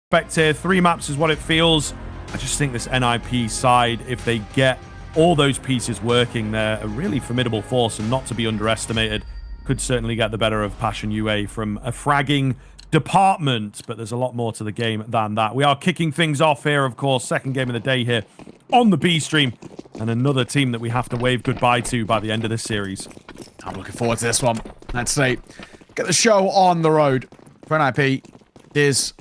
expect here. 3 maps is what it feels. I just think this NiP side, if they get all those pieces working, they're a really formidable force and not to be underestimated. Could certainly get the better of Passion UA from a fragging department, but there's a lot more to the game than that. We are kicking things off here, of course. Second game of the day here on the B stream, and another team that we have to wave goodbye to by the end of this series. I'm looking forward to this one. Let's see. Get the show on the road for NiP. There's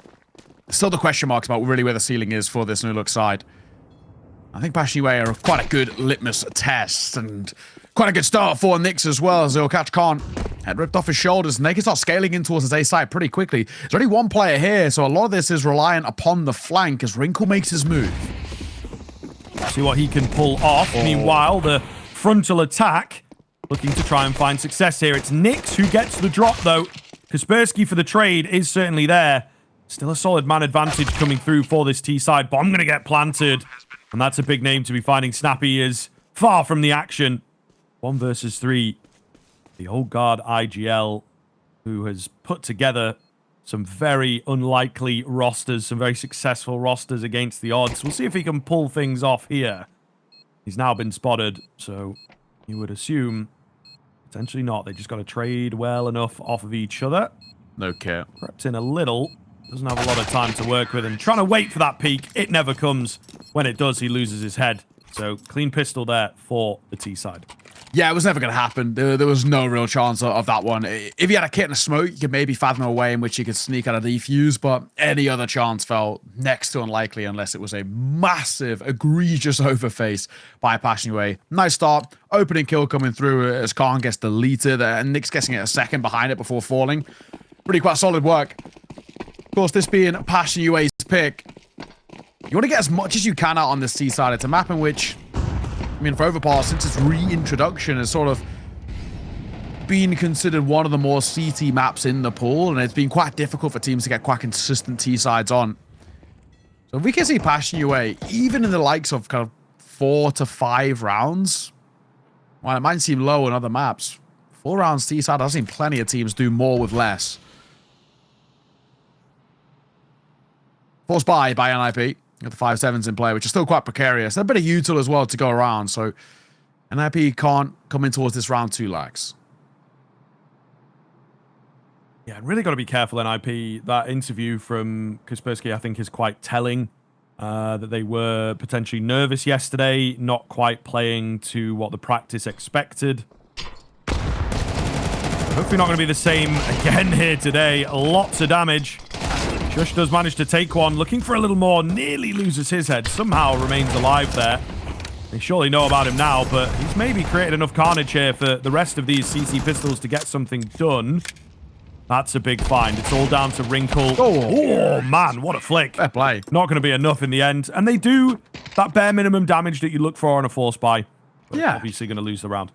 still the question marks about really where the ceiling is for this new look side. I think Passion UA are quite a good litmus test and quite a good start for Nyx as well, as they'll catch Khan. Head ripped off his shoulders, and they can start scaling in towards his A side pretty quickly. There's only one player here, so a lot of this is reliant upon the flank as Wrinkle makes his move. See what he can pull off. Meanwhile, the frontal attack looking to try and find success here. It's Nyx who gets the drop, though. Kaspersky for the trade is certainly there. Still a solid man advantage coming through for this T side. Bomb going to get planted, and that's a big name to be finding. Snappy is far from the action. 1 versus 3. The old guard IGL, who has put together some very unlikely rosters, some very successful rosters against the odds. We'll see if he can pull things off here. He's now been spotted, so you would assume potentially not. They just got to trade well enough off of each other. No care. Crept in a little. Doesn't have a lot of time to work with, and trying to wait for that peak. It never comes. When it does, he loses his head. So clean pistol there for the T side. Yeah, it was never going to happen. There was no real chance of that one. If he had a kit and a smoke, you could maybe fathom a way in which he could sneak out a defuse, but any other chance felt next to unlikely unless it was a massive, egregious overface by Passion UA. Nice start. Opening kill coming through as Khan gets deleted, and Nyx getting it a second behind it before falling. Really quite solid work. Of course, this being Passion UA's pick, you want to get as much as you can out on this T side. It's a map in which, I mean, for Overpass, since its reintroduction, has sort of been considered one of the more CT maps in the pool, and it's been quite difficult for teams to get quite consistent T sides on. So if we can see Passion UA, even in the likes of kind of 4 to 5 rounds, well, it might seem low on other maps. 4 rounds T side, I've seen plenty of teams do more with less. Forced by NiP. Got the 5-7s in play, which is still quite precarious. A bit of util as well to go around, so NiP can't come in towards this round 2 lags. Yeah, really got to be careful, NiP. That interview from Kaspersky, I think, is quite telling. That they were potentially nervous yesterday, not quite playing to what the practice expected. Hopefully not going to be the same again here today. Lots of damage. Shush does manage to take one, looking for a little more, nearly loses his head, somehow remains alive there. They surely know about him now, but he's maybe created enough carnage here for the rest of these CC pistols to get something done. That's a big find. It's all down to Wrinkle. Oh man, what a flick. Fair play. Not going to be enough in the end. And they do that bare minimum damage that you look for on a force buy. But yeah. Obviously going to lose the round.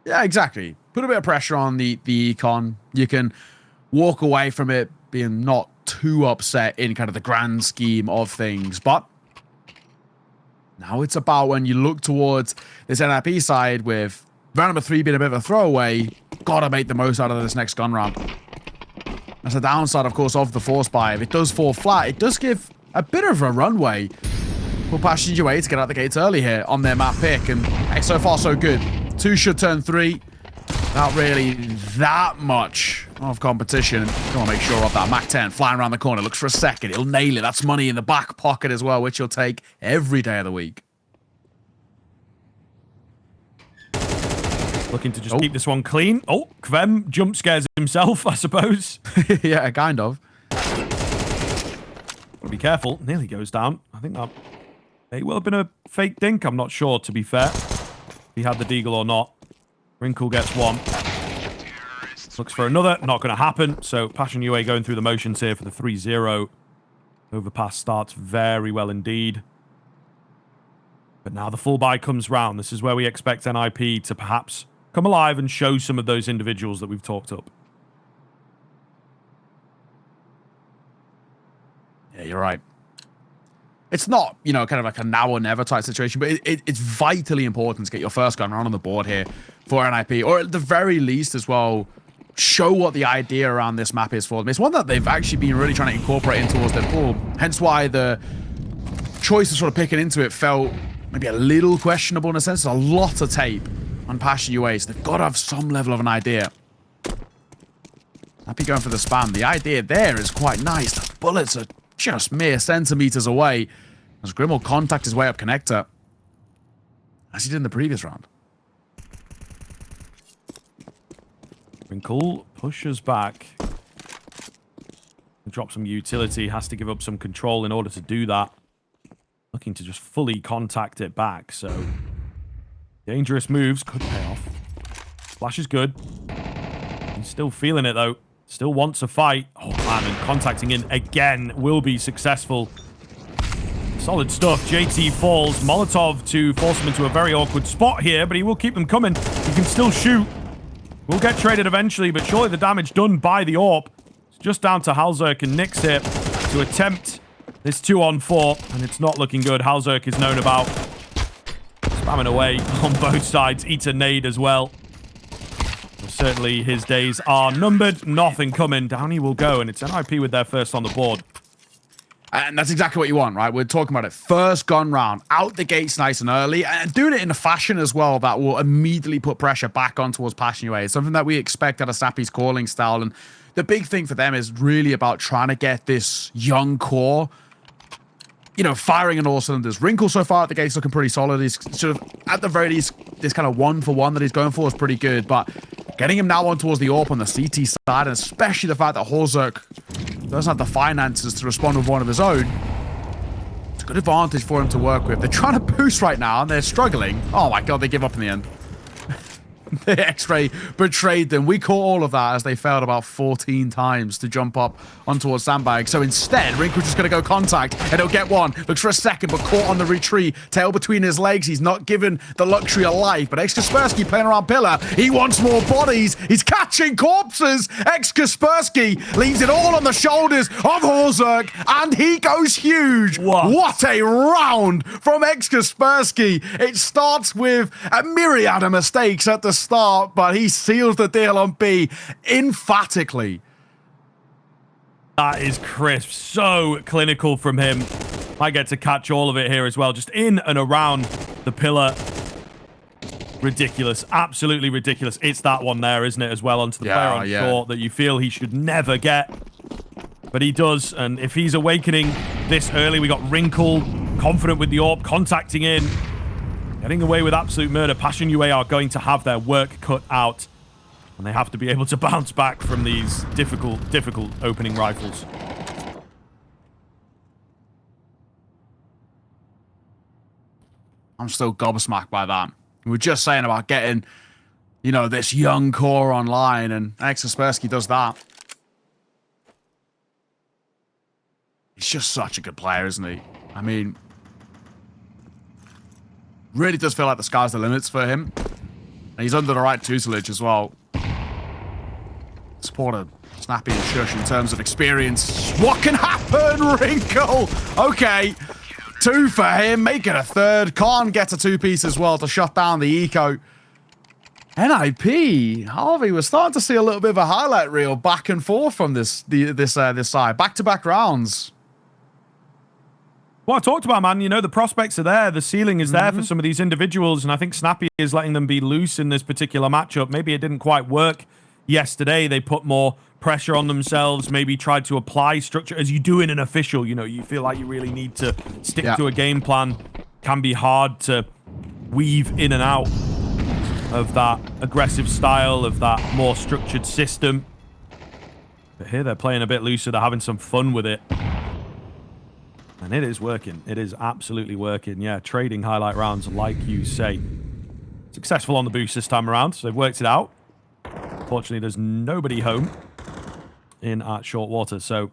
Yeah, exactly. Put a bit of pressure on the econ. You can walk away from it being not too upset in kind of the grand scheme of things, but now it's about when you look towards this NiP side with round number 3 being a bit of a throwaway, gotta make the most out of this next gun ramp. That's the downside, of course, of the force buy. If it does fall flat, it does give a bit of a runway for Passion UA to get out the gates early here on their map pick, and hey, so far so good. 2 should turn 3. Not really that much of competition. Don't want to make sure of that. Mac 10 flying around the corner. Looks for a second. He'll nail it. That's money in the back pocket as well, which he'll take every day of the week. Looking to just keep this one clean. Oh, Kvem jump scares himself, I suppose. Yeah, kind of. Gotta be careful. Nearly goes down. I think that may well have been a fake dink. I'm not sure, to be fair. If he had the deagle or not. Wrinkle gets one. Looks for another. Not going to happen. So Passion UA going through the motions here for the 3-0. Overpass starts very well indeed. But now the full buy comes round. This is where we expect NiP to perhaps come alive and show some of those individuals that we've talked up. Yeah, you're right. It's not, you know, kind of like a now or never type situation, but it's vitally important to get your first gun round on the board here for NiP, or at the very least as well, show what the idea around this map is for them. It's one that they've actually been really trying to incorporate in towards their pool. Hence why the choice of sort of picking into it felt maybe a little questionable in a sense. There's a lot of tape on Passion UA, so they've got to have some level of an idea. Happy going for the spam. The idea there is quite nice. The bullets are just mere centimeters away as Grim will contact his way up connector, as he did in the previous round. Wrinkle pushes back. Drop some utility. Has to give up some control in order to do that. Looking to just fully contact it back, so dangerous moves could pay off. Flash is good. He's still feeling it, though. Still wants a fight. Oh, man, and contacting in again will be successful. Solid stuff. JT falls. Molotov to force him into a very awkward spot here, but he will keep them coming. He can still shoot. Will get traded eventually, but surely the damage done by the AWP. It's just down to Halzerk and Nix here to attempt this 2-on-4, and it's not looking good. Halzerk is known about spamming away on both sides. Eats a nade as well. Certainly his days are numbered. Nothing coming. Down he will go, and it's NiP with their first on the board. And that's exactly what you want, right? We're talking about it. First gun round, out the gates nice and early, and doing it in a fashion as well that will immediately put pressure back on towards Passion UA. It's something that we expect out of Snappy's calling style, and the big thing for them is really about trying to get this young core, you know, firing on all cylinders. Wrinkle so far at the gate's looking pretty solid. He's sort of, at the very least, this kind of 1-for-1 that he's going for is pretty good, but getting him now on towards the AWP on the CT side, and especially the fact that Halzerk doesn't have the finances to respond with one of his own, it's a good advantage for him to work with. They're trying to boost right now, and they're struggling. Oh my god, they give up in the end. The X-ray betrayed them. We caught all of that as they failed about 14 times to jump up on towards Sandbag. So instead, Wrinkle's just going to go contact, and he'll get one. Looks for a second, but caught on the retreat. Tail between his legs. He's not given the luxury of life. But Kaspersky playing around Pillar. He wants more bodies. He's catching corpses. Kaspersky leaves it all on the shoulders of Halzerk, and he goes huge. What a round from Kaspersky. It starts with a myriad of mistakes at the start, but he seals the deal on B emphatically. That is crisp. So clinical from him. I get to catch all of it here as well. Just in and around the pillar. Ridiculous. Absolutely ridiculous. It's that one there, isn't it, as well, onto the player on short that you feel he should never get. But he does, and if he's awakening this early, we got Wrinkle, confident with the AWP, contacting in. Getting away with absolute murder. Passion UA are going to have their work cut out. And they have to be able to bounce back from these difficult opening rifles. I'm still gobsmacked by that. We were just saying about getting, you know, this young core online, and Kaspersky does that. He's just such a good player, isn't he? I mean, really does feel like the sky's the limits for him. And he's under the right tutelage as well. Support a Snappy and Shush in terms of experience. What can happen, Wrinkle? Okay. 2 for him. Make it a 3rd. Can't get a 2-piece as well to shut down the eco. NiP, Harvey, we're starting to see a little bit of a highlight reel back and forth from this side. Back-to-back rounds. Well, I talked about, man, you know, the prospects are there. The ceiling is there for some of these individuals, and I think Snappy is letting them be loose in this particular matchup. Maybe it didn't quite work yesterday. They put more pressure on themselves, maybe tried to apply structure, as you do in an official. You know, you feel like you really need to stick to a game plan. Can be hard to weave in and out of that aggressive style, of that more structured system. But here they're playing a bit looser. They're having some fun with it. And it is working. It is absolutely working. Yeah, trading highlight rounds, like you say. Successful on the boost this time around, so they've worked it out. Fortunately, there's nobody home in at short water, so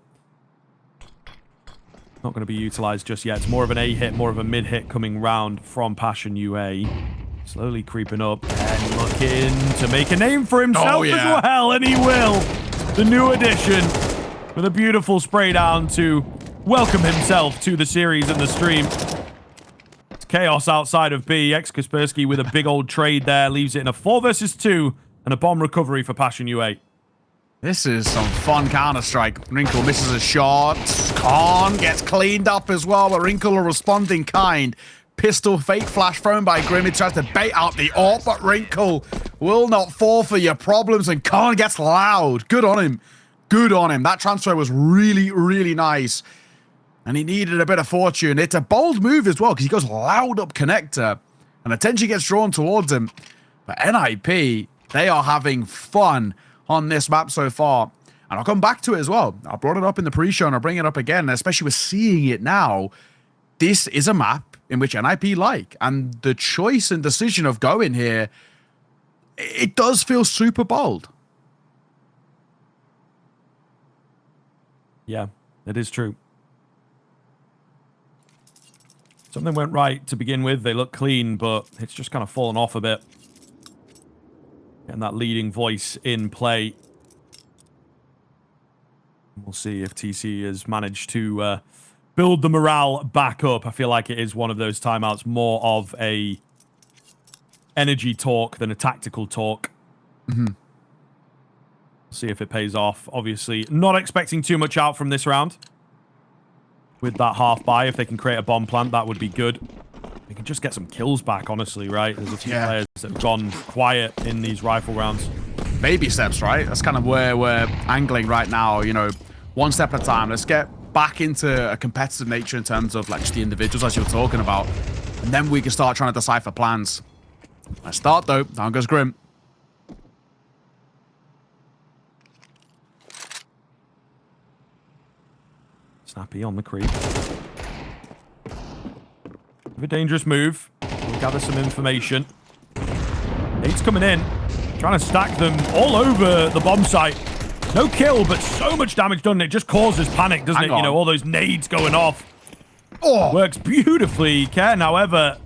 not going to be utilized just yet. It's more of an A hit, more of a mid hit coming round from Passion UA. Slowly creeping up and looking to make a name for himself as well, and he will. The new addition with a beautiful spray down to welcome himself to the series and the stream. It's chaos outside of B. Kaspersky with a big old trade there. Leaves it in a 4 versus 2 and a bomb recovery for Passion UA. This is some fun Counter-Strike. Wrinkle misses a shot. Khan gets cleaned up as well, but Wrinkle will respond in kind. Pistol fake flash thrown by Grim. He tries to bait out the AWP, but Wrinkle will not fall for your problems, and Khan gets loud. Good on him. Good on him. That transfer was really, really nice. And he needed a bit of fortune. It's a bold move as well, because he goes loud up connector, and attention gets drawn towards him. But NiP, they are having fun on this map so far. And I'll come back to it as well. I brought it up in the pre-show, and I'll bring it up again, especially with seeing it now. This is a map in which NiP like. And the choice and decision of going here, it does feel super bold. Yeah, it is true. Something went right to begin with. They look clean, but it's just kind of fallen off a bit. And that leading voice in play. We'll see if TC has managed to build the morale back up. I feel like it is one of those timeouts, more of a energy talk than a tactical talk. Mm-hmm. See if it pays off. Obviously, not expecting too much out from this round. With that half buy, if they can create a bomb plant, that would be good. They can just get some kills back, honestly, right? There's a few players that have gone quiet in these rifle rounds. Baby steps, right? That's kind of where we're angling right now, you know, one step at a time. Let's get back into a competitive nature in terms of like just the individuals, as you were talking about. And then we can start trying to decipher plans. Let's start, though. Down goes Grim. Snappy on the creep. A dangerous move. We'll gather some information. Nate's coming in. Trying to stack them all over the bomb site. No kill, but so much damage done. It just causes panic, doesn't it? You know, all those nades going off. Oh. Works beautifully. Ken, however,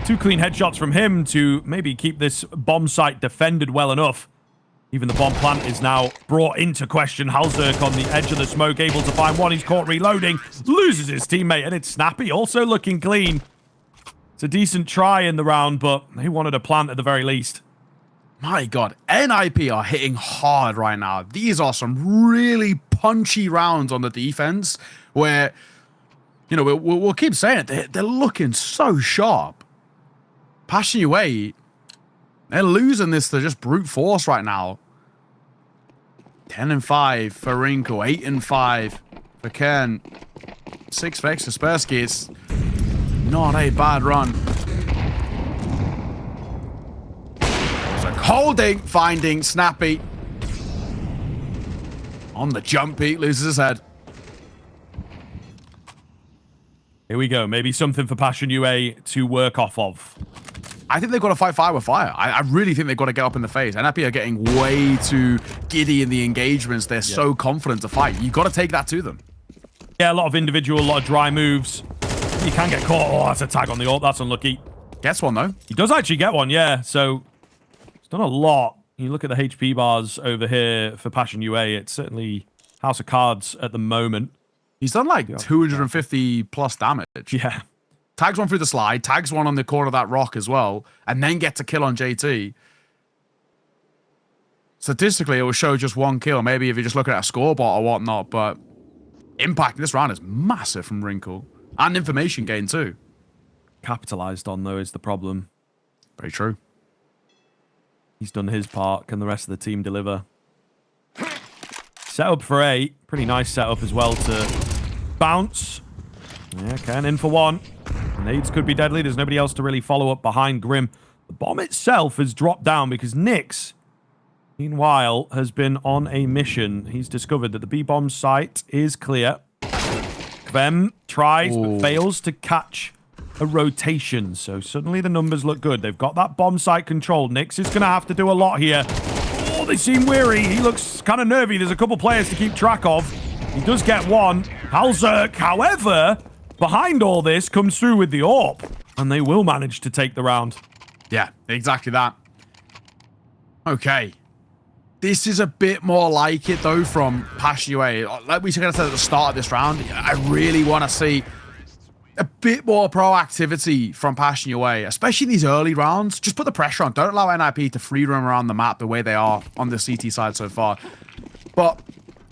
2 clean headshots from him to maybe keep this bomb site defended well enough. Even the bomb plant is now brought into question. Halzerk on the edge of the smoke, able to find one. He's caught reloading, loses his teammate, and it's Snappy also looking clean. It's a decent try in the round, but they wanted a plant at the very least. My God, NiP are hitting hard right now. These are some really punchy rounds on the defense where, you know, we'll keep saying it. They're looking so sharp. Passion UA, they're losing this to just brute force right now. 10-5 for Wrinkle, 8-5 for Ken, 6 for Kaspersky. It's not a bad run. Holding, finding Snappy. On the jump, he loses his head. Here we go. Maybe something for Passion UA to work off of. I think they've got to fight fire with fire. I really think they've got to get up in the face. NiP are getting way too giddy in the engagements. They're so confident to fight. You've got to take that to them. Yeah, a lot of individual, a lot of dry moves. You can get caught. Oh, that's a tag on the AWP. That's unlucky. Gets one, though. He does actually get one, yeah. So he's done a lot. You look at the HP bars over here for Passion UA. It's certainly House of Cards at the moment. He's done like 250 plus damage. Yeah. Tags one through the slide, tags one on the corner of that rock as well, and then gets a kill on JT. Statistically, it will show just 1 kill. Maybe if you're just looking at a scoreboard or whatnot, but impact in this round is massive from Wrinkle. And information gain too. Capitalized on, though, is the problem. Very true. He's done his part. Can the rest of the team deliver? Setup for 8. Pretty nice setup as well to bounce. Yeah, Ken in for 1. Nades could be deadly. There's nobody else to really follow up behind Grim. The bomb itself has dropped down because Nyx, meanwhile, has been on a mission. He's discovered that the B-bomb site is clear. Kvem tries but fails to catch a rotation. So suddenly the numbers look good. They've got that bomb site controlled. Nyx is going to have to do a lot here. Oh, they seem weary. He looks kind of nervy. There's a couple players to keep track of. He does get one. Halzerk, however, behind all this, comes through with the AWP. And they will manage to take the round. Yeah, exactly that. Okay. This is a bit more like it, though, from Passion UA. Like we said at the start of this round, I really want to see a bit more proactivity from Passion UA, especially in these early rounds. Just put the pressure on. Don't allow NiP to free roam around the map the way they are on the CT side so far. But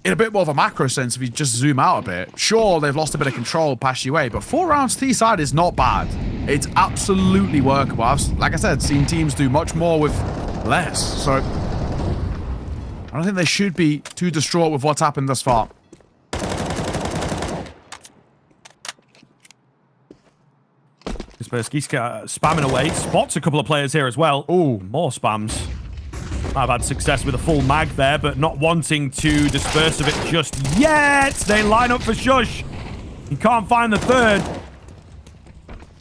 in a bit more of a macro sense, if you just zoom out a bit, sure, they've lost a bit of control past UA, but 4 rounds T side is not bad. It's absolutely workable. I've, like I said, seen teams do much more with less. So I don't think they should be too distraught with what's happened thus far. Kaspersky spamming away. Spots a couple of players here as well. Oh, more spams. I've had success with a full mag there, but not wanting to disperse of it just yet. They line up for Shush. He can't find the third.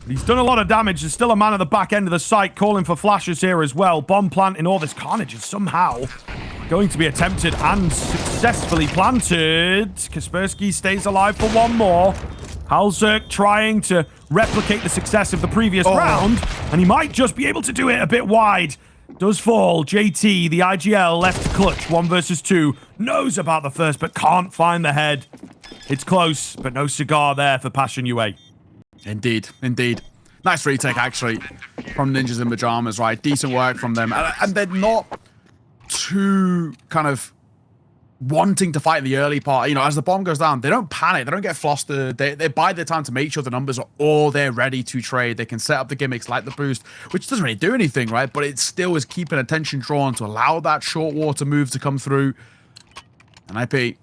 He's done a lot of damage. There's still a man at the back end of the site calling for flashes here as well. Bomb planting all this carnage is somehow going to be attempted and successfully planted. Kaspersky stays alive for one more. Halzerk trying to replicate the success of the previous round, and he might just be able to do it a bit wide. Does fall. JT, the IGL, left clutch. 1 versus 2. Knows about the first, but can't find the head. It's close, but no cigar there for Passion UA. Indeed, indeed. Nice retake, actually, from Ninjas in Pajamas, right? Decent work from them. And they're not too kind of wanting to fight in the early part. You know, as the bomb goes down, they don't panic. They don't get flustered. They bide their time to make sure the numbers are all there ready to trade. They can set up the gimmicks like the boost, which doesn't really do anything, right? But it still is keeping attention drawn to allow that short water move to come through. And NiP,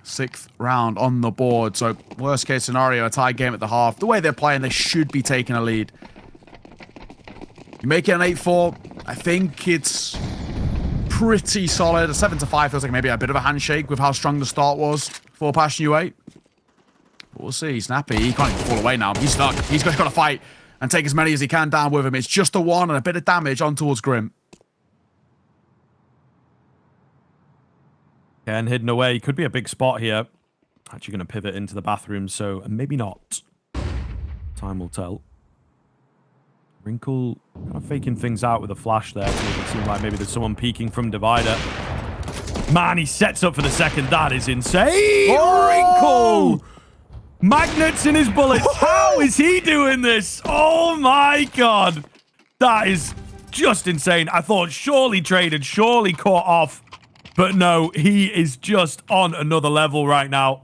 6th round on the board. So worst case scenario, a tie game at the half. The way they're playing, they should be taking a lead. You make it an 8-4. I think it's pretty solid. A 7-5 feels like maybe a bit of a handshake with how strong the start was for Passion UA. We'll see. Snappy, he can't even fall away now. He's stuck. He's got to fight and take as many as he can down with him. It's just a 1 and a bit of damage on towards Grim. Ken hidden away. Could be a big spot here. Actually going to pivot into the bathroom, so maybe not. Time will tell. Wrinkle kind of faking things out with a flash there to make it seem like maybe there's someone peeking from Divider. Man, he sets up for the second. That is insane. Wrinkle! Magnets in his bullets. How is he doing this? Oh my god. That is just insane. I thought surely traded, surely caught off. But no, he is just on another level right now.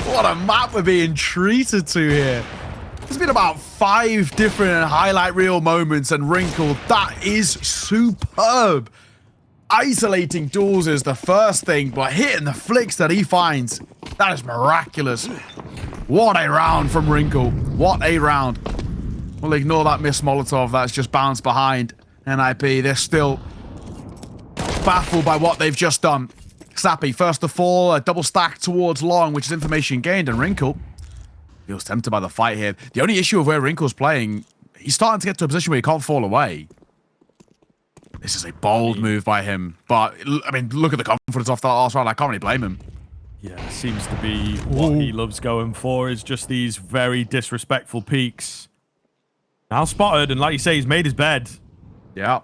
What a map we're being treated to here. There's been about 5 different highlight reel moments, and Wrinkle, that is superb. Isolating duels is the first thing, but hitting the flicks that he finds, that is miraculous. What a round from Wrinkle. What a round. We'll ignore that missed Molotov that's just bounced behind NiP. They're still baffled by what they've just done. Sappy, first to fall, a double stack towards Long, which is information gained, and Wrinkle feels tempted by the fight here. The only issue of where Wrinkle's playing, he's starting to get to a position where he can't fall away. This is a bold move by him, but, I mean, look at the confidence off that last round. I can't really blame him. Yeah, seems to be what he loves going for, is just these very disrespectful peaks. Now spotted, and like you say, he's made his bed. Yeah.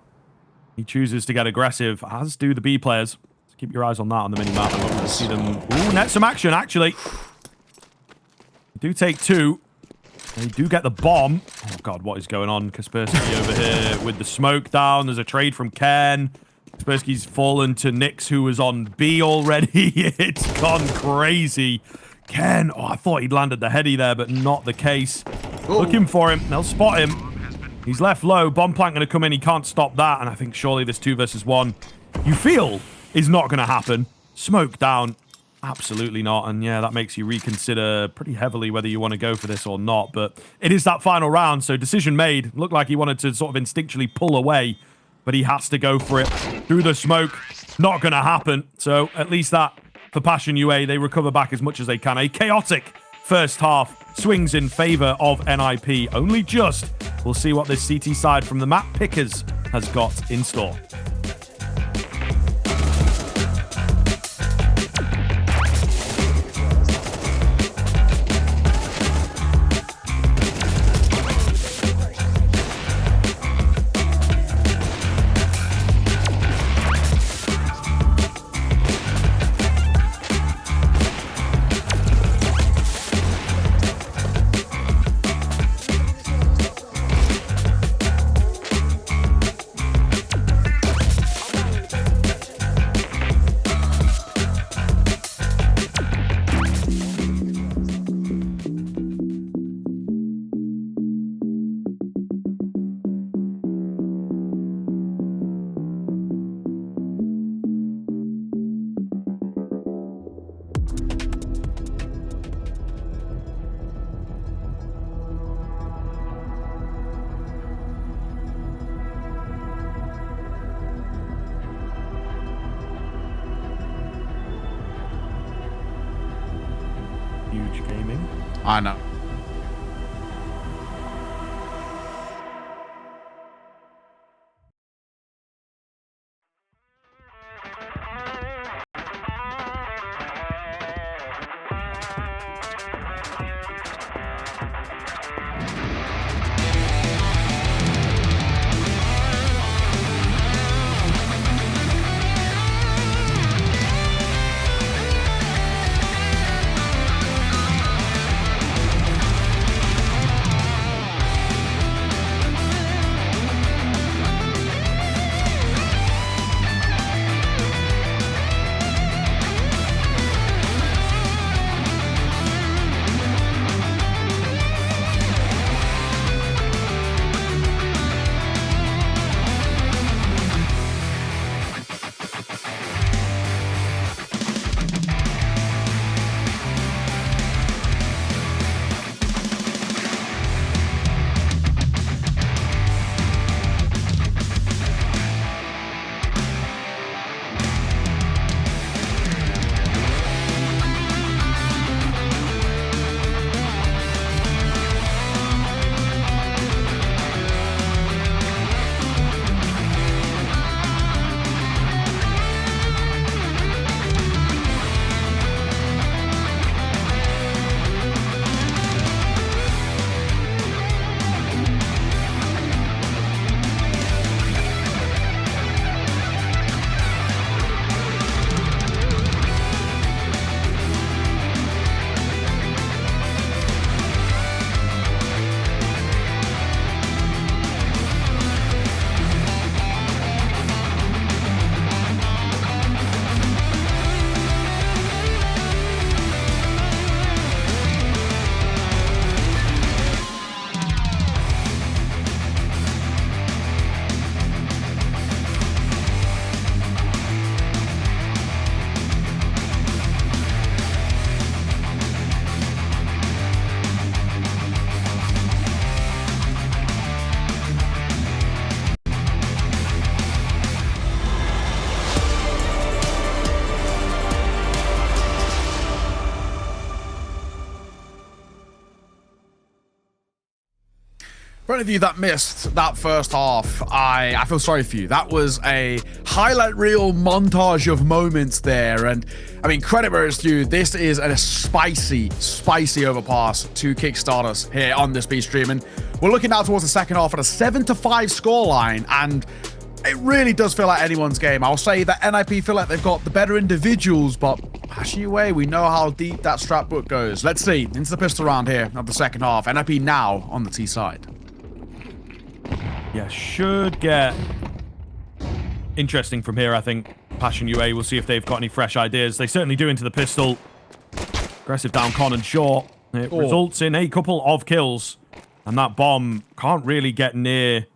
He chooses to get aggressive, as do the B players. So keep your eyes on that on the mini-map. I want to see them... Ooh, net some action, actually. They do take 2. They do get the bomb. Oh, God, what is going on? Kaspersky over here with the smoke down. There's a trade from Ken. Kaspersky's fallen to Nix, who was on B already. It's gone crazy. Ken, oh, I thought he'd landed the heady there, but not the case. Ooh. Looking for him. They'll spot him. He's left low. Bomb plant going to come in. He can't stop that. And I think surely this 2 versus 1, you feel, is not going to happen. Smoke down. Absolutely not. And yeah, that makes you reconsider pretty heavily whether you want to go for this or not. But it is that final round, so decision made. Looked like he wanted to sort of instinctually pull away, but he has to go for it. Through the smoke. Not going to happen. So at least that for Passion UA, they recover back as much as they can. A chaotic first half swings in favor of NiP. Only just. We'll see what this CT side from the map pickers has got in store. Huge gaming. I know. For any of you that missed that first half, I feel sorry for you. That was a highlight reel montage of moments there. And I mean, credit where it's due. This is a spicy overpass to kickstart us here on this beat stream. And we're looking now towards the second half at a 7-5 scoreline. And it really does feel like anyone's game. I'll say that NiP feel like they've got the better individuals, but Away, we know how deep that strap book goes. Let's see, into the pistol round here of the second half. NiP now on the T side. Yeah, should get interesting from here, I think. UA, we'll see if they've got any fresh ideas. They certainly do into the pistol. Aggressive down con and short. It results in a couple of kills. And that bomb can't really get near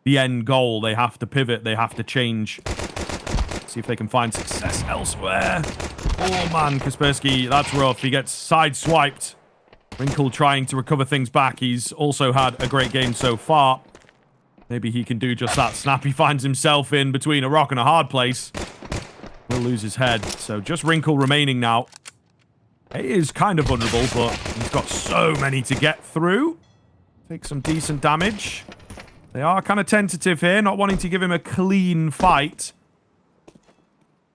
the end goal. They have to pivot. They have to change. See if they can find success elsewhere. Oh, man, Kaspersky, that's rough. He gets sideswiped. Wrinkle trying to recover things back. He's also had a great game so far. Maybe he can do just that. Snappy finds himself in between a rock and a hard place. Will lose his head. So just Wrinkle remaining now. He is kind of vulnerable, but he's got so many to get through. Take some decent damage. They are kind of tentative here, not wanting to give him a clean fight.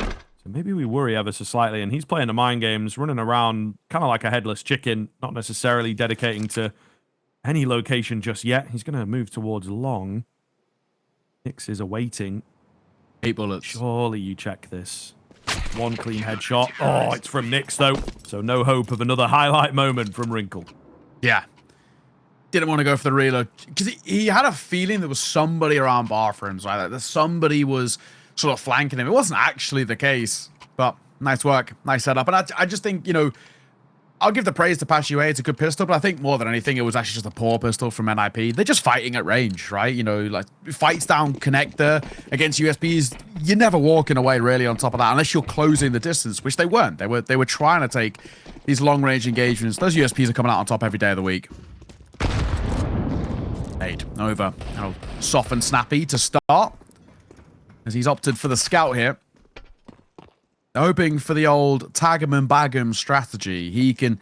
So maybe we worry ever so slightly. And he's playing the mind games, running around kind of like a headless chicken, not necessarily dedicating to any location just yet. He's going to move towards long. Nix is awaiting. 8 bullets. Surely you check this. One clean headshot. Oh, it's from Nix, though. So no hope of another highlight moment from Wrinkle. Yeah. Didn't want to go for the reload. Because he had a feeling there was somebody around bathrooms, right? That somebody was sort of flanking him. It wasn't actually the case. But nice work. Nice setup. And I just think, you know, I'll give the praise to UA. It's a good pistol, but I think more than anything, it was actually just a poor pistol from NiP. They're just fighting at range, right? You know, like fights down connector against USBs. You're never walking away really on top of that unless you're closing the distance, which they weren't. They were trying to take these long range engagements. Those USPs are coming out on top every day of the week. Nade over. Now soft and snappy to start as he's opted for the scout here. Hoping for the old tag 'em and bag 'em strategy. He can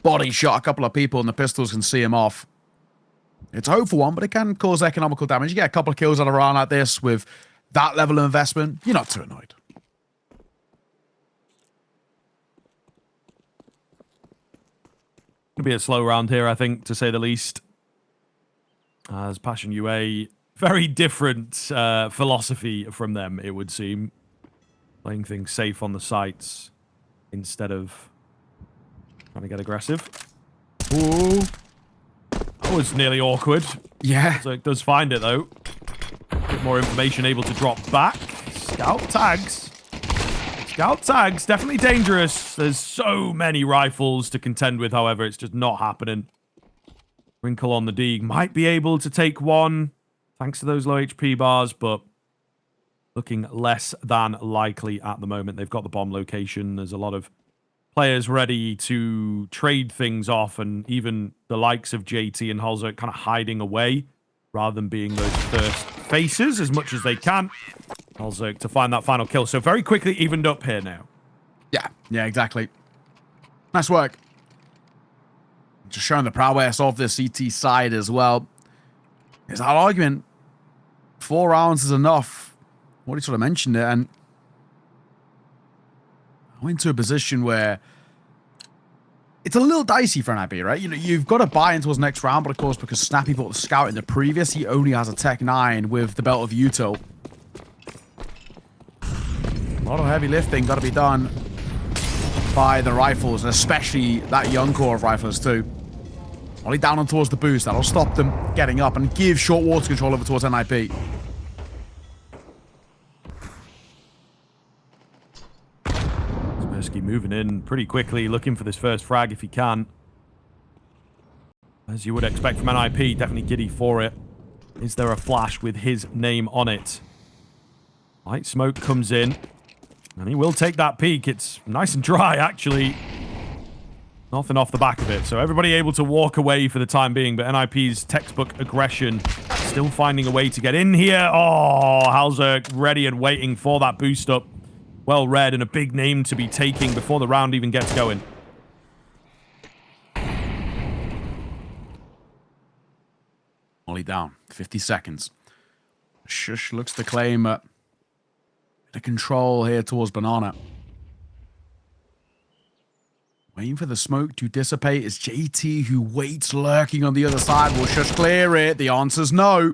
body shot a couple of people and the pistols can see him off. It's a hopeful one, but it can cause economical damage. You get a couple of kills on a round like this with that level of investment, you're not too annoyed. It'll be a slow round here, I think, to say the least. As Passion UA, very different philosophy from them, it would seem. Playing things safe on the sites instead of trying to get aggressive. Ooh. That was nearly awkward. Yeah. So it does find it, though. A bit more information able to drop back. Scout tags. Scout tags, definitely dangerous. There's so many rifles to contend with, however, it's just not happening. Wrinkle on the Deeg might be able to take one, thanks to those low HP bars, but looking less than likely at the moment. They've got the bomb location. There's a lot of players ready to trade things off, and even the likes of JT and Halzer kind of hiding away rather than being those first faces as much as they can. Halzer to find that final kill. So very quickly evened up here now. Yeah, exactly. Nice work. Just showing the prowess of the CT side as well. There's that argument. 4 rounds is enough. What he sort of mentioned it, and I'm into a position where it's a little dicey for NiP, right? You know, you've got to buy into his next round, but of course, because Snappy bought the Scout in the previous, he only has a Tech 9 with the Belt of Util. A lot of heavy lifting got to be done by the rifles, and especially that young core of riflers too. Only down and towards the boost. That'll stop them getting up and give short water control over towards NiP. Kaspersky moving in pretty quickly, looking for this first frag if he can. As you would expect from NiP, definitely giddy for it. Is there a flash with his name on it? Light smoke comes in, and he will take that peek. It's nice and dry, actually. Nothing off the back of it. So everybody able to walk away for the time being, but NiP's textbook aggression still finding a way to get in here. Oh, Halzer ready and waiting for that boost up. Well read, and a big name to be taking before the round even gets going. Only down. 50 seconds. Shush looks to claim the control here towards Banana. Waiting for the smoke to dissipate. It's JT who waits lurking on the other side. Will Shush clear it? The answer's no.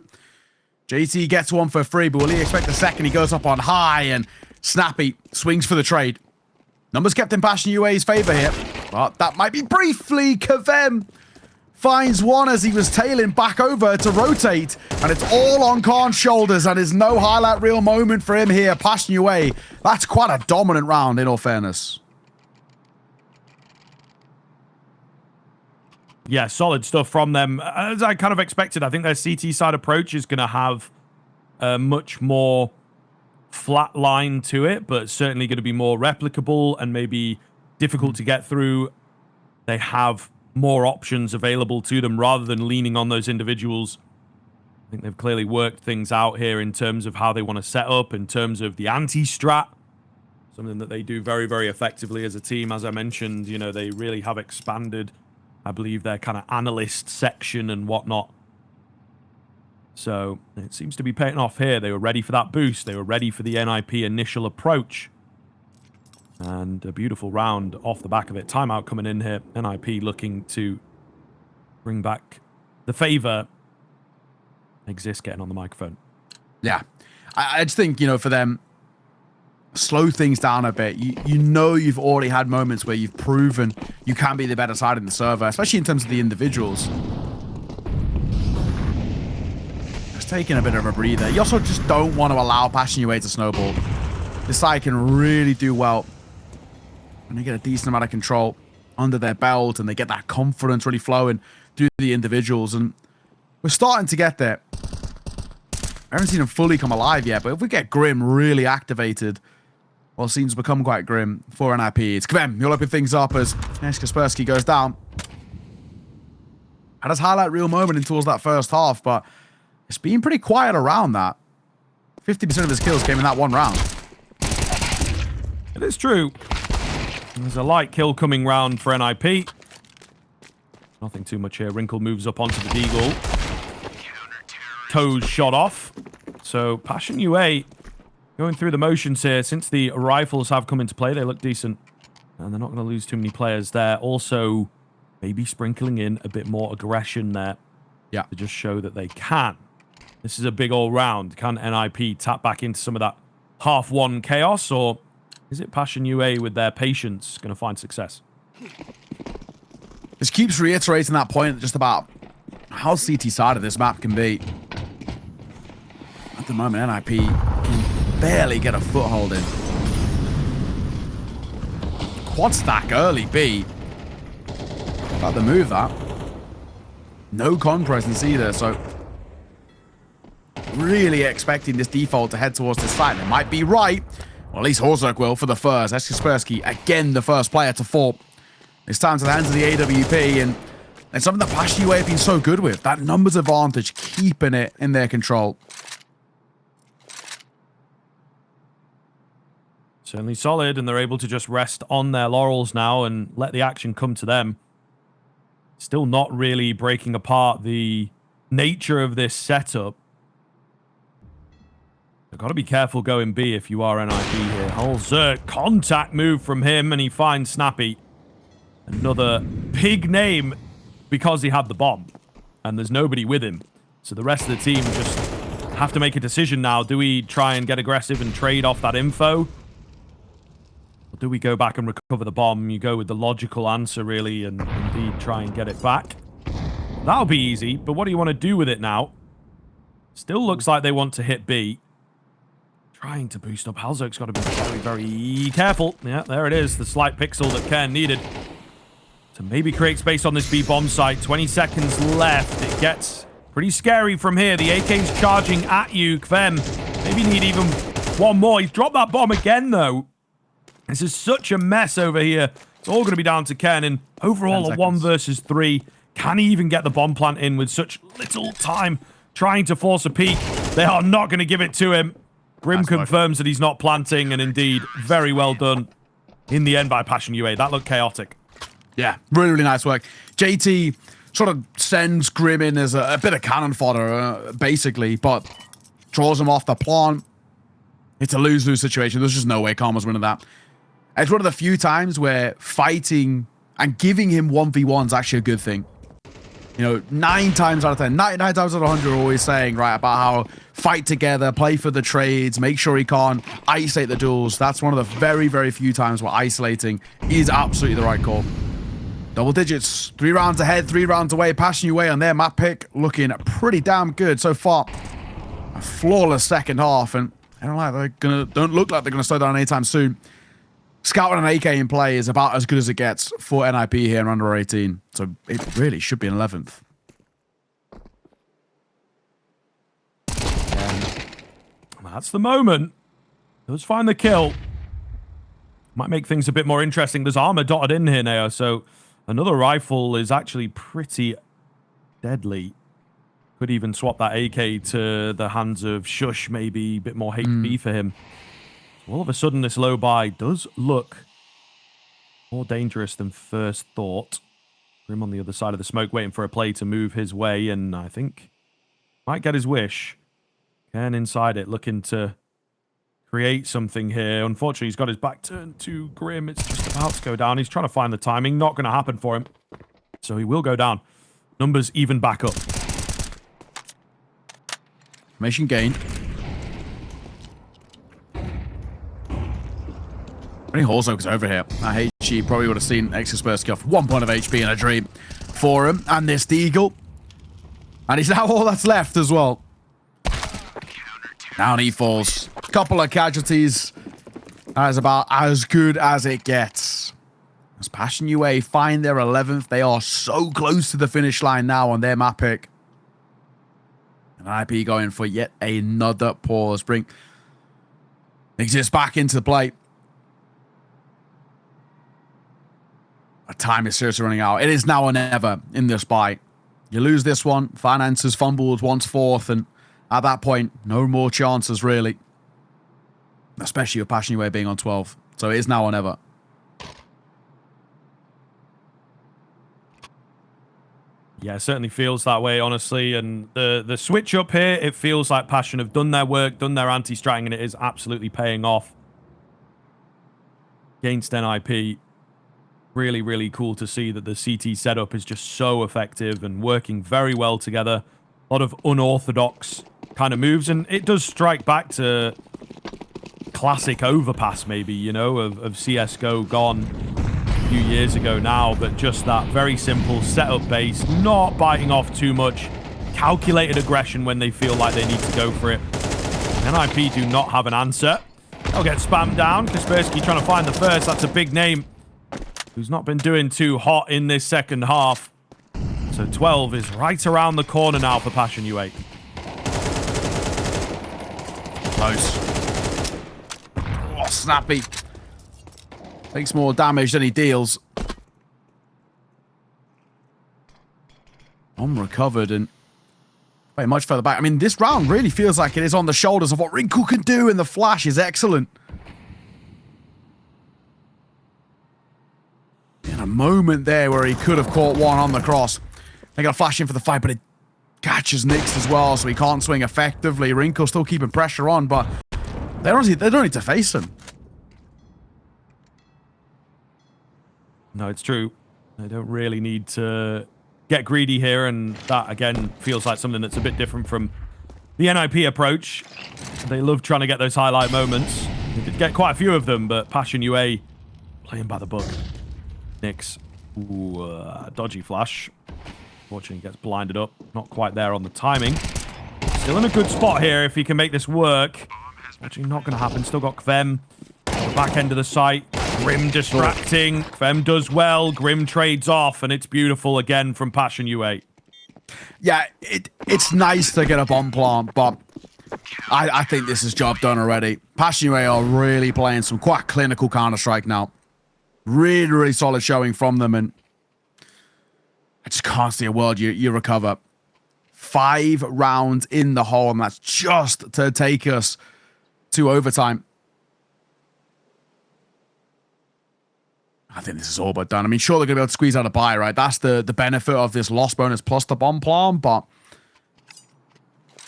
JT gets one for free, but will he expect the second? He goes up on high, and Snappy swings for the trade. Numbers kept in Passion UA's favor here, but that might be briefly. Kavem finds one as he was tailing back over to rotate, and it's all on Khan's shoulders, and there's no highlight reel moment for him here. Passion UA, that's quite a dominant round in all fairness. Yeah, solid stuff from them. As I kind of expected, I think their CT side approach is going to have a much more flat line to it, but certainly going to be more replicable and maybe difficult to get through. They have more options available to them rather than leaning on those individuals. I think they've clearly worked things out here in terms of how they want to set up, in terms of the anti-strat. Something that they do very, very effectively as a team. As I mentioned, you know, they really have expanded, I believe, their kind of analyst section and whatnot. So it seems to be paying off here. They were ready for that boost. They were ready for the NiP initial approach. And a beautiful round off the back of it. Timeout coming in here. NiP looking to bring back the favor. Exist getting on the microphone. Yeah. I just think, you know, for them, slow things down a bit. You know you've already had moments where you've proven you can be the better side in the server, especially in terms of the individuals. Just taking a bit of a breather. You also just don't want to allow Passion UA to snowball. This side can really do well when they get a decent amount of control under their belt and they get that confidence really flowing through the individuals. And we're starting to get there. I haven't seen them fully come alive yet, but if we get Grim really activated, well, scenes become quite grim for NiP. It's Kvem. You'll open things up as Kaspersky goes down. Had his highlight reel moment in towards that first half, but it's been pretty quiet around that. 50% of his kills came in that one round. It is true. There's a light kill coming round for NiP. Nothing too much here. Wrinkle moves up onto the Deagle. Toes shot off. So Passion UA going through the motions here. Since the rifles have come into play, they look decent. And they're not going to lose too many players there. Also, maybe sprinkling in a bit more aggression there. Yeah. To just show that they can. This is a big all round. Can NiP tap back into some of that half-won chaos? Or is it Passion UA with their patience going to find success? This keeps reiterating that point just about how CT-sided this map can be. At the moment, NiP can barely get a foothold in. Quad stack early, B. About to move that. No con presence either, so really expecting this default to head towards this side. It might be right. Well, at least Horzok will for the first. That's Kaspersky, again, the first player to fall. It's time to the hands of the AWP, and something that Passion UA have been so good with. That numbers advantage, keeping it in their control. Certainly solid, and they're able to just rest on their laurels now and let the action come to them. Still not really breaking apart the nature of this setup. You've got to be careful going B if you are NiP here. Holzerk, contact move from him, and he finds Snappy. Another big name because he had the bomb. And there's nobody with him. So the rest of the team just have to make a decision now. Do we try and get aggressive and trade off that info? Or do we go back and recover the bomb? You go with the logical answer, really, and indeed try and get it back. That'll be easy, but what do you want to do with it now? Still looks like they want to hit B. Trying to boost up. Halzok's got to be very, very careful. Yeah, there it is. The slight pixel that Ken needed to maybe create space on this B bomb site. 20 seconds left. It gets pretty scary from here. The AK's charging at you. Kvem maybe need even one more. He's dropped that bomb again, though. This is such a mess over here. It's all going to be down to Ken. And overall, a 1 versus 3. Can he even get the bomb plant in with such little time trying to force a peek? They are not going to give it to him. Grim confirms that he's not planting, and indeed, very well done in the end by Passion UA. That looked chaotic. Yeah, really, really nice work. JT sort of sends Grim in as a bit of cannon fodder, basically, but draws him off the plant. It's a lose-lose situation. There's just no way Karma's winning that. It's one of the few times where fighting and giving him 1v1 is actually a good thing. You know, 9 times out of 10, 99 times out of 100 are always saying, right, about how fight together, play for the trades, make sure he can't isolate the duels. That's one of the very, very few times where isolating is absolutely the right call. Double digits, 3 rounds ahead, 3 rounds away. Passion UA on their map pick, looking pretty damn good so far. A flawless second half, and I don't look like they're gonna slow down anytime soon. Scout and an AK in play is about as good as it gets for NiP here in under 18. So it really should be an 11th. That's the moment. Let's find the kill. Might make things a bit more interesting. There's armor dotted in here now, so another rifle is actually pretty deadly. Could even swap that AK to the hands of Shush, maybe a bit more HP for him. All of a sudden, this low buy does look more dangerous than first thought. Grim on the other side of the smoke, waiting for a play to move his way, and I think might get his wish. Ken inside it, looking to create something here. Unfortunately, he's got his back turned to Grim. It's just about to go down. He's trying to find the timing. Not going to happen for him. So he will go down. Numbers even back up. Information gained. I think Horzok's over here. HE probably would have seen Kaspersky off 1 point of HP in a dream for him. And this Deagle. And he's now all that's left as well. Down he falls. Couple of casualties. That is about as good as it gets. As Passion UA find their 11th. They are so close to the finish line now on their map pick. And NiP going for yet another pause. Bring Exist back into the play. Time is seriously running out. It is now or never in this buy. You lose this one, finances fumbled once fourth, and at that point, no more chances really. Especially with Passion UA being on 12. So it is now or never. Yeah, it certainly feels that way, honestly. And the switch up here, it feels like Passion have done their work, done their anti-stratting, and it is absolutely paying off against NiP. Really, really cool to see that the CT setup is just so effective and working very well together. A lot of unorthodox kind of moves, and it does strike back to classic Overpass, maybe, you know, of CSGO gone a few years ago now, but just that very simple setup base, not biting off too much, calculated aggression when they feel like they need to go for it. NiP do not have an answer. They'll get spammed down. Kaspersky trying to find the first. That's a big name who's not been doing too hot in this second half. So 12 is right around the corner now for Passion UA. Close. Oh, snappy. Takes more damage than he deals. Unrecovered and very much further back. I mean, this round really feels like it is on the shoulders of what Wrinkle can do, and the flash is excellent. In a moment there where he could have caught one on the cross. They got a flash in for the fight, but it catches Nyx as well, so he can't swing effectively. Wrinkle still keeping pressure on, but they don't need to face him. No, it's true. They don't really need to get greedy here, and that, again, feels like something that's a bit different from the NiP approach. They love trying to get those highlight moments. They did get quite a few of them, but Passion UA playing by the book. Nyx. Ooh, dodgy flash. Fortunately, gets blinded up. Not quite there on the timing. Still in a good spot here if he can make this work. Actually, not going to happen. Still got Kvem. The back end of the site. Grim distracting. Kvem does well. Grim trades off, and it's beautiful again from Passion UA. Yeah, it's nice to get a bomb plant, but I think this is job done already. Passion UA are really playing some quite clinical Counter-Strike now. Really, really solid showing from them, and I just can't see a world you recover. 5 rounds in the hole, and that's just to take us to overtime. I think this is all but done. I mean, sure, they're going to be able to squeeze out a buy, right? That's the benefit of this loss bonus plus the bomb plant, but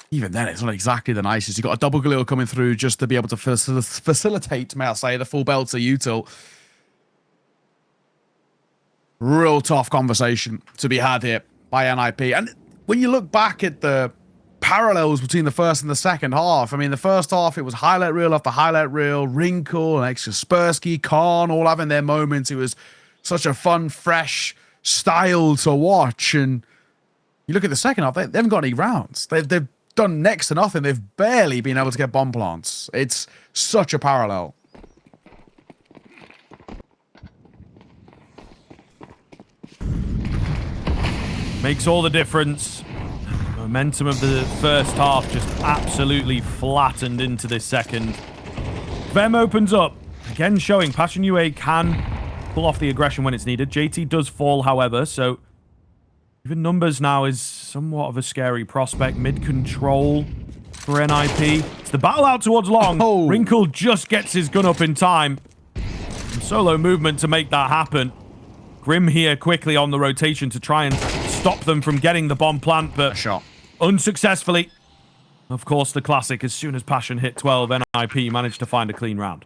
even then, it's not exactly the nicest. You've got a double Galil coming through just to be able to facilitate, may I say, the full belter util. Real tough conversation to be had here by NiP. And when you look back at the parallels between the first and the second half, I mean, the first half, it was highlight reel after highlight reel, Wrinkle and Kaspersky, Khan, all having their moments. It was such a fun, fresh style to watch. And you look at the second half, they haven't got any rounds. They've done next to nothing. They've barely been able to get bomb plants. It's such a parallel. Makes all the difference. Momentum of the first half just absolutely flattened into this second. Kvem opens up. Again, showing Passion UA can pull off the aggression when it's needed. JT does fall, however, so even numbers now is somewhat of a scary prospect. Mid-control for NiP. It's the battle out towards long. Oh. Wrinkle just gets his gun up in time. Some solo movement to make that happen. Grim here quickly on the rotation to try and stop them from getting the bomb plant, but shot unsuccessfully. Of course, the classic, as soon as Passion hit 12, NiP managed to find a clean round.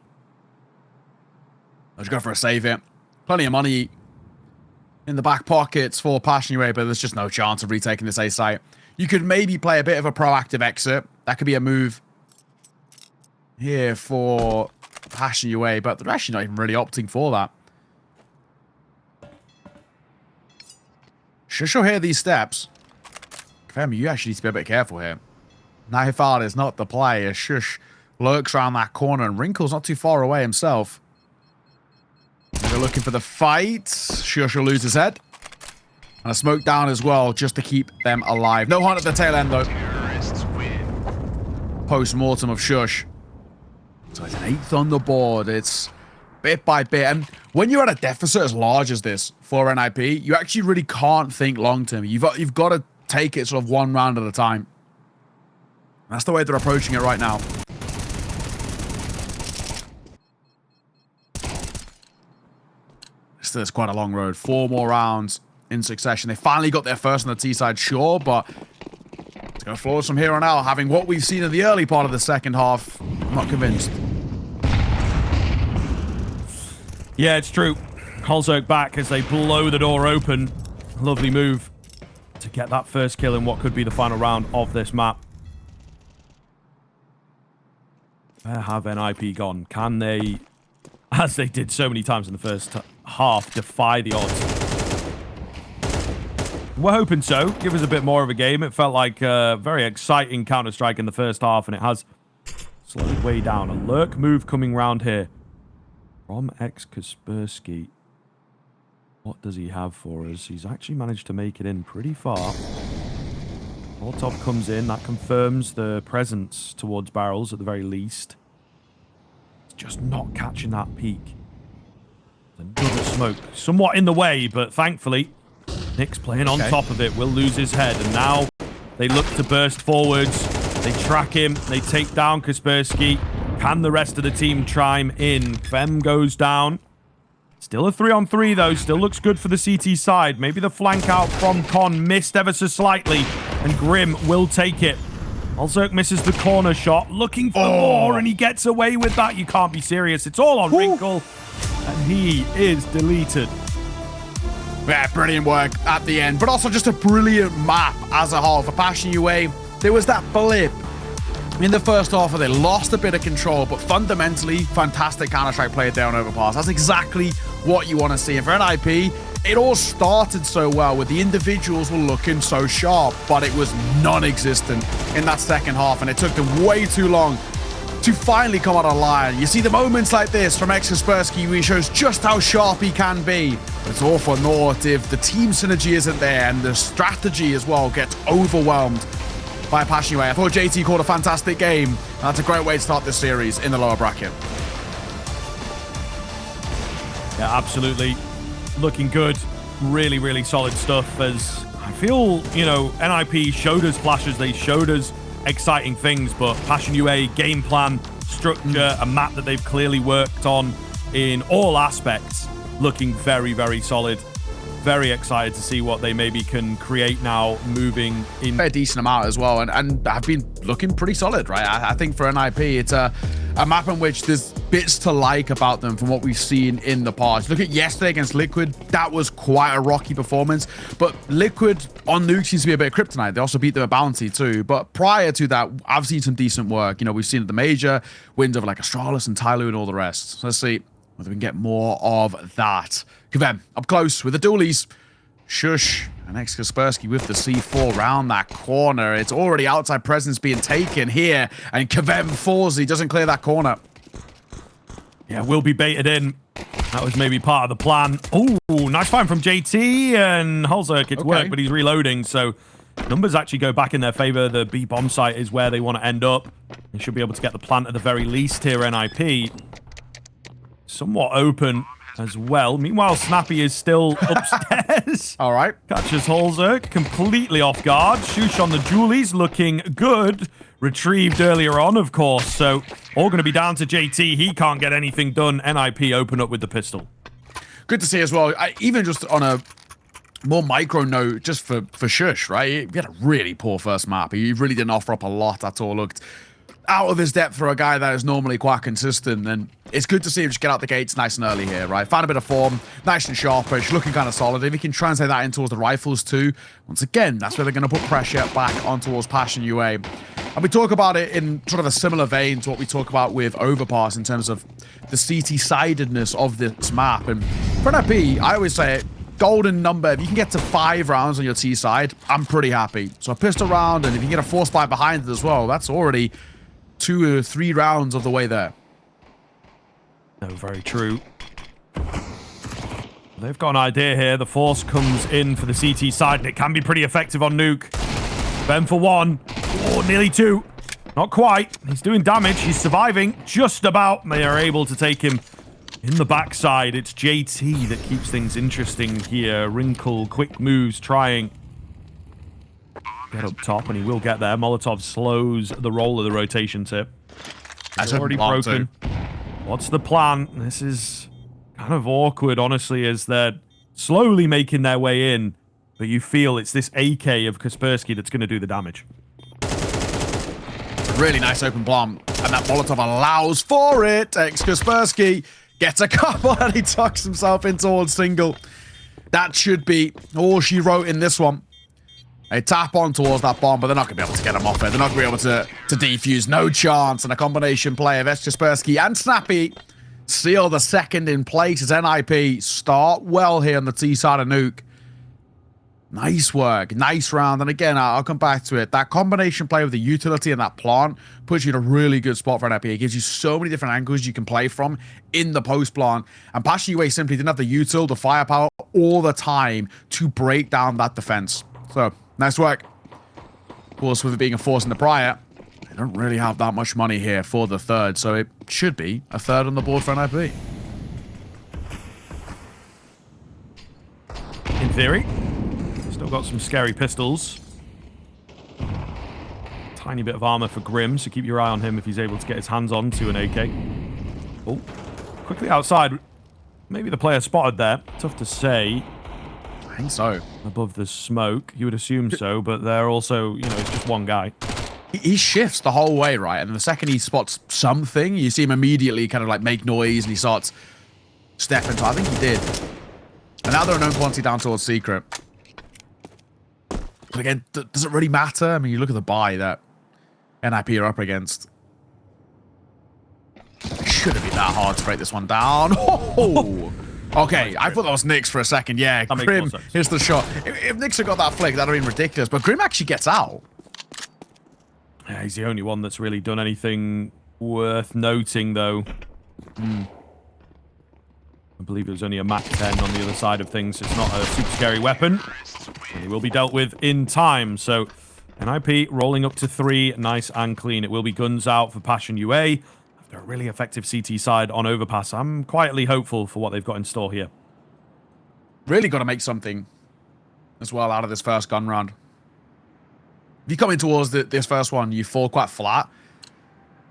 Let's go for a save here. Plenty of money in the back pockets for Passion UA, but there's just no chance of retaking this A site. You could maybe play a bit of a proactive exit. That could be a move here for Passion UA, but they're actually not even really opting for that. Shush will hear these steps. Kvem, you actually need to be a bit careful here. Nahifad is not the player. Shush lurks around that corner, and Wrinkle's not too far away himself. They're looking for the fight. Shush will lose his head. And a smoke down as well, just to keep them alive. No hunt at the tail end, though. Post-mortem of Shush. So it's an 8th on the board. It's bit by bit. And when you're at a deficit as large as this for NiP, you actually really can't think long-term. You've got to take it sort of one round at a time. That's the way they're approaching it right now. This is quite a long road. 4 more rounds in succession. They finally got their first on the T side, sure, but it's going to flourish from here on out. Having what we've seen in the early part of the second half, I'm not convinced. Yeah, it's true. Holzerk back as they blow the door open. Lovely move to get that first kill in what could be the final round of this map. Where have NiP gone? Can they, as they did so many times in the first half, defy the odds? We're hoping so. Give us a bit more of a game. It felt like a very exciting Counter-Strike in the first half, and it has slowed way down. A lurk move coming round here from Kaspersky. What does he have for us? He's actually managed to make it in pretty far. Molotov comes in. That confirms the presence towards barrels at the very least. It's just not catching that peak. Another smoke. Somewhat in the way, but thankfully, Nick's playing on top of it. Will lose his head. And now they look to burst forwards. They track him. They take down Kaspersky. Can the rest of the team chime in? Fem goes down. Still a 3-on-3, though. Still looks good for the CT side. Maybe the flank out from Con missed ever so slightly. And Grim will take it. Holzerk misses the corner shot. Looking for more, and he gets away with that. You can't be serious. It's all on Wrinkle. And he is deleted. Yeah, brilliant work at the end. But also just a brilliant map as a whole. For Passion UA, there was that blip in the first half where they lost a bit of control, but fundamentally, fantastic Counter-Strike play there on Overpass. That's exactly what you want to see. And for NiP, it all started so well with the individuals were looking so sharp, but it was non-existent in that second half, and it took them way too long to finally come out of line. You see the moments like this from Kaspersky where he shows just how sharp he can be. But it's all for naught if the team synergy isn't there and the strategy as well gets overwhelmed by Passion UA. I thought JT called a fantastic game. That's a great way to start this series in the lower bracket. Yeah, absolutely. Looking good. Really, really solid stuff. As I feel, you know, NiP showed us flashes. They showed us exciting things, but Passion UA game plan, structure, a map that they've clearly worked on in all aspects, looking very, very solid. Very excited to see what they maybe can create now moving in. A decent amount as well, and have been looking pretty solid, right? I think for NiP, it's a map in which there's bits to like about them from what we've seen in the past. Look at yesterday against Liquid. That was quite a rocky performance, but Liquid on Nuke seems to be a bit of kryptonite. They also beat them at Bounty too, but prior to that, I've seen some decent work. You know, we've seen at the major wins of like Astralis and Tyloo and all the rest. So let's see whether we can get more of that. Kvem up close with the dualies. Shush and Kaspersky with the C4 round that corner. It's already outside presence being taken here, and Kvem falls. He doesn't clear that corner. Yeah, will be baited in. That was maybe part of the plan. Oh, nice find from JT and Holzerk. It's worked, but he's reloading, so numbers actually go back in their favor. The B bomb site is where they want to end up. They should be able to get the plant at the very least here. NiP somewhat open as well. Meanwhile, Snappy is still upstairs. All right. Catches Holzerk completely off guard. Shush on the Julies looking good. Retrieved earlier on, of course. So all going to be down to JT. He can't get anything done. NiP open up with the pistol. Good to see as well. Even just on a more micro note, just for Shush, right? He had a really poor first map. He really didn't offer up a lot at all. Looked out of his depth for a guy that is normally quite consistent, and it's good to see him just get out the gates nice and early here, right? Found a bit of form, nice and sharpish, looking kind of solid. If he can translate that in towards the rifles too, once again, that's where they're going to put pressure back on towards Passion UA. And we talk about it in sort of a similar vein to what we talk about with Overpass in terms of the CT-sidedness of this map. And for NiP, I always say it, golden number. If you can get to 5 rounds on your T side, I'm pretty happy. So a pistol round, and if you can get a force spy behind it as well, that's already 2 or 3 rounds of the way there. No, very true. They've got an idea here. The force comes in for the CT side, and it can be pretty effective on Nuke. Ben for 1. Oh, nearly 2. Not quite. He's doing damage. He's surviving. Just about. They are able to take him in the backside. It's JT that keeps things interesting here. Wrinkle, quick moves, trying get up top, and he will get there. Molotov slows the roll of the rotation tip. It's already broken. What's the plan? This is kind of awkward, honestly, as they're slowly making their way in. but you feel it's this AK of Kaspersky that's going to do the damage. It's a really nice open bomb, and that Molotov allows for it. Kaspersky gets a couple, and he tucks himself in towards single. That should be all she wrote in this one. They tap on towards that bomb, but they're not going to be able to get him off it. They're not going to be able to defuse. No chance. And a combination play of Kaspersky and Snappy seal the second in place as NiP start well here on the T side of Nuke. Nice work. Nice round. And again, I'll come back to it. That combination play with the utility and that plant puts you in a really good spot for NiP. It gives you so many different angles you can play from in the post plant. And Passion UA simply didn't have the util, the firepower, all the time to break down that defense. So, nice work. Of course, with it being a force in the prior, they don't really have that much money here for the third. So it should be a third on the board for NiP. In theory. Still got some scary pistols. Tiny bit of armor for Grim, so keep your eye on him if he's able to get his hands on to an AK. Oh, quickly outside. Maybe the player spotted there. Tough to say. I think so. Above the smoke. You would assume so, but they're also, you know, it's just one guy. He shifts the whole way, right? And the second he spots something, you see him immediately kind of like make noise and he starts stepping. So I think he did. And now they're a known quantity down towards Secret. But again, does it really matter? I mean, you look at the buy that NiP are up against. It shouldn't be that hard to break this one down. Oh! Okay, I thought that was Nyx for a second. Yeah, Grim, here's the shot. If Nyx had got that flick, that would have been ridiculous. But Grim actually gets out. Yeah, he's the only one that's really done anything worth noting, though. I believe it was only a Mac 10 on the other side of things. It's not a super scary weapon. And he will be dealt with in time. So, NiP rolling up to 3. Nice and clean. It will be guns out for Passion UA. After a really effective CT side on Overpass, I'm quietly hopeful for what they've got in store here. Really got to make something as well out of this first gun round. If you come in towards this first one, you fall quite flat.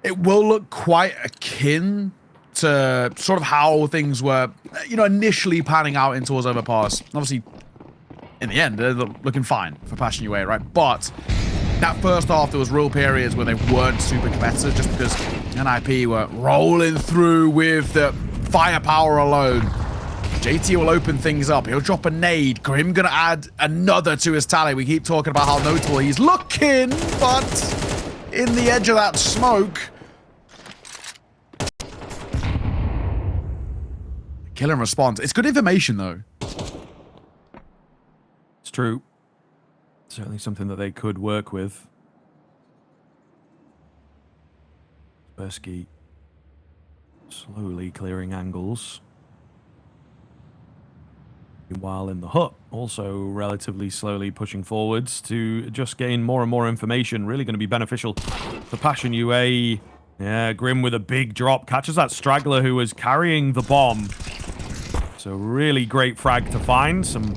It will look quite akin to sort of how things were, you know, initially panning out in towards Overpass. Obviously, in the end, they're looking fine for Passion UA, right? But that first half, there was real periods where they weren't super competitive just because NiP were rolling through with the firepower alone. JT will open things up. He'll drop a nade. Grim gonna add another to his tally. We keep talking about how notable he's looking, but in the edge of that smoke, kill and response. It's good information, though. It's true. Certainly something that they could work with. Kaspersky slowly clearing angles. Meanwhile, in the hut, also relatively slowly pushing forwards to just gain more and more information. Really going to be beneficial for Passion UA. Yeah, Grim with a big drop. Catches that straggler who was carrying the bomb. So really great frag to find. Some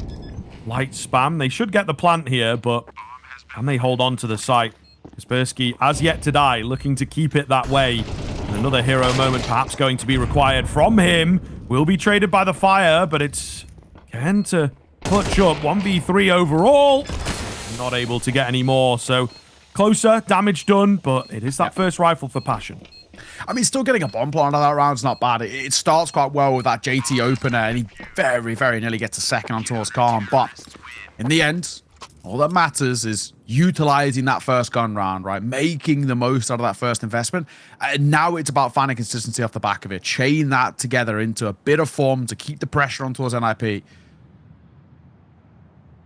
light spam. They should get the plant here, but can they hold on to the site? Kaspersky, as yet to die, looking to keep it that way. And another hero moment perhaps going to be required from him. Will be traded by the fire, but it's Ken to clutch up. 1v3 overall. Not able to get any more, so closer, damage done, but it is that first rifle for Passion. I mean, still getting a bomb plant on that round's not bad. It starts quite well with that JT opener, and he very, very nearly gets a second on towards Calm. But in the end, all that matters is utilizing that first gun round, right? Making the most out of that first investment. And now it's about finding consistency off the back of it. Chain that together into a bit of form to keep the pressure on towards NiP.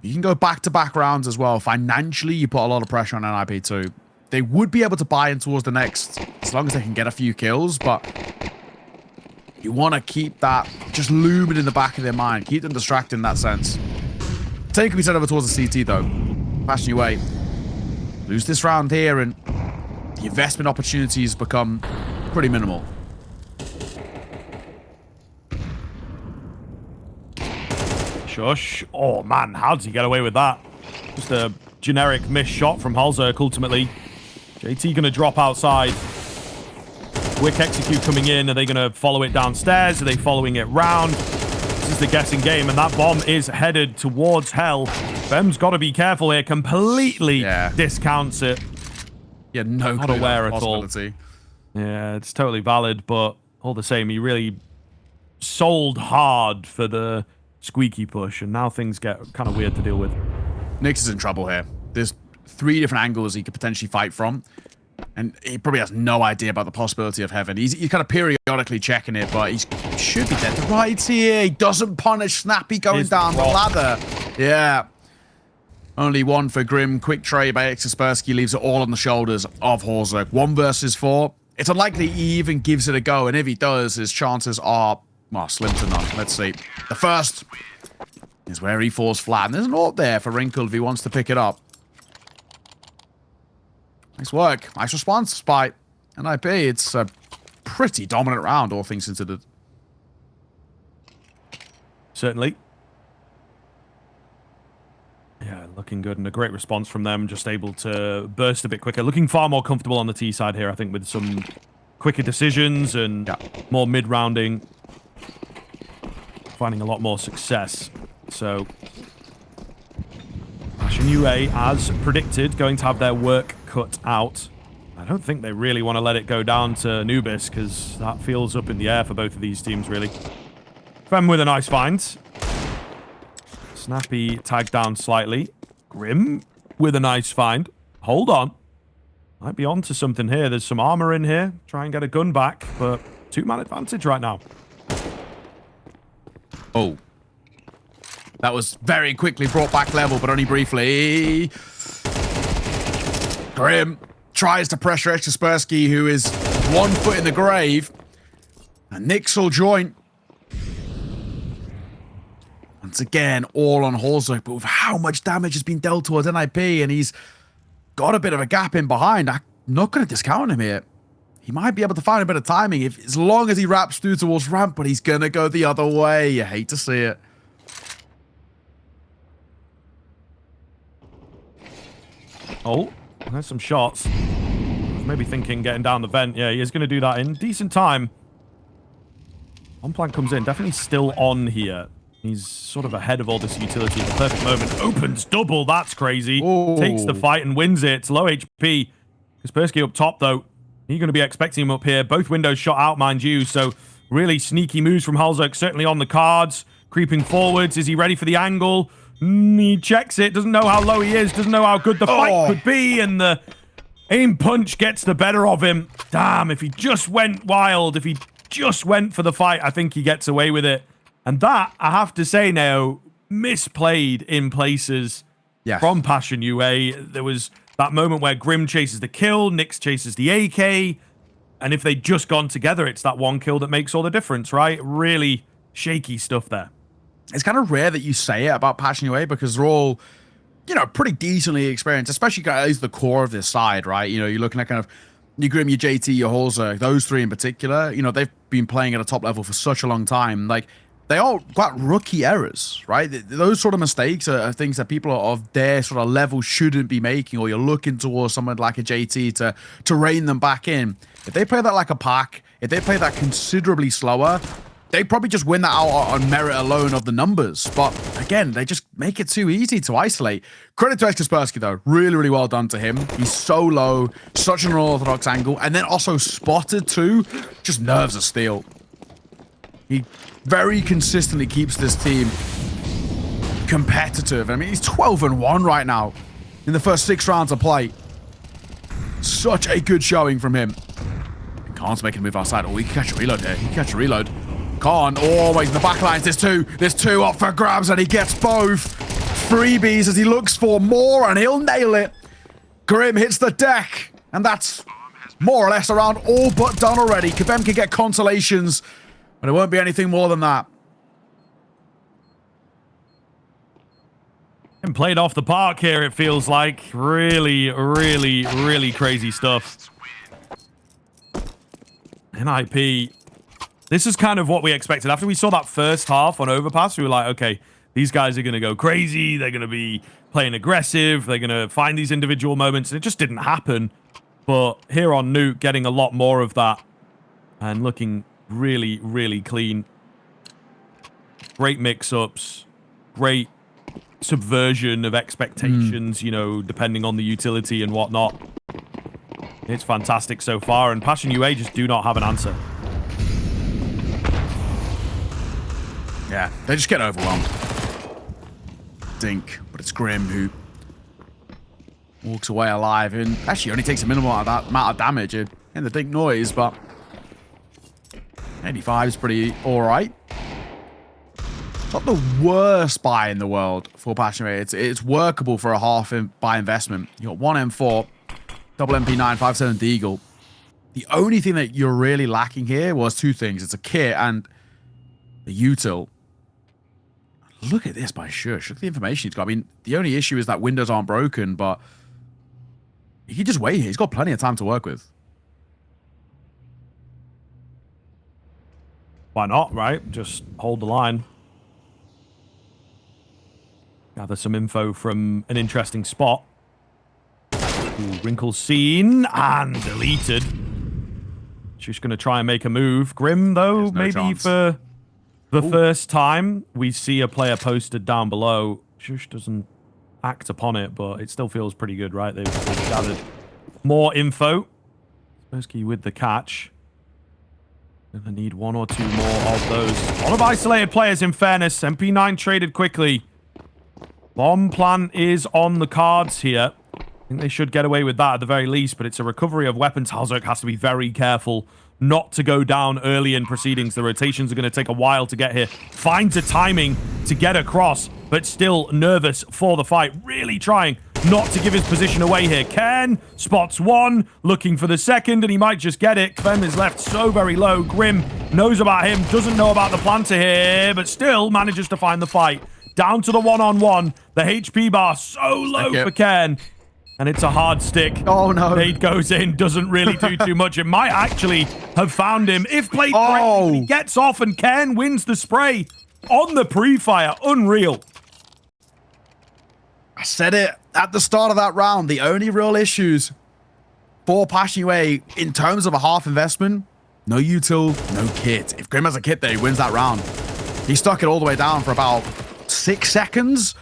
You can go back-to-back rounds as well. Financially, you put a lot of pressure on NiP too. They would be able to buy in towards the next, as long as they can get a few kills, but you want to keep that just looming in the back of their mind. Keep them distracted in that sense. Same can be sent over towards the CT, though. Passion UA. Lose this round here, and the investment opportunities become pretty minimal. Shush. Oh, man, how does he get away with that? Just a generic missed shot from Halzerk, ultimately. JT going to drop outside. Quick execute coming in. Are they going to follow it downstairs? Are they following it round? This is the guessing game, and that bomb is headed towards hell. Fem's got to be careful here. Completely discounts it. Yeah, no Not aware at all. possibility. Yeah, it's totally valid, but all the same, he really sold hard for the squeaky push, and now things get kind of weird to deal with. Nyx is in trouble here. There's 3 different angles he could potentially fight from, and he probably has no idea about the possibility of heaven. He's kind of periodically checking it, but he should be dead. Right here, he doesn't punish Snappy going down the ladder. Yeah. Only 1 for Grim. Quick trade by Kaspersky leaves it all on the shoulders of Horzuk. 1 versus 4. It's unlikely he even gives it a go, and if he does, his chances are, well, slim to none. Let's see. The first is where he falls flat, and there's an ult there for Wrinkled if he wants to pick it up. Nice work. Nice response by NiP. It's a pretty dominant round, all things considered. Certainly. Yeah, looking good, and a great response from them. Just able to burst a bit quicker. Looking far more comfortable on the T side here, I think, with some quicker decisions and more mid-rounding. Finding a lot more success. So, Passion UA, as predicted, going to have their work cut out. I don't think they really want to let it go down to Anubis, because that feels up in the air for both of these teams, really. Fem with a nice find. Snappy tagged down slightly. Grim with a nice find. Hold on. Might be onto something here. There's some armor in here. Try and get a gun back, but 2-man advantage right now. Oh. That was very quickly brought back level, but only briefly. Grim tries to pressure Kaspersky, who is 1 foot in the grave. And Nyx will join. Once again, all on Horzuk, but with how much damage has been dealt towards NiP, and he's got a bit of a gap in behind. I'm not going to discount him here. He might be able to find a bit of timing as long as he wraps through towards ramp, but he's going to go the other way. You hate to see it. Oh, there's some shots. Maybe thinking getting down the vent. Yeah, he is going to do that in decent time. On plan comes in. Definitely still on here. He's sort of ahead of all this utility at the perfect moment. Opens double. That's crazy. Ooh. Takes the fight and wins it. It's low HP. Kaspersky up top, though. You're going to be expecting him up here. Both windows shot out, mind you. So really sneaky moves from Horzuk. Certainly on the cards. Creeping forwards. Is he ready for the angle? He checks it. Doesn't know how low he is. Doesn't know how good the fight could be. And the aim punch gets the better of him. Damn, if he just went wild. If he just went for the fight, I think he gets away with it. And that, I have to say now, misplayed in places from Passion UA. There was that moment where Grim chases the kill, Nyx chases the AK, and if they'd just gone together, it's that 1 kill that makes all the difference, right? Really shaky stuff there. It's kind of rare that you say it about Passion UA because they're all, you know, pretty decently experienced, especially guys the core of this side, right? You know, you're looking at kind of your Grim, your JT, your Horzuk, those 3 in particular. You know, they've been playing at a top level for such a long time. Like, they all got rookie errors, right? Those sort of mistakes are things that people of their sort of level shouldn't be making, or you're looking towards someone like a JT to rein them back in. If they play that like a pack, if they play that considerably slower, they probably just win that out on merit alone of the numbers. But again, they just make it too easy to isolate. Credit to Kaspersky, though. Really, really well done to him. He's so low, such an unorthodox angle, and then also spotted too. Just nerves of steel. He very consistently keeps this team competitive. I mean, he's 12-1 right now in the first 6 rounds of play. Such a good showing from him. Khan's making a move outside. Oh, he can catch a reload here. He can catch a reload. Khan always in the back lines. There's two up for grabs, and he gets both. Freebies as he looks for more, and he'll nail it. Grim hits the deck, and that's more or less around all but done already. Kabem can get consolations, but it won't be anything more than that. And played off the park here, it feels like. Really, really, really crazy stuff. NiP. This is kind of what we expected. After we saw that first half on Overpass, we were like, okay, these guys are going to go crazy. They're going to be playing aggressive. They're going to find these individual moments. And it just didn't happen. But here on Nuke, getting a lot more of that. And looking really, really clean. Great mix-ups. Great subversion of expectations, you know, depending on the utility and whatnot. It's fantastic so far, and Passion UA just do not have an answer. Yeah, they just get overwhelmed. Dink, but it's Grim who walks away alive and actually only takes a minimal amount of damage in the dink noise, but 85 is pretty alright. It's not the worst buy in the world for Passion UA. It's workable for a half buy investment. You got 1 M4, double MP9, 5.7 Deagle. The only thing that you're really lacking here was 2 things. It's a kit and the util. Look at this by Shush. Look at the information he's got. I mean, the only issue is that windows aren't broken, but he can just wait here. He's got plenty of time to work with. Why not, right? Just hold the line. Gather some info from an interesting spot. Ooh, wrinkle seen and deleted. She's going to try and make a move. Grim, though, maybe chance. for the first time, we see a player posted down below. Shush doesn't act upon it, but it still feels pretty good, right? They've gathered more info. Spersky with the catch. Gonna need 1 or 2 more of those. A lot of isolated players, in fairness. MP9 traded quickly. Bomb plan is on the cards here. I think they should get away with that at the very least, but it's a recovery of weapons. Halzerk has to be very careful not to go down early in proceedings. The rotations are going to take a while to get here. Finds a timing to get across, but still nervous for the fight. Really trying not to give his position away here. Ken spots 1, looking for the second, and he might just get it. Clem is left so very low. Grim knows about him, doesn't know about the planter here, but still manages to find the fight. Down to the 1-on-1. The HP bar so low for Ken. And it's a hard stick. Oh, no. Nade goes in, doesn't really do too much. It might actually have found him if played correctly. He gets off and Ken wins the spray on the pre-fire. Unreal. I said it at the start of that round. The only real issues for Passion UA in terms of a half investment, no util, no kit. If Grim has a kit there, he wins that round. He stuck it all the way down for about 6 seconds.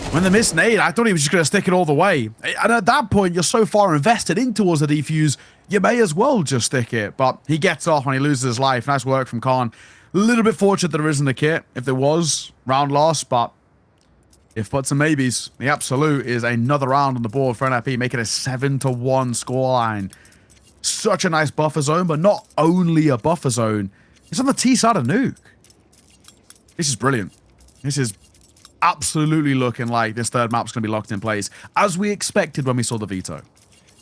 When they missed nade, I thought he was just going to stick it all the way. And at that point, you're so far invested in towards the defuse, you may as well just stick it. But he gets off when he loses his life. Nice work from Khan. A little bit fortunate that there isn't a kit. If there was, round loss. But if buts and maybes, the absolute is another round on the board for NiP, making a 7-1 scoreline. Such a nice buffer zone, but not only a buffer zone. It's on the T side of Nuke. This is brilliant. This is absolutely looking like this third map's going to be locked in place, as we expected when we saw the veto.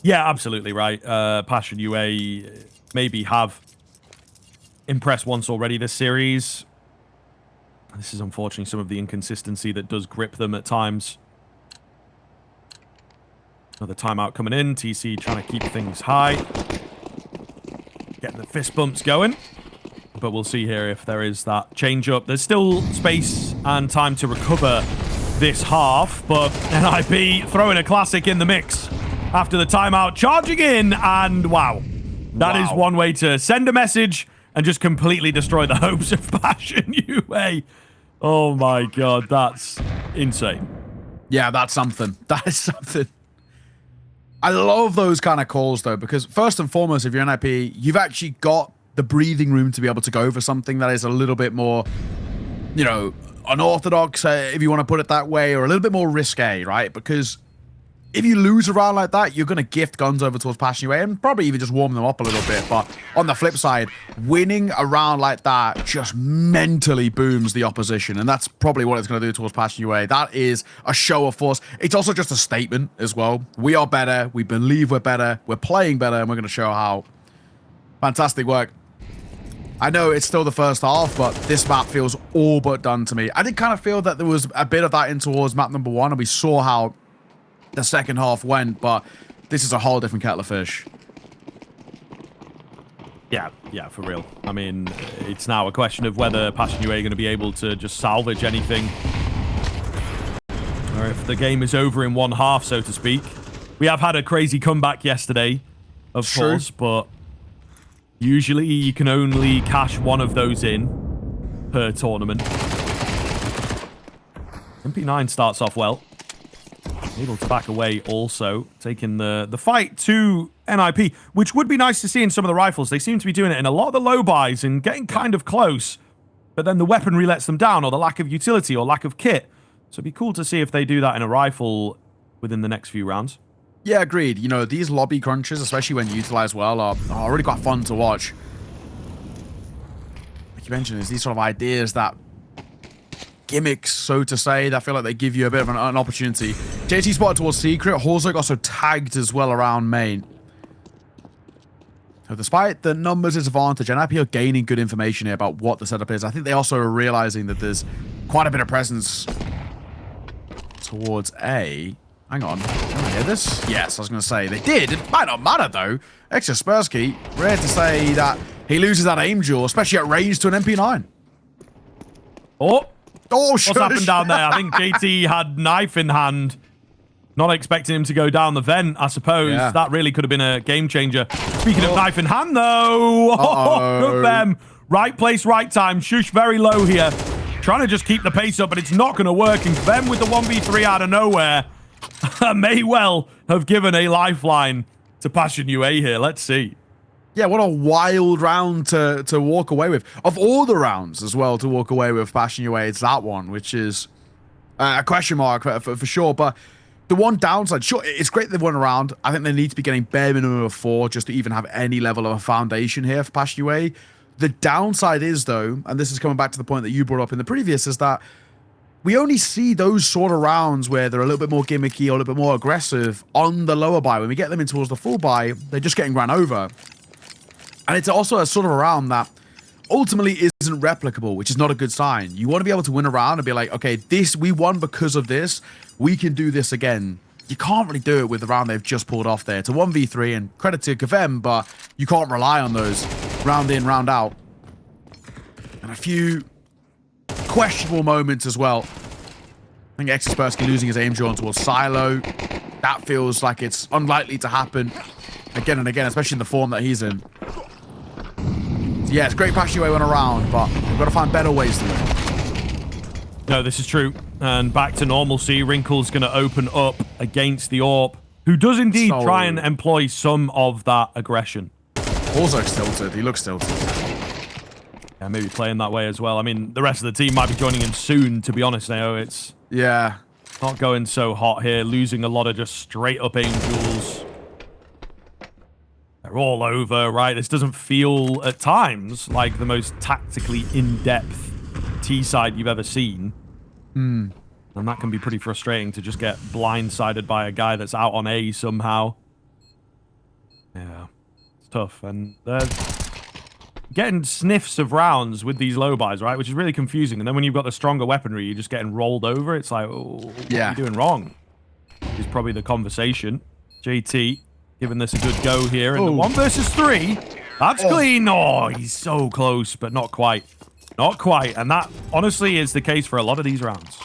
Yeah, absolutely right. Passion UA maybe have impressed once already this series. This is unfortunately some of the inconsistency that does grip them at times. Another timeout coming in. TC trying to keep things high. Getting the fist bumps going. But we'll see here if there is that change up. There's still space and time to recover this half, but NiP throwing a classic in the mix after the timeout, charging in, and wow. That is one way to send a message and just completely destroy the hopes of Passion UA. Oh my god, that's insane. Yeah, that's something. That is something. I love those kind of calls, though, because first and foremost, if you're NiP, you've actually got the breathing room to be able to go for something that is a little bit more, you know, unorthodox, if you want to put it that way, or a little bit more risque, right? Because if you lose a round like that, you're going to gift guns over towards Passion UA and probably even just warm them up a little bit. But on the flip side, winning a round like that just mentally booms the opposition. And that's probably what it's going to do towards Passion UA. That is a show of force. It's also just a statement as well. We are better. We believe we're better. We're playing better. And we're going to show how. Fantastic work. I know it's still the first half, but this map feels all but done to me. I did kind of feel that there was a bit of that in towards map number 1, and we saw how the second half went, but this is a whole different kettle of fish. Yeah, for real. I mean, it's now a question of whether Passion UA are going to be able to just salvage anything, or if the game is over in one half, so to speak. We have had a crazy comeback yesterday, of course, but usually you can only cash one of those in per tournament. MP9 starts off well. Able to back away also, taking the fight to NiP, which would be nice to see in some of the rifles. They seem to be doing it in a lot of the low buys and getting kind of close, but then the weaponry lets them down, or the lack of utility or lack of kit. So it'd be cool to see if they do that in a rifle within the next few rounds. Yeah, agreed. You know, these lobby crunches, especially when utilized well, are really quite fun to watch. Like you mentioned, is these sort of ideas that gimmicks, so to say, that feel like they give you a bit of an opportunity. JT spotted towards Secret. Horzog also tagged as well around main. So despite the numbers disadvantage, NiP are gaining good information here about what the setup is. I think they also are realizing that there's quite a bit of presence towards A. Hang on. Can I hear this? Yes, I was going to say. They did. It might not matter, though. Extra Spursky, rare to say that he loses that aim duel, especially at range to an MP9. Oh! Oh, What's happened down there? I think JT had knife in hand. Not expecting him to go down the vent, I suppose. Yeah. That really could have been a game changer. Speaking of knife in hand, though. Good them. Right place, right time. Shush very low here. Trying to just keep the pace up, but it's not going to work. And them with the 1v3 out of nowhere may well have given a lifeline to Passion UA here. Let's see. Yeah, what a wild round to walk away with. Of all the rounds as well to walk away with Passion UA, it's that one, which is a question mark for sure. But the one downside, sure, it's great they've won a round. I think they need to be getting bare minimum of 4 just to even have any level of a foundation here for Passion UA. The downside is, though, and this is coming back to the point that you brought up in the previous, is that we only see those sort of rounds where they're a little bit more gimmicky or a little bit more aggressive on the lower buy. When we get them in towards the full buy, they're just getting ran over. And it's also a sort of a round that ultimately isn't replicable, which is not a good sign. You want to be able to win a round and be like, okay, this, we won because of this. We can do this again. You can't really do it with the round they've just pulled off there. It's a 1v3, and credit to Kavem, but you can't rely on those round in, round out. And a few questionable moments as well. I think Kaspersky losing his aim drawn towards Silo. That feels like it's unlikely to happen again and again, especially in the form that he's in. Yeah, it's great Passion UA went around, but we've got to find better ways to win. No, this is true. And back to normalcy, Wrinkle's going to open up against the AWP, who does indeed try and employ some of that aggression. Also tilted. He looks tilted. Yeah, maybe playing that way as well. I mean, the rest of the team might be joining him soon, to be honest now. It's not going so hot here, losing a lot of just straight up aim duels. They're all over, right? This doesn't feel, at times, like the most tactically in-depth T-side you've ever seen. And that can be pretty frustrating to just get blindsided by a guy that's out on A somehow. Yeah, it's tough. And they're getting sniffs of rounds with these low buys, right? Which is really confusing. And then when you've got the stronger weaponry, you're just getting rolled over. It's like, oh, what are you doing wrong? Is probably the conversation. JT giving this a good go here in the 1 versus 3. That's clean. Oh, he's so close, but not quite. Not quite. And that, honestly, is the case for a lot of these rounds.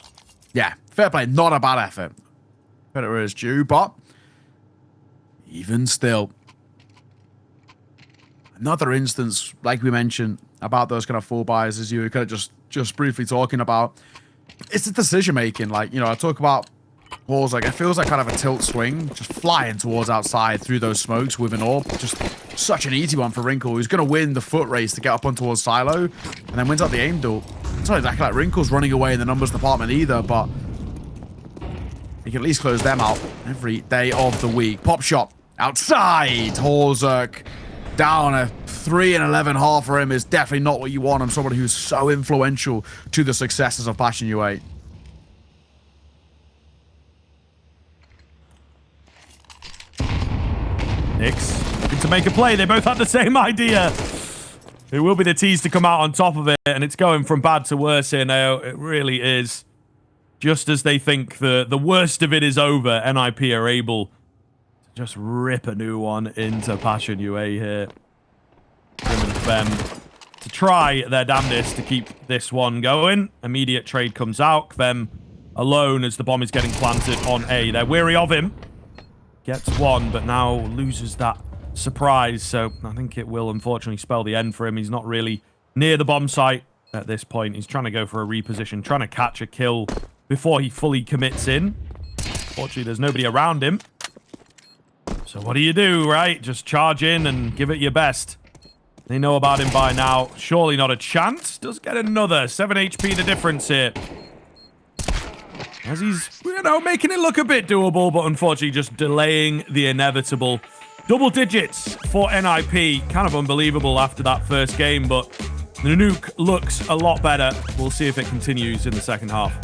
Yeah, fair play. Not a bad effort. Credit is due, but even still, another instance, like we mentioned, about those kind of full buys, as you were kind of just briefly talking about. It's the decision making. Like, you know, I talk about Walls, like it feels like kind of a tilt swing, just flying towards outside through those smokes with an AWP. Just such an easy one for Wrinkle, who's going to win the foot race to get up on towards Silo, and then wins out the aim duel. It's not exactly like Wrinkle's running away in the numbers department either, but he can at least close them out every day of the week. Pop shot outside. Horzuk down a 3 and 11 half for him is definitely not what you want on somebody who's so influential to the successes of Passion UA. Nix looking to make a play. They both had the same idea. It will be the tease to come out on top of it, and it's going from bad to worse here now. It really is. Just as they think the worst of it is over, NiP are able to just rip a new one into Passion UA here. Grim and Kvem to try their damnedest to keep this one going. Immediate trade comes out. Kvem alone as the bomb is getting planted on A. They're weary of him. Gets one, but now loses that surprise. So I think it will unfortunately spell the end for him. He's not really near the bomb site at this point. He's trying to go for a reposition, trying to catch a kill before he fully commits in. Fortunately, there's nobody around him. So what do you do, right? Just charge in and give it your best. They know about him by now. Surely not a chance. Does get another 7 HP the difference here. As he's, you know, making it look a bit doable, but unfortunately just delaying the inevitable. Double digits for NiP. Kind of unbelievable after that first game, but the nuke looks a lot better. We'll see if it continues in the second half.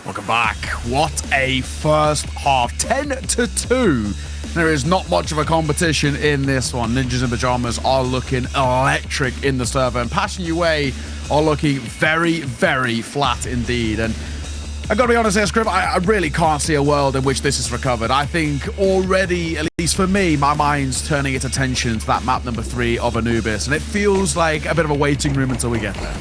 Welcome back. What a first half. 10-2. There is not much of a competition in this one. Ninjas in Pajamas are looking electric in the server, and Passion UA are looking very, very flat indeed. And I gotta be honest here, Scrib, I really can't see a world in which this is recovered. I think already, at least for me, my mind's turning its attention to that map number 3 of Anubis, and it feels like a bit of a waiting room until we get there.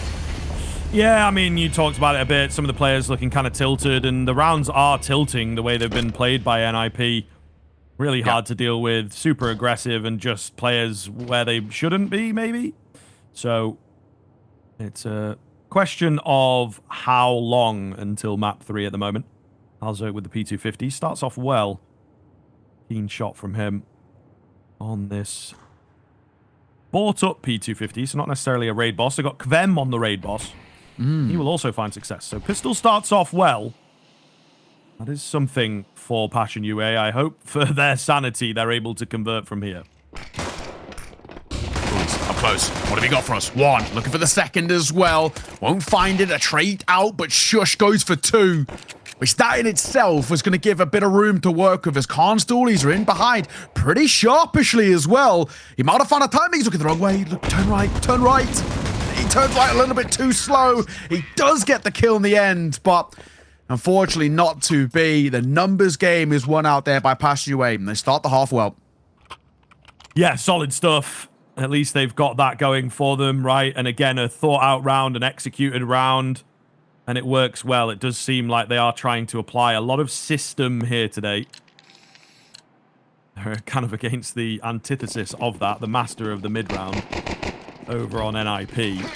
Yeah, I mean, you talked about it a bit. Some of the players looking kind of tilted, and the rounds are tilting the way they've been played by NiP. Really hard to deal with, super aggressive, and just players where they shouldn't be, maybe. So it's a question of how long until map 3 at the moment. Alzo with the P250 starts off well. Keen shot from him on this bought up P250, so not necessarily a raid boss. They got Kvem on the raid boss. He will also find success. So pistol starts off well. That is something for Passion UA. I hope for their sanity they're able to convert from here. A close. What have he got for us? One. Looking for the second as well. Won't find it. A trade out, but Shush goes for two. Which that in itself was going to give a bit of room to work with as Khan Stoolies are in behind pretty sharpishly as well. He might have found a timing. He's looking the wrong way. Look, turn right, turn right. He turns right a little bit too slow. He does get the kill in the end, but unfortunately not to be. The numbers game is won out there by Passion UA, and they start the half well. Yeah, solid stuff. At least they've got that going for them, right? And again, a thought-out round, an executed round. And it works well. It does seem like they are trying to apply a lot of system here today. They're kind of against the antithesis of that, the master of the mid-round over on NiP.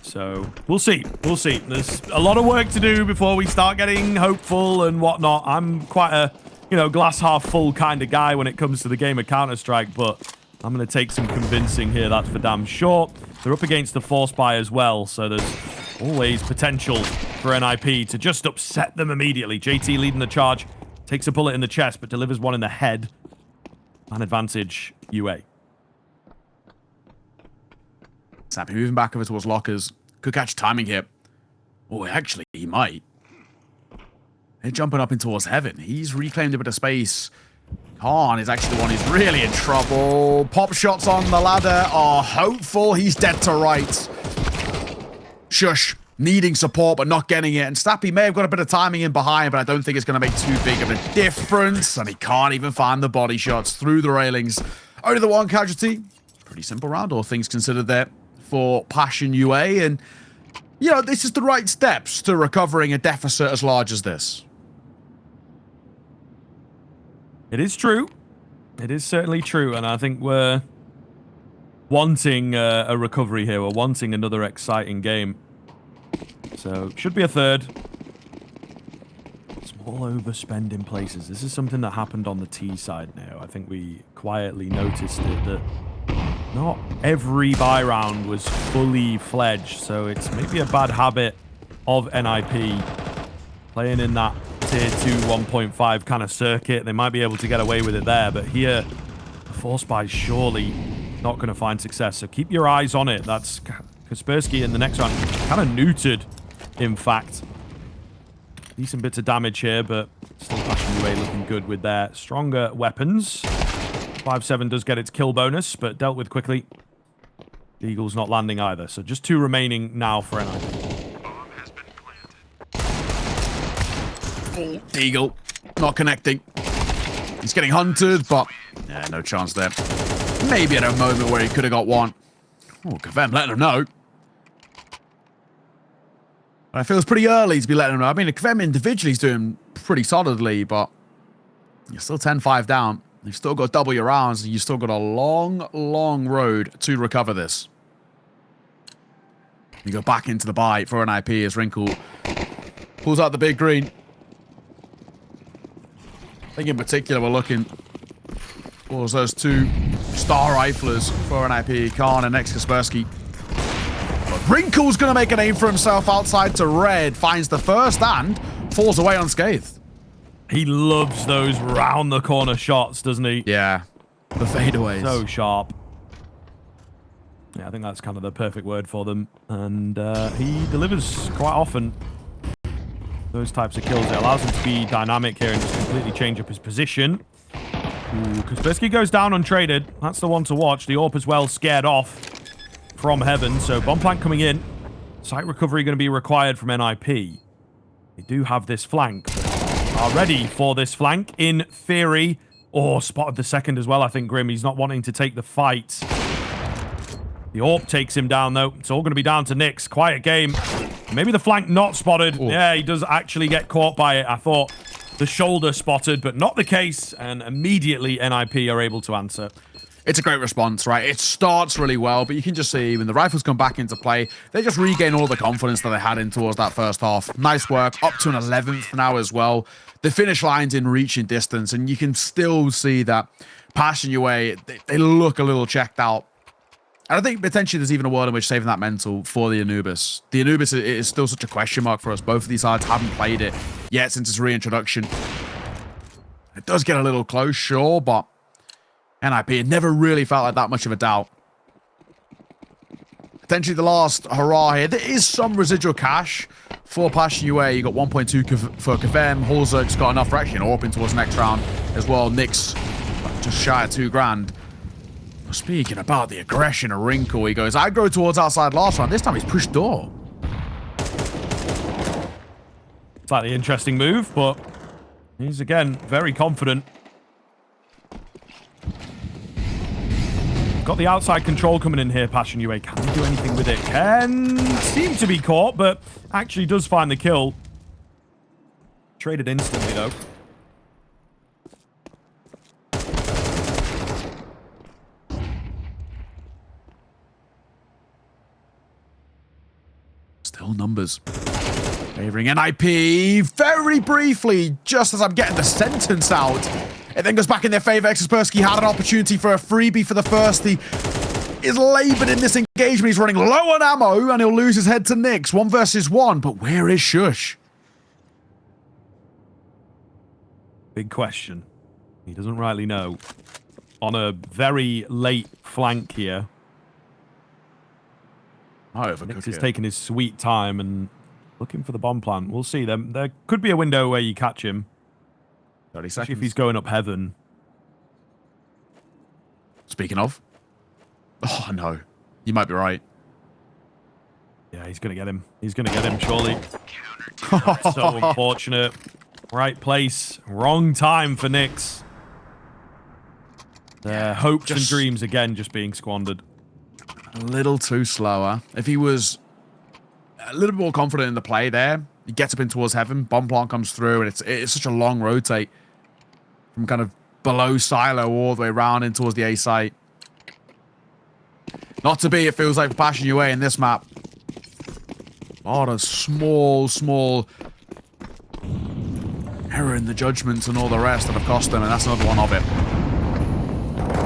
So, we'll see. We'll see. There's a lot of work to do before we start getting hopeful and whatnot. I'm quite a, you know, glass half full kind of guy when it comes to the game of Counter-Strike, but I'm going to take some convincing here, that's for damn sure. They're up against the Force Buy as well, so there's always potential for NiP to just upset them immediately. JT leading the charge, takes a bullet in the chest, but delivers one in the head. An advantage, UA. Sappy moving back over towards lockers. Could catch timing here. Oh, actually, he might. They're jumping up in towards heaven. He's reclaimed a bit of space. Khan is actually the one who's really in trouble. Pop shots on the ladder are hopeful. He's dead to right. Shush, needing support but not getting it. And Stappy may have got a bit of timing in behind, but I don't think it's going to make too big of a difference. And he can't even find the body shots through the railings. Only the one casualty. Pretty simple round, all things considered there for Passion UA. And, you know, this is the right steps to recovering a deficit as large as this. It is true. It is certainly true. And I think we're wanting a recovery here. We're wanting another exciting game. So, should be a third. Small overspend in places. This is something that happened on the T side now. I think we quietly noticed it, that not every buy round was fully fledged. So, it's maybe a bad habit of NiP playing in that tier 2 1.5 kind of circuit. They might be able to get away with it there. But here, the Force Buy surely not going to find success. So, keep your eyes on it. That's Kaspersky in the next round. Kind of neutered, in fact. Decent bits of damage here, but still Passion UA looking good with their stronger weapons. 5-7 does get its kill bonus, but dealt with quickly. The Eagle's not landing either, so just 2 remaining now for NiP. Oh, Eagle not connecting. He's getting hunted, but yeah, no chance there. Maybe at a moment where he could have got one. Oh, Kavem letting him know. I feel it's pretty early to be letting him know. I mean, Kavem individually is doing pretty solidly, but you're still 10-5 down. You've still got double your rounds, and you've still got a long, long road to recover this. You go back into the buy for NiP as Wrinkle pulls out the big green. I think in particular we're looking towards those 2 star riflers for NiP, Khan and next Kaspersky. But Wrinkle's going to make a name for himself outside to red, finds the first and falls away unscathed. He loves those round the corner shots, doesn't he? Yeah, the fadeaways. So sharp. Yeah, I think that's kind of the perfect word for them. And he delivers quite often those types of kills. It allows him to be dynamic here and just completely change up his position. Ooh, Kaspersky goes down untraded. That's the one to watch. The AWP as well scared off from heaven. So bomb plant coming in. Site recovery going to be required from NiP. They do have this flank, but are ready for this flank in theory. Oh, spotted the second as well, I think, Grim. He's not wanting to take the fight. The AWP takes him down, though. It's all going to be down to Nyx. Quiet game. Maybe the flank not spotted. Ooh. Yeah, he does actually get caught by it. I thought the shoulder spotted, but not the case. And immediately NiP are able to answer. It's a great response, right? It starts really well, but you can just see when the rifles come back into play, they just regain all the confidence that they had in towards that first half. Nice work. Up to an 11th now as well. The finish line's in reaching distance, and you can still see that Passion UA, they look a little checked out. And I think potentially there's even a world in which saving that mental for the Anubis. The Anubis is still such a question mark for us. Both of these sides haven't played it yet since its reintroduction. It does get a little close, sure, but NiP. It never really felt like that much of a doubt. Potentially the last hurrah here. There is some residual cash for Passion UA. You got 1.2 for Kavem. Holzer's got enough for actually an AWP towards the next round as well. Nick's just shy of 2 grand. Speaking about the aggression of Wrinkle, he goes, I go towards outside last round. This time he's pushed door. Slightly interesting move, but he's again very confident. Got the outside control coming in here, Passion UA. Can he do anything with it? Can seem to be caught, but actually does find the kill. Traded instantly, though. Still numbers. Favoring NiP very briefly, just as I'm getting the sentence out. It then goes back in their favor. Kaspersky had an opportunity for a freebie for the first. He is labored in this engagement. He's running low on ammo, and he'll lose his head to Nyx. 1 versus 1, but where is Shush? Big question. He doesn't rightly know. On a very late flank here. Nyx is taking his sweet time and looking for the bomb plant. We'll see. There could be a window where you catch him. 30 Especially seconds. if he's going up heaven. Speaking of. Oh, no. You might be right. Yeah, he's going to get him. He's going to get him, surely. So unfortunate. Right place, wrong time for Nyx. Their hopes and dreams, again, just being squandered. A little too slower. If he was a little bit more confident in the play there, he gets up in towards heaven, bomb plant comes through, and it's such a long rotate from kind of below silo all the way around in towards the A site. Not to be, it feels like, for Passion UA in this map. Oh, a small error in the judgments and all the rest that have cost them, and that's another one of it.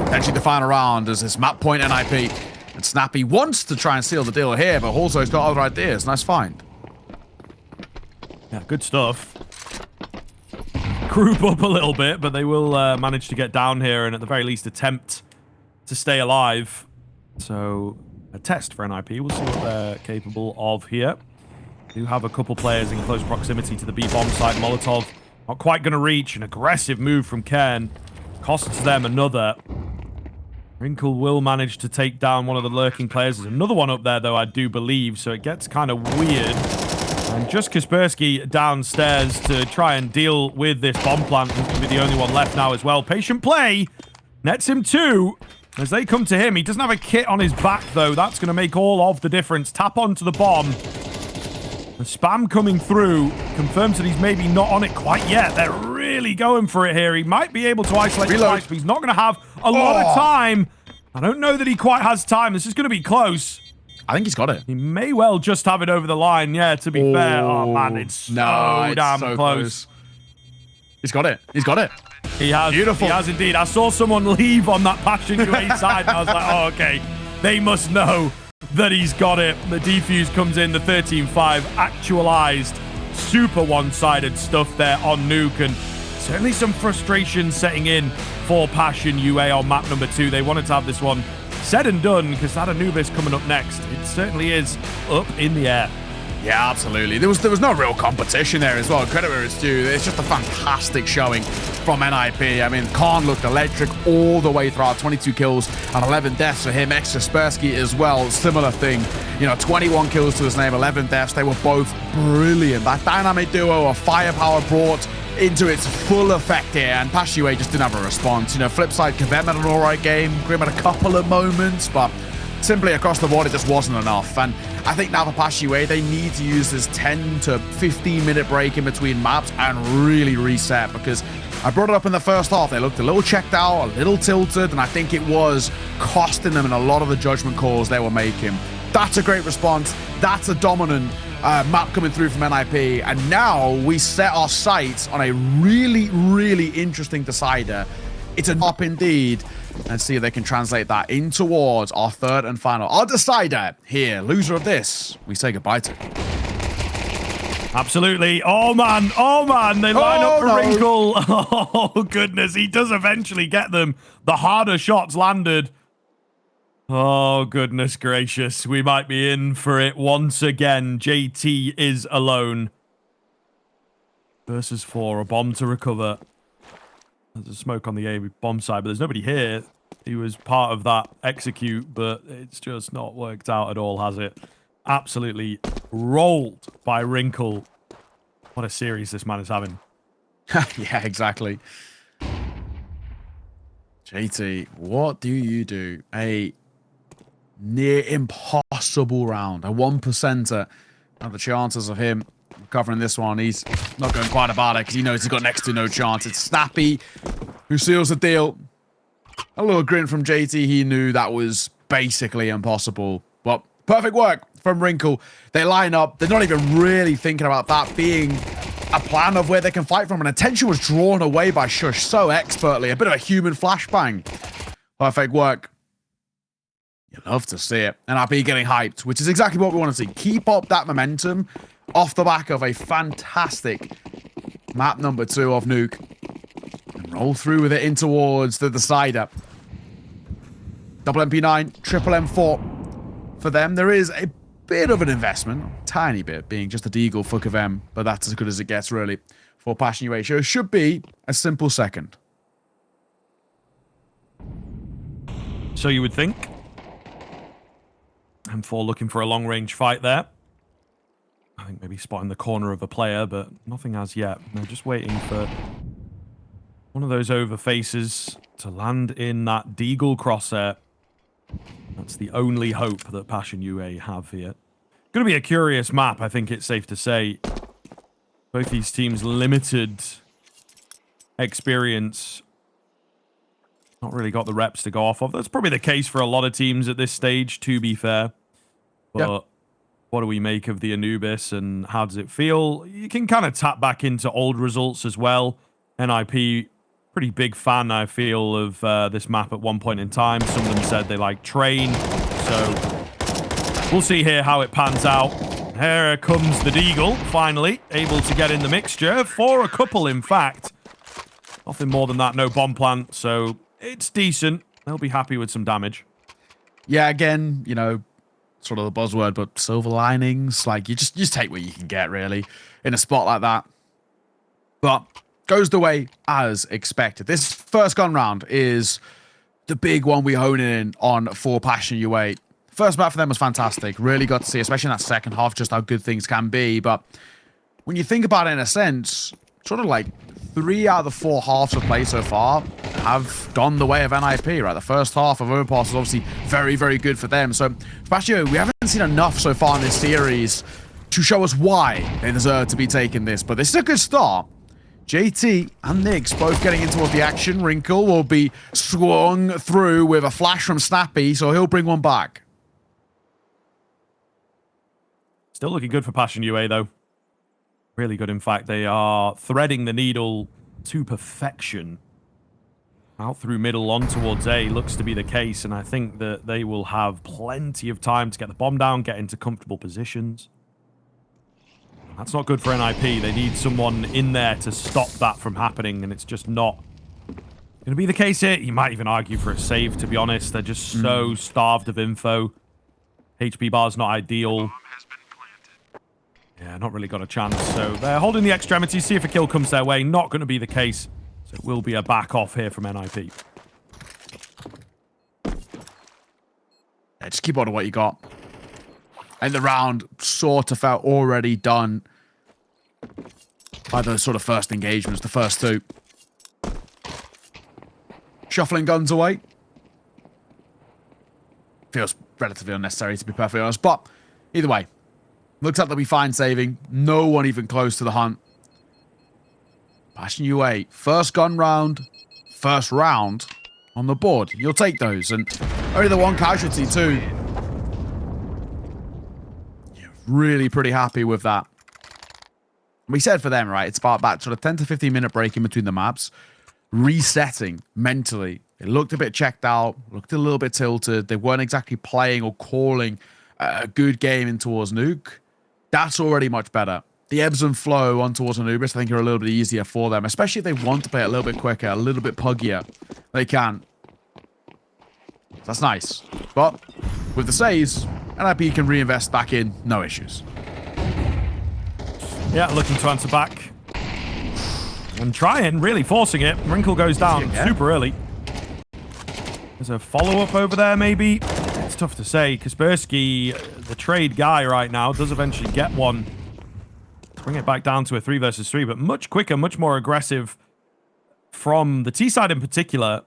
Potentially the final round is this map point NiP. And Snappy wants to try and seal the deal here, but also he's got other ideas. Nice find. Yeah, good stuff. Group up a little bit, but they will manage to get down here and at the very least attempt to stay alive. So, a test for NiP. We'll see what they're capable of here. Do have a couple players in close proximity to the B-bomb site. Molotov not quite going to reach. An aggressive move from Cairn. Costs them another. Wrinkle will manage to take down one of the lurking players. There's another one up there, though, I do believe. So it gets kind of weird. And just Kaspersky downstairs to try and deal with this bomb plant. He's going to be the only one left now as well. Patient play. Nets him 2. As they come to him, he doesn't have a kit on his back, though. That's going to make all of the difference. Tap onto the bomb. The spam coming through confirms that he's maybe not on it quite yet. They're really going for it here. He might be able to isolate twice, but he's not going to have a lot of time. I don't know that he quite has time. This is going to be close. I think he's got it. He may well just have it over the line. Yeah, to be fair. Oh, man, it's so damn close. He's got it. He's got it. He has. Beautiful. He has indeed. I saw someone leave on that Passion UA side, and I was like, oh, okay. They must know that he's got it. The defuse comes in, the 13-5 actualized. Super one-sided stuff there on Nuke, and certainly some frustration setting in for Passion UA on map number 2. They wanted to have this one said and done because that Anubis coming up next. It certainly is up in the air. Yeah, absolutely. There was no real competition there as well. Credit where it's due. It's just a fantastic showing from NiP. I mean, Khan looked electric all the way throughout. 22 kills and 11 deaths for him. Kaspersky as well. Similar thing. 21 kills to his name, 11 deaths. They were both brilliant. That dynamic duo of firepower brought into its full effect here, and Passion UA just didn't have a response. Flip side, Kavem had an alright game. Grim had a couple of moments, but simply across the board, it just wasn't enough. And I think now for Passion UA, they need to use this 10 to 15 minute break in between maps and really reset, because I brought it up in the first half. They looked a little checked out, a little tilted, and I think it was costing them in a lot of the judgment calls they were making. That's a great response. That's a dominant map coming through from NiP. And now we set our sights on a really, really interesting decider. It's an up indeed. And see if they can translate that in towards our third and final. Our decider here. Loser of this, we say goodbye to. Absolutely. Oh, man. Oh, man. They line up for no. Wrinkle. Oh, goodness. He does eventually get them. The harder shots landed. Oh, goodness gracious. We might be in for it once again. JT is alone. Versus 4. A bomb to recover. There's a smoke on the A bomb side, but there's nobody here. He was part of that execute, but it's just not worked out at all, has it? Absolutely rolled by Wrinkle. What a series this man is having. Yeah, exactly. JT, what do you do? A near impossible round. A 1%er. Now the chances of him covering this one, he's not going quite about it because he knows he's got next to no chance. It's Snappy who seals the deal. A little grin from JT. He knew that was basically impossible. But perfect work from Wrinkle. They line up. They're not even really thinking about that being a plan of where they can fight from. And attention was drawn away by Shush so expertly. A bit of a human flashbang. Perfect work. You love to see it. And NiP getting hyped, which is exactly what we want to see. Keep up that momentum off the back of a fantastic map number 2 of Nuke. And roll through with it in towards the decider. Double MP9, triple M4 for them. There is a bit of an investment, a tiny bit, being just a deagle fuck of M, but that's as good as it gets, really, for Passion UA. So should be a simple second. So you would think. M4 looking for a long-range fight there. I think maybe spotting the corner of a player, but nothing as yet. They're just waiting for one of those overfaces to land in that deagle crosshair. That's the only hope that Passion UA have here. Going to be a curious map, I think it's safe to say. Both these teams limited experience. Not really got the reps to go off of. That's probably the case for a lot of teams at this stage, to be fair. But yep. What do we make of the Anubis and how does it feel? You can kind of tap back into old results as well. NiP, pretty big fan, I feel, of this map at one point in time. Some of them said they like Train. So we'll see here how it pans out. Here comes the Deagle, finally, able to get in the mixture. For a couple, in fact. Nothing more than that, no bomb plant. So it's decent. They'll be happy with some damage. Yeah, again, you know, sort of the buzzword, but silver linings. Like, you just take what you can get, really, in a spot like that. But goes the way as expected. This first gun round is the big one we hone in on for Passion UA. First map for them was fantastic. Really got to see, especially in that second half, just how good things can be. But when you think about it in a sense, sort of like 3 out of the 4 halves of play so far have gone the way of NiP, right? The first half of Overpass is obviously very, very good for them. So, Passion UA, we haven't seen enough so far in this series to show us why they deserve to be taking this. But this is a good start. JT and Nix both getting into the action. Wrinkle will be swung through with a flash from Snappy, so he'll bring one back. Still looking good for Passion UA, though. Really good, in fact. They are threading the needle to perfection. Out through middle, on towards A, looks to be the case, and I think that they will have plenty of time to get the bomb down, get into comfortable positions. That's not good for NiP. They need someone in there to stop that from happening, and it's just not going to be the case here. You might even argue for a save, to be honest. They're just so starved of info. HP bar's not ideal. Yeah, not really got a chance. So they're holding the extremities, see if a kill comes their way. Not going to be the case. So it will be a back off here from NiP. Yeah, just keep on to what you got. And the round sort of felt already done by those sort of first engagements, the first 2. Shuffling guns away. Feels relatively unnecessary, to be perfectly honest. But either way, looks like they'll be fine saving. No one even close to the hunt. Passion UA, first gun round, first round on the board. You'll take those. And only the 1 casualty, too. Really pretty happy with that. We said for them, right, it's about that sort of 10 to 15 minute break in between the maps. Resetting mentally. It looked a bit checked out, looked a little bit tilted. They weren't exactly playing or calling a good game in towards Nuke. That's already much better. the ebbs and flow on towards Anubis, I think, are a little bit easier for them, especially if they want to play it a little bit quicker, a little bit puggier. They can. That's nice. But with the saves, NiP can reinvest back in, no issues. Yeah, looking to answer back. And trying, really forcing it. Wrinkle goes down super early. There's a follow-up over there, maybe. It's tough to say. Kaspersky, the trade guy right now, does eventually get one. Bring it back down to a 3 versus 3, but much quicker, much more aggressive from the T side in particular.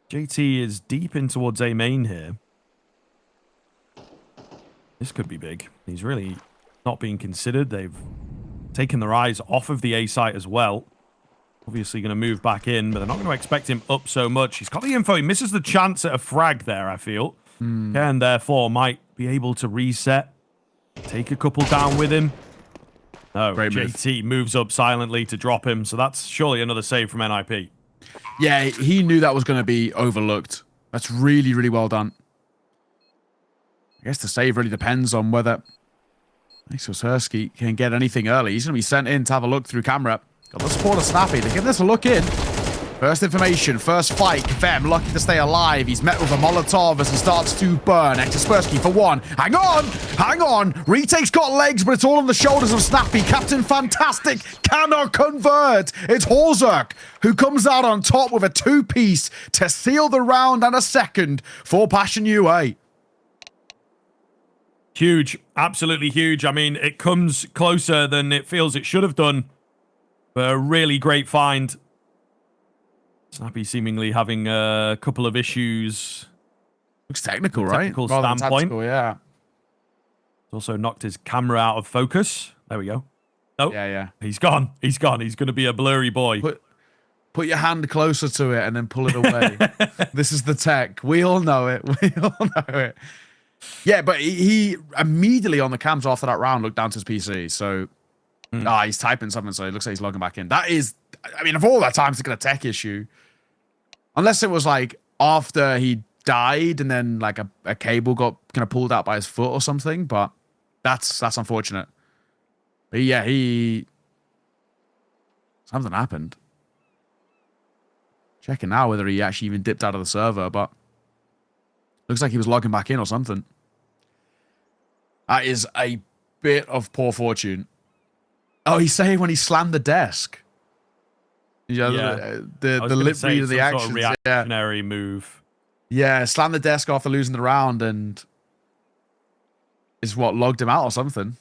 JT is deep in towards A main here. This could be big. He's really not being considered. They've taken their eyes off of the A site as well. Obviously going to move back in, but they're not going to expect him up so much. He's got the info. He misses the chance at a frag there, I feel. And therefore might be able to reset. Take a couple down with him. No, JT moves up silently to drop him, so that's surely another save from NiP. Yeah, he knew that was going to be overlooked. That's really, really well done. I guess the save really depends on whether Kaspersky can get anything early. He's going to be sent in to have a look through camera. Got the support of Snappy. They're giving this a look in. First information, first fight. Kvem lucky to stay alive. He's met with a Molotov as he starts to burn. Kaspersky for one. Hang on! Hang on! Retake's got legs, but it's all on the shoulders of Snappy. Captain Fantastic cannot convert. It's Horzerk who comes out on top with a 2-piece to seal the round and a second for Passion UA. Huge. Absolutely huge. I mean, it comes closer than it feels it should have done. But a really great find. Snappy seemingly having a couple of issues. Looks technical, right? Technical standpoint. Tactical, yeah. Also knocked his camera out of focus. There we go. Oh, yeah. He's gone. He's gone. He's going to be a blurry boy. Put your hand closer to it and then pull it away. This is the tech. We all know it. We all know it. Yeah, but he immediately on the cams after that round looked down to his PC. So, he's typing something, so it looks like he's logging back in. That is, I mean, of all that time to get a tech issue, unless it was like after he died and then like a cable got kind of pulled out by his foot or something, but that's unfortunate. But yeah, something happened. Checking now whether he actually even dipped out of the server, but looks like he was logging back in or something. That is a bit of poor fortune. Oh, he's saying when he slammed the desk. The lip read of the actions. Sort of reactionary move. Yeah, slammed the desk after losing the round and is what logged him out or something.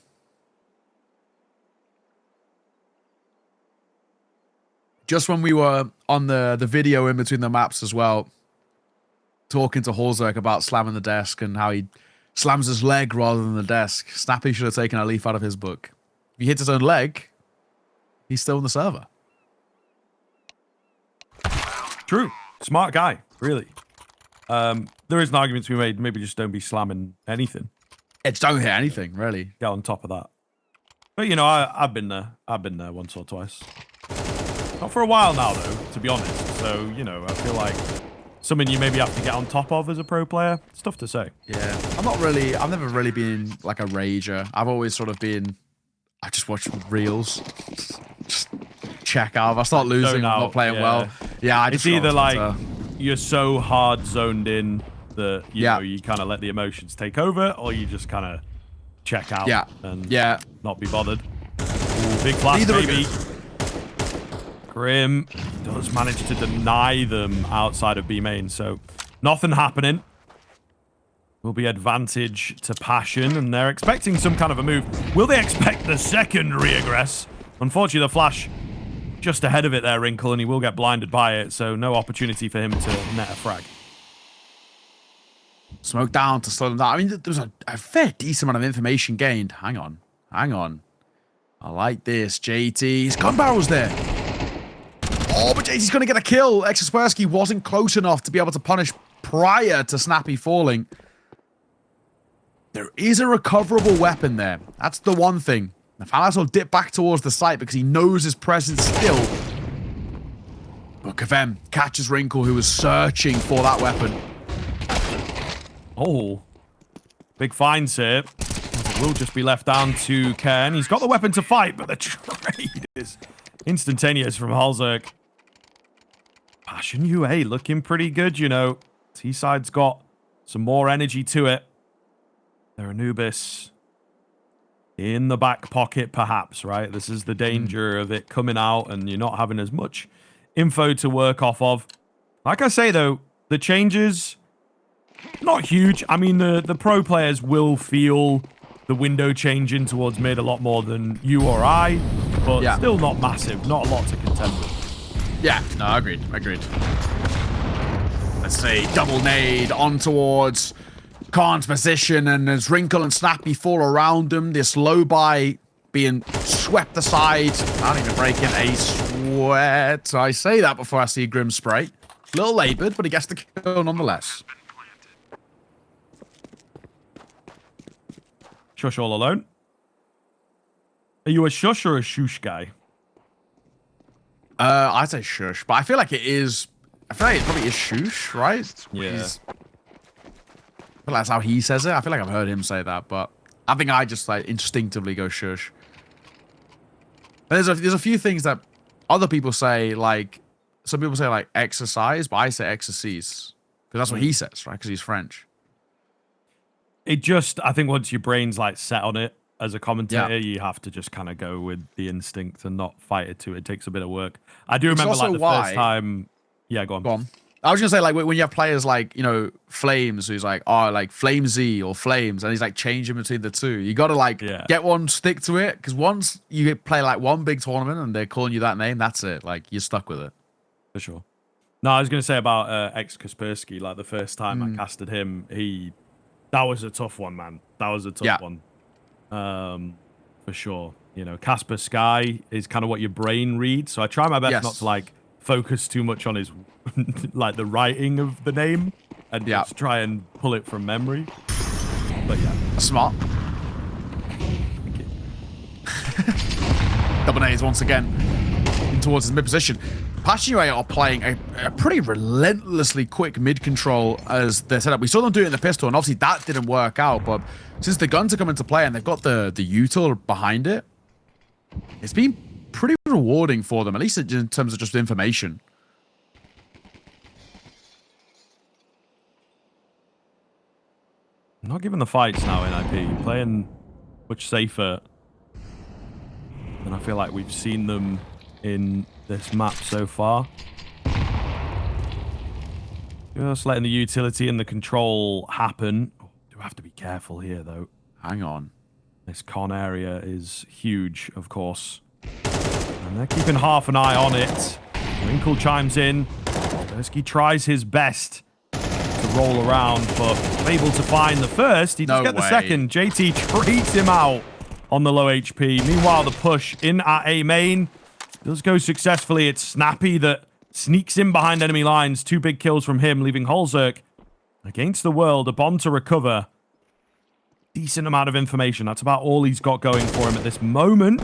Just when we were on the video in between the maps as well, talking to Horzerk about slamming the desk and how he slams his leg rather than the desk. Snappy should have taken a leaf out of his book. If he hits his own leg, he's still in the server. True. Smart guy, really. There is an argument to be made. Maybe just don't be slamming anything. It's don't hit anything, really. Get on top of that. But, you know, I've been there. I've been there once or twice. Not for a while now, though, to be honest. So, you know, I feel like something you maybe have to get on top of as a pro player. It's tough to say. Yeah. I've never really been like a rager. I've always sort of been, I just watch reels. Just check out. If I start losing, I'm not playing well. Yeah, it's either like you're so hard zoned in that you know you kind of let the emotions take over, or you just kind of check out and not be bothered. Ooh, big flash, maybe. Grim does manage to deny them outside of B main, so nothing happening. Will be advantage to Passion, and they're expecting some kind of a move. Will they expect the second reaggress? Unfortunately, the flash just ahead of it there, Wrinkle, and he will get blinded by it, so no opportunity for him to net a frag. Smoke down to slow them down. I mean, there's a fair decent amount of information gained. Hang on. I like this. JT, his gun barrel's there. Oh, but JT's going to get a kill. Kaspersky wasn't close enough to be able to punish prior to Snappy falling. There is a recoverable weapon there. That's the one thing. Nafalas will dip back towards the site because he knows his presence still. But Kvem catches Wrinkle, who was searching for that weapon. Oh. Big finds here. will just be left down to Ken. He's got the weapon to fight, but the trade is instantaneous from Halzerk. Passion UA looking pretty good, you know. T-side's got some more energy to it. There, Anubis in the back pocket, perhaps, right? This is the danger of it coming out and you're not having as much info to work off of. Like I say, though, the changes, not huge. I mean, the pro players will feel the window changing towards mid a lot more than you or I, but still not massive. Not a lot to contend with. Yeah, no, agreed. Let's see, double nade on towards Khan's position, and as Wrinkle and Snappy fall around him, this low buy being swept aside. Not even breaking a sweat. I say that before I see Grim spray. A little labored, but he gets the kill nonetheless. Shush all alone. Are you a shush or a shush guy? I'd say shush, but I feel like it is. I feel like it probably is shush, right? Yeah. I feel like that's how he says it. I feel like I've heard him say that, but I think I just like instinctively go shush. But there's a few things that other people say, like some people say like exercise, but I say exercise because that's what he says, right? Because he's French. It just, I think once your brain's like set on it as a commentator, you have to just kind of go with the instinct and not fight it too. It takes a bit of work. I do remember like the first time. Yeah, go on. Go on. I was gonna say, like, when you have players like, you know, Flames, who's like, oh, like Flamesy or Flames, and he's like changing between the two. You gotta like get one, stick to it, because once you play like one big tournament and they're calling you that name, that's it. Like, you're stuck with it. For sure. No, I was gonna say about ex Kaspersky. Like the first time I casted him, that was a tough one, man. That was a tough one. For sure. You know, Casper Sky is kind of what your brain reads. So I try my best not to like focus too much on his like the writing of the name and just try and pull it from memory. But yeah. Smart. Thank you. Double A's once again in towards his mid position. Passion UA are playing a pretty relentlessly quick mid control as they're set up. We saw them do it in the pistol, and obviously that didn't work out, but since the guns are coming into play and they've got the util behind it, it's been pretty rewarding for them, at least in terms of just information. I'm not giving the fights now in NiP. Playing much safer than I feel like we've seen them in this map so far. Just letting the utility and the control happen. Oh, do have to be careful here, though. Hang on. This con area is huge, of course. And they're keeping half an eye on it. Wrinkle chimes in. Kaspersky tries his best to roll around, but able to find the first. He does get the second. JT treats him out on the low HP. Meanwhile, the push in at A main does go successfully. It's Snappy that sneaks in behind enemy lines. 2 big kills from him, leaving Halzerk against the world. A bomb to recover. Decent amount of information. That's about all he's got going for him at this moment.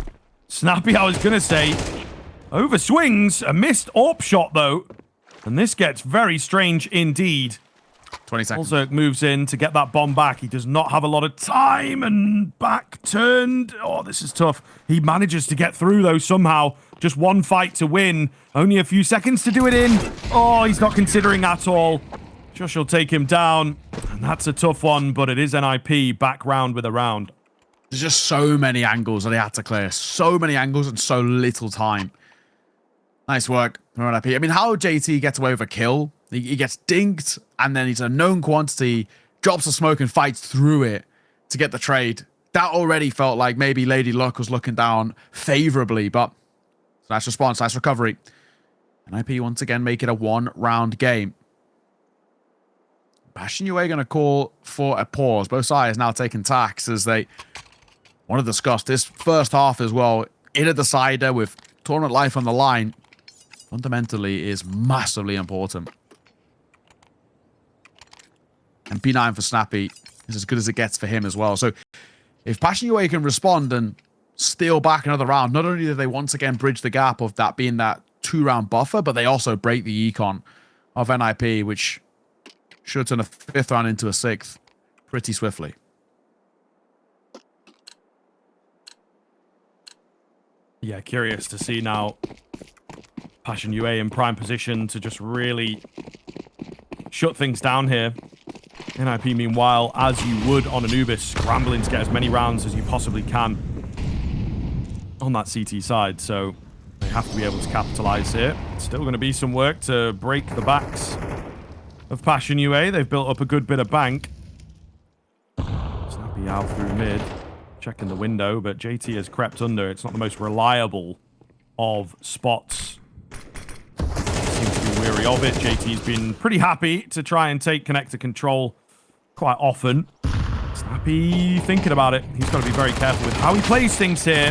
Snappy, I was going to say, overswings. A missed AWP shot, though. And this gets very strange indeed. 20 seconds. Halzerk moves in to get that bomb back. He does not have a lot of time, and back turned. Oh, this is tough. He manages to get through, though, somehow. Just one fight to win. Only a few seconds to do it in. Oh, he's not considering at all. Josh will take him down. And that's a tough one, but it is NiP back round with a round. There's just so many angles that they had to clear. So many angles and so little time. Nice work from NiP. I mean, how JT gets away with a kill? He gets dinked, and then he's a known quantity, drops the smoke and fights through it to get the trade. That already felt like maybe Lady Luck was looking down favorably, but nice response, nice recovery. NiP once again make it a 1-round game. Passion UA going to call for a pause. Both sides now taking tacks as they want to discuss this first half as well. In a decider with tournament life on the line, fundamentally is massively important. And P9 for Snappy is as good as it gets for him as well. So if Passion UA can respond and steal back another round, not only do they once again bridge the gap of that being that 2-round buffer, but they also break the econ of NiP, which should turn a 5th round into a 6th pretty swiftly. Yeah, curious to see now. Passion UA in prime position to just really shut things down here. NiP, meanwhile, as you would on Anubis, scrambling to get as many rounds as you possibly can on that CT side. So they have to be able to capitalize here. Still going to be some work to break the backs of Passion UA. They've built up a good bit of bank. Snappy out through mid. Checking the window, but JT has crept under. It's not the most reliable of spots. Seems to be weary of it. JT's been pretty happy to try and take connector control quite often. Snappy thinking about it. He's got to be very careful with how he plays things here.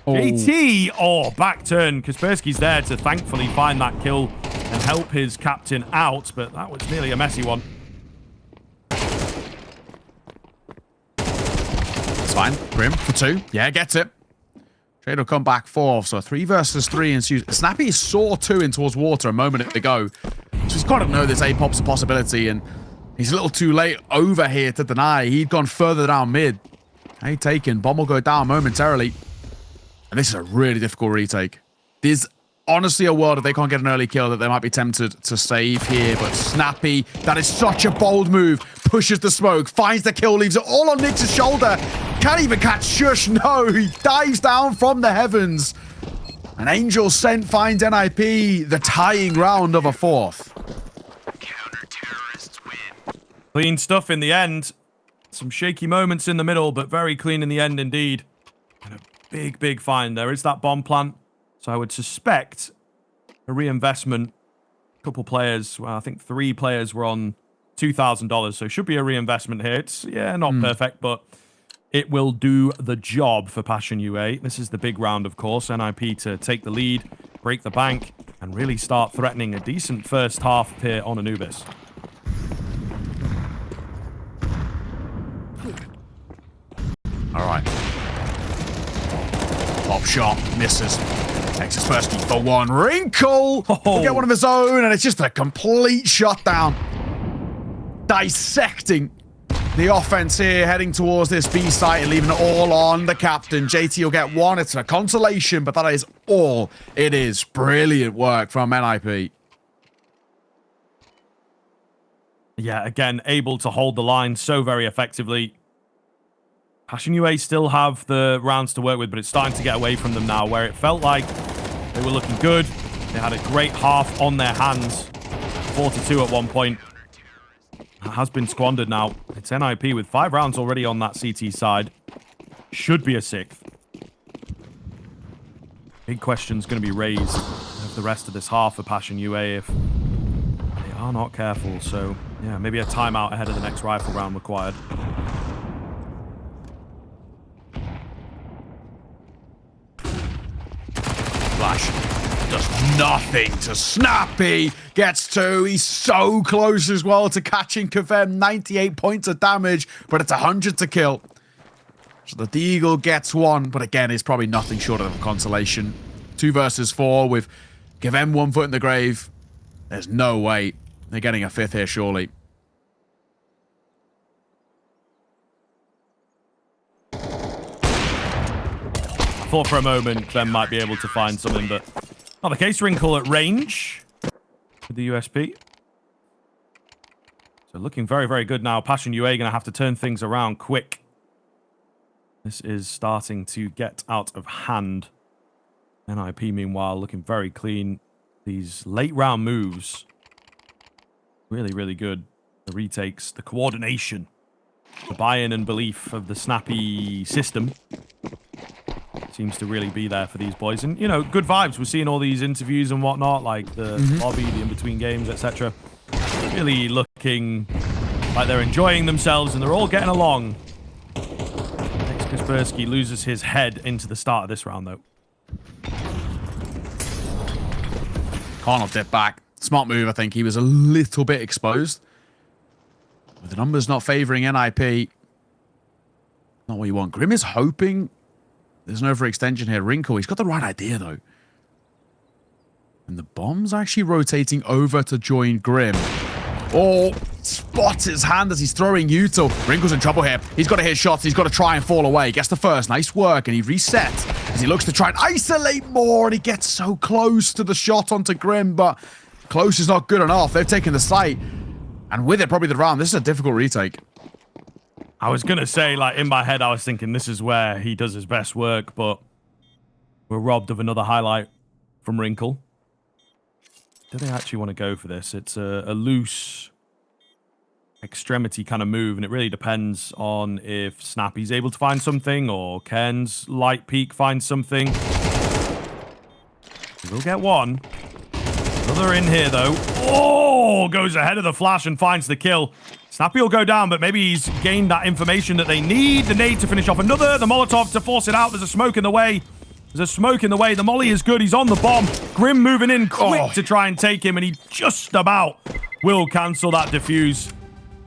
Oh. JT! Back turn. Kaspersky's there to thankfully find that kill and help his captain out, but that was nearly a messy one. Fine. Grim for 2. Yeah, gets it. Trade will come back 4. So 3 versus 3 ensues. Snappy saw 2 in towards water a moment ago. So he's got to know this A-pop's a possibility, and he's a little too late over here to deny. He'd gone further down mid. A taken. Bomb will go down momentarily. And this is a really difficult retake. There's honestly a world if they can't get an early kill that they might be tempted to save here, but Snappy, that is such a bold move. Pushes the smoke, finds the kill, leaves it all on Nick's shoulder. Can't even catch Shush, no, he dives down from the heavens. An angel sent finds NiP the tying round of a 4th. Counter-terrorists win. Clean stuff in the end. Some shaky moments in the middle, but very clean in the end indeed. And a big, big find. There is that bomb plant. So I would suspect a reinvestment. A couple players, well, I think 3 players were on $2,000. So it should be a reinvestment here. It's, yeah, not perfect, but it will do the job for Passion UA. This is the big round, of course. NiP to take the lead, break the bank, and really start threatening a decent first half here on Anubis. All right. Pop shot, misses. Takes Kaspersky for 1. Wrinkle! Will get one of his own, and it's just a complete shutdown. Dissecting the offense here, heading towards this B site and leaving it all on the captain. JT will get 1. It's a consolation, but that is all it is. Brilliant work from NiP. Yeah, again, able to hold the line so very effectively. Passion UA still have the rounds to work with, but it's starting to get away from them now, where it felt like they were looking good. They had a great half on their hands. 4-2 at one point. That has been squandered now. It's NiP with 5 rounds already on that CT side. Should be a 6th. Big question's going to be raised of the rest of this half for Passion UA if they are not careful. So, yeah, maybe a timeout ahead of the next rifle round required. Flash does nothing to Snappy. Gets 2. He's so close as well to catching Kavem. 98 points of damage, but it's 100 to kill. So the Deagle gets 1, but again, it's probably nothing short of a consolation. 2 versus 4 with Kavem 1 foot in the grave. There's no way they're getting a 5th here, surely. I thought for a moment Clem might be able to find something, but not the case. Wrinkle at range with the USP. So looking very, very good now. Passion UA going to have to turn things around quick. This is starting to get out of hand. NiP, meanwhile, looking very clean. These late round moves, really, really good. The retakes, the coordination, the buy-in and belief of the Snappy system seems to really be there for these boys. And, you know, good vibes. We're seeing all these interviews and whatnot, like the lobby, the in-between games, etc. Really looking like they're enjoying themselves and they're all getting along. Next, Kaspersky loses his head into the start of this round, though. Can't dip back. Smart move, I think. He was a little bit exposed. With the numbers not favoring NiP. Not what you want. Grim is hoping there's an overextension here. Wrinkle, he's got the right idea, though. And the bomb's actually rotating over to join Grim. Oh, spots his hand as he's throwing Util. Wrinkle's in trouble here. He's got to hit shots. He's got to try and fall away. Gets the first. Nice work. And he resets as he looks to try and isolate more, and he gets so close to the shot onto Grim, but close is not good enough. They've taken the site, and with it, probably the round. This is a difficult retake. I was going to say, like, in my head, I was thinking this is where he does his best work, but we're robbed of another highlight from Wrinkle. Do they actually want to go for this? It's a loose extremity kind of move, and it really depends on if Snappy's able to find something or Ken's light peak finds something. We'll get one. Another in here, though. Oh, goes ahead of the flash and finds the kill. Snappy will go down, but maybe he's gained that information that they need. The nade to finish off another. The Molotov to force it out. There's a smoke in the way. There's a smoke in the way. The molly is good. He's on the bomb. Grim moving in quick to try and take him, and he just about will cancel that defuse.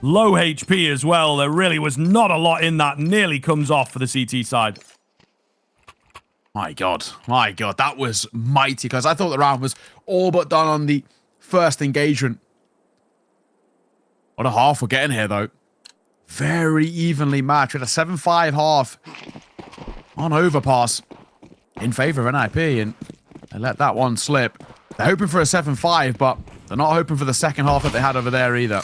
Low HP as well. There really was not a lot in that. Nearly comes off for the CT side. My God, that was mighty, because I thought the round was all but done on the first engagement. What a half we're getting here, though. Very evenly matched. With a 7-5 half on Overpass in favor of NiP, and they let that one slip. They're hoping for a 7-5, but they're not hoping for the second half that they had over there either.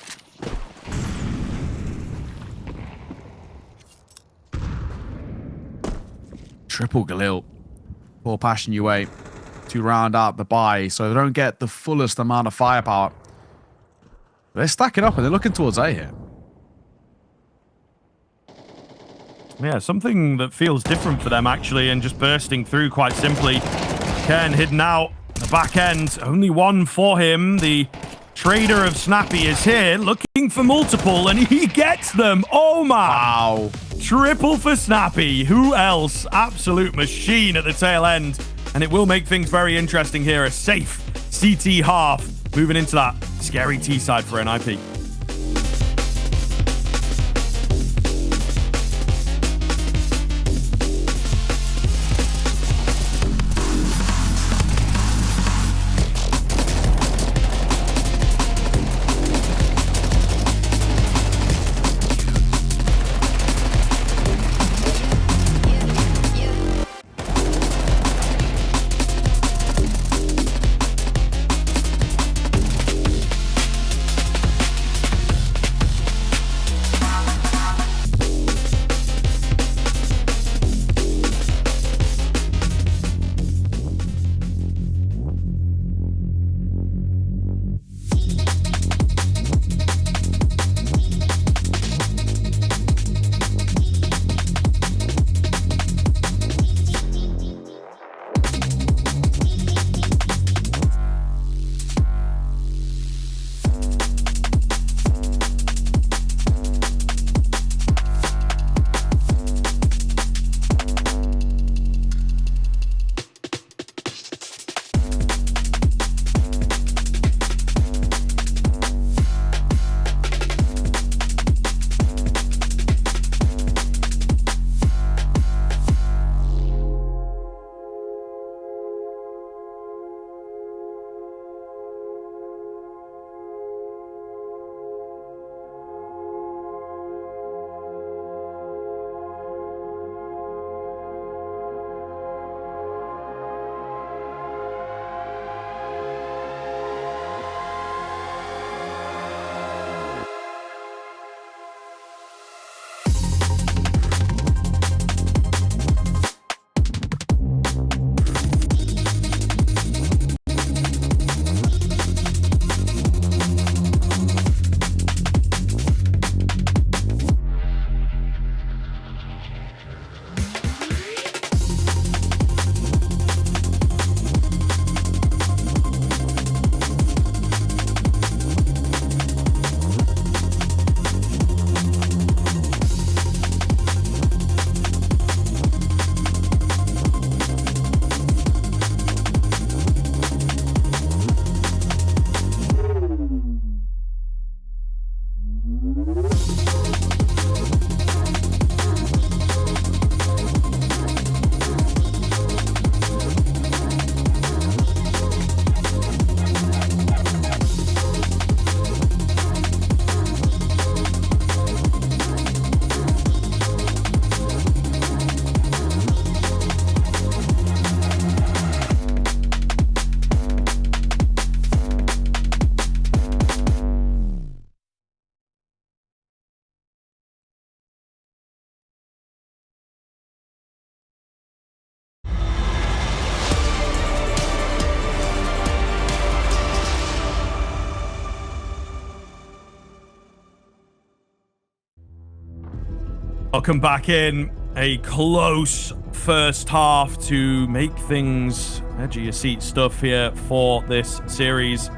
Triple Galil. Poor Passion UA to round out the buy, so they don't get the fullest amount of firepower. They're stacking up and they're looking towards A here. Yeah, something that feels different for them, actually, and just bursting through quite simply. Ken hidden out the back end. Only one for him. The trader of Snappy is here, looking for multiple, and he gets them. Oh, man. Wow. Triple for Snappy. Who else? Absolute machine at the tail end. And it will make things very interesting here. A safe CT half moving into that scary T side for NiP. Welcome back in. A close first half to make things edge of your seat stuff here for this series.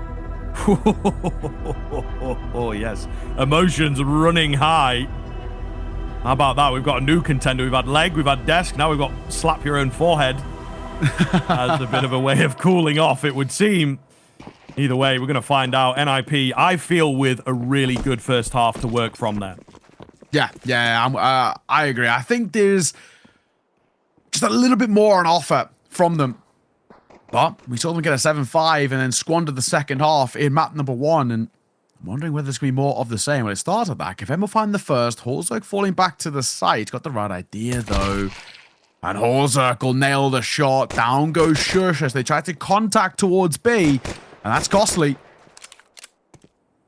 Oh, yes. Emotions running high. How about that? We've got a new contender. We've had leg, we've had desk. Now we've got slap your own forehead. As a bit of a way of cooling off, it would seem. Either way, we're going to find out. NiP, I feel, with a really good first half to work from there. Yeah, I agree. I think there's just a little bit more on offer from them. But we saw them get a 7-5 and then squander the second half in map number 1. And I'm wondering whether there's going to be more of the same. Well, it started that. If Emma find the first, Horzerk falling back to the site. Got the right idea, though. And Horzerk will nail the shot. Down goes Shush as they try to contact towards B. And that's costly.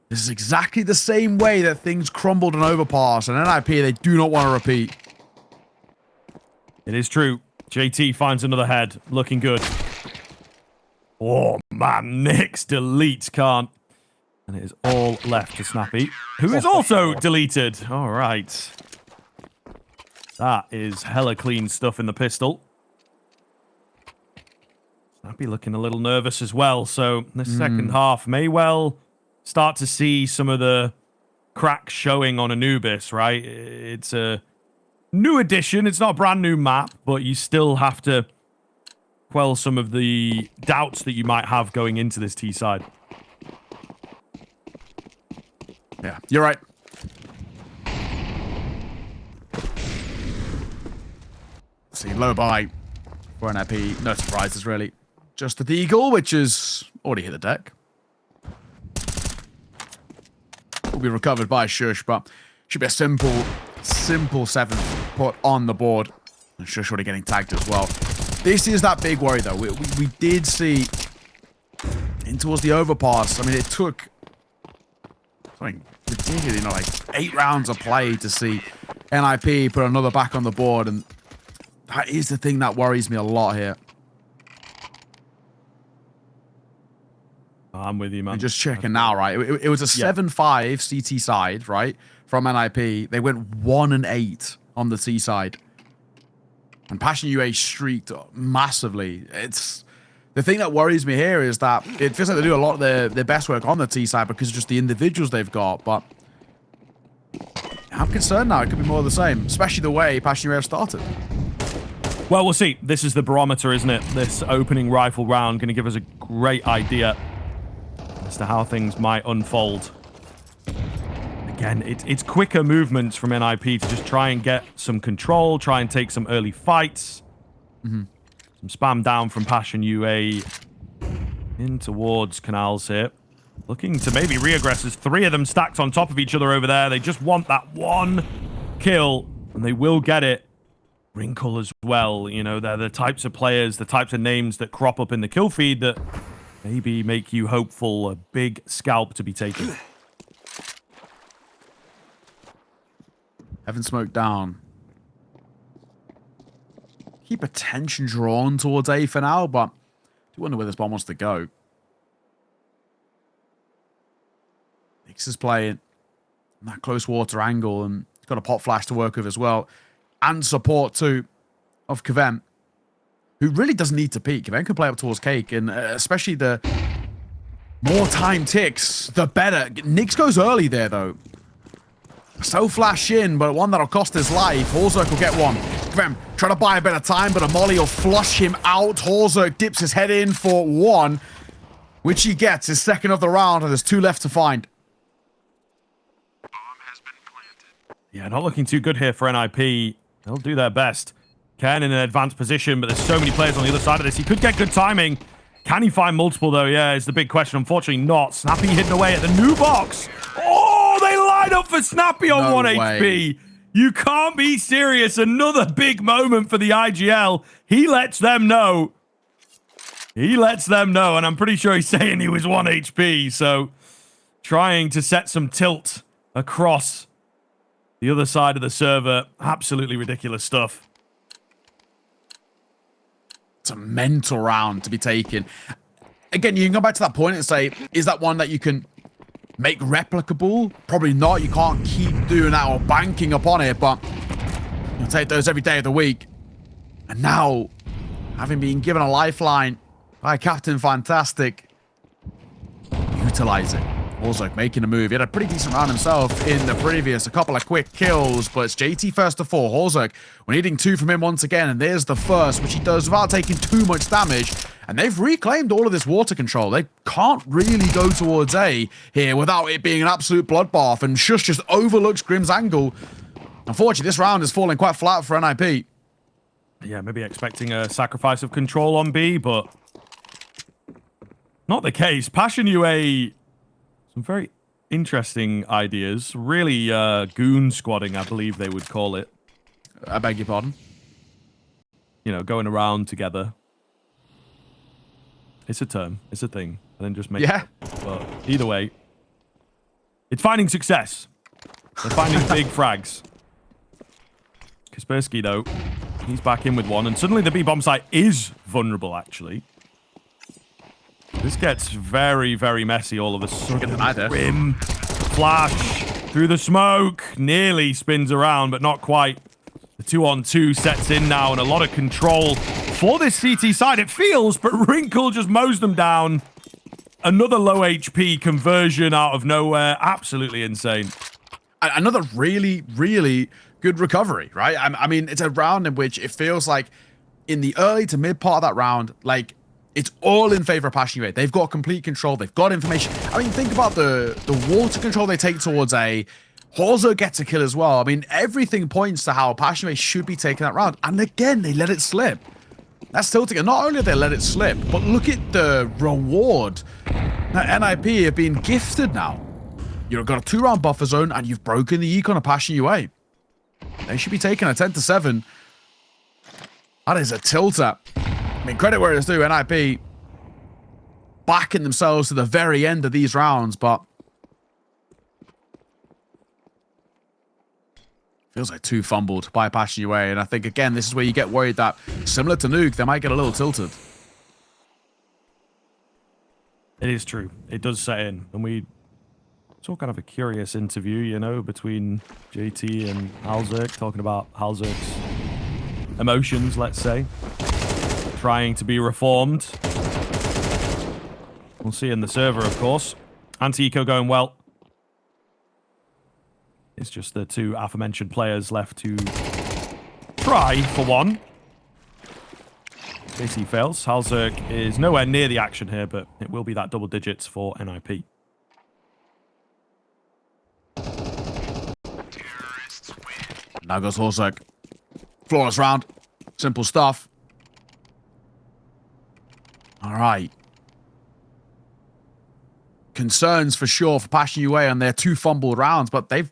This is exactly the same way that things crumbled in Overpass. And NiP, they do not want to repeat. It is true. JT finds another head. Looking good. Oh, man. Nyx deletes can't. And it is all left to Snappy, who is also deleted. All right. That is hella clean stuff in the pistol. Snappy looking a little nervous as well. So the second half may well start to see some of the cracks showing on Anubis, right? It's a new addition. It's not a brand new map, but you still have to quell some of the doubts that you might have going into this T side. Yeah, you're right. See, low buy for NiP. No surprises, really. Just the Eagle, which is already hit the deck. Will be recovered by Shush, but should be a simple 7th put on the board. And Shush already getting tagged as well. This is that big worry, though. We did see in towards the Overpass. I mean, it took something ridiculous, like 8 rounds of play to see NiP put another back on the board, and that is the thing that worries me a lot here. I'm with you, man. I'm just checking now, right? It was a 7-5 CT side, right? From NiP. They went 1-8 on the T side. And Passion UA streaked massively. It's the thing that worries me here is that it feels like they do a lot of their best work on the T side because of just the individuals they've got. But I'm concerned now. It could be more of the same, especially the way Passion UA started. Well, we'll see. This is the barometer, isn't it? This opening rifle round going to give us a great idea as to how things might unfold. Again, it's quicker movements from NiP to just try and get some control, try and take some early fights. Some spam down from Passion UA in towards Canals here. Looking to maybe re-aggress. There's 3 of them stacked on top of each other over there. They just want that one kill, and they will get it. Wrinkle as well. You know, they're the types of players, the types of names that crop up in the kill feed that maybe make you hopeful a big scalp to be taken. Heaven smoke down. Keep attention drawn towards A for now, but I do wonder where this bomb wants to go. Nix is playing in that close water angle, and he's got a pop flash to work with as well. And support, too, of Kevem, who really doesn't need to peek. Kevem can play up towards Cake, and especially the more time ticks, the better. Nix goes early there, though. So flash in, but one that'll cost his life. Horzerk will get one. Kevem try to buy a bit of time, but a molly will flush him out. Horzerk dips his head in for 1, which he gets, his second of the round, and there's 2 left to find. Yeah, not looking too good here for NiP. They'll do their best. Ken in an advanced position, but there's so many players on the other side of this. He could get good timing. Can he find multiple, though? Yeah, is the big question. Unfortunately not. Snappy hidden away at the new box. Oh, they line up for Snappy on 1 HP. You can't be serious. Another big moment for the IGL. He lets them know. He lets them know, and I'm pretty sure he's saying he was 1 HP, so trying to set some tilt across the other side of the server. Absolutely ridiculous stuff. It's a mental round to be taken. Again, you can go back to that point and say, is that one that you can make replicable? Probably not. You can't keep doing that or banking upon it, but You'll take those every day of the week. And now, having been given a lifeline by Captain Fantastic, utilize it. Also making a move. He had a pretty decent round himself in the previous. A couple of quick kills, but it's JT first to fall. Horzuk, we're needing 2 from him once again, and there's the first, which he does without taking too much damage. And they've reclaimed all of this water control. They can't really go towards A here without it being an absolute bloodbath, and Shush just overlooks Grim's angle. Unfortunately, this round is falling quite flat for NiP. Yeah, maybe expecting a sacrifice of control on B, but not the case. Passion UA, some very interesting ideas. Really goon squadding, I believe they would call it. I beg your pardon? You know, going around together. It's a term. It's a thing. And then just make it. But either way, it's finding success. They're finding big frags. Kaspersky, though, he's back in with one. And suddenly the B-bomb site is vulnerable, actually. This gets very, very messy all of a sudden. Rim, flash, through the smoke. Nearly spins around, but not quite. The 2-on-2 sets in now, and a lot of control for this CT side. It feels, but Wrinkle just mows them down. Another low HP conversion out of nowhere. Absolutely insane. Another really, really good recovery, right? I mean, it's a round in which it feels like in the early to mid part of that round, like, it's all in favor of Passion UA. They've got complete control. They've got information. I mean, think about the water control they take towards A. Horzo gets a kill as well. I mean, everything points to how Passion UA should be taking that round. And again, they let it slip. That's tilting. And not only did they let it slip, but look at the reward that NiP have been gifted now. You've got a 2-round buffer zone, and you've broken the econ of Passion UA. They should be taking a 10-7. That is a tilter. I mean, credit where it's due, NiP backing themselves to the very end of these rounds, but feels like 2 fumbled by Passion UA, and I think, again, this is where you get worried that, similar to Nuke, they might get a little tilted. It is true. It does set in, and we saw kind of a curious interview, you know, between JT and Halzerk, talking about Halzerk's emotions, let's say. Trying to be reformed. We'll see in the server, of course. Anti-eco going well. It's just the 2 aforementioned players left to try for one. JT fails. Halzerk is nowhere near the action here, but it will be that double digits for NiP. Now goes Halzerk. Flawless round. Simple stuff. All right. Concerns for sure for Passion UA on their 2 fumbled rounds, but they've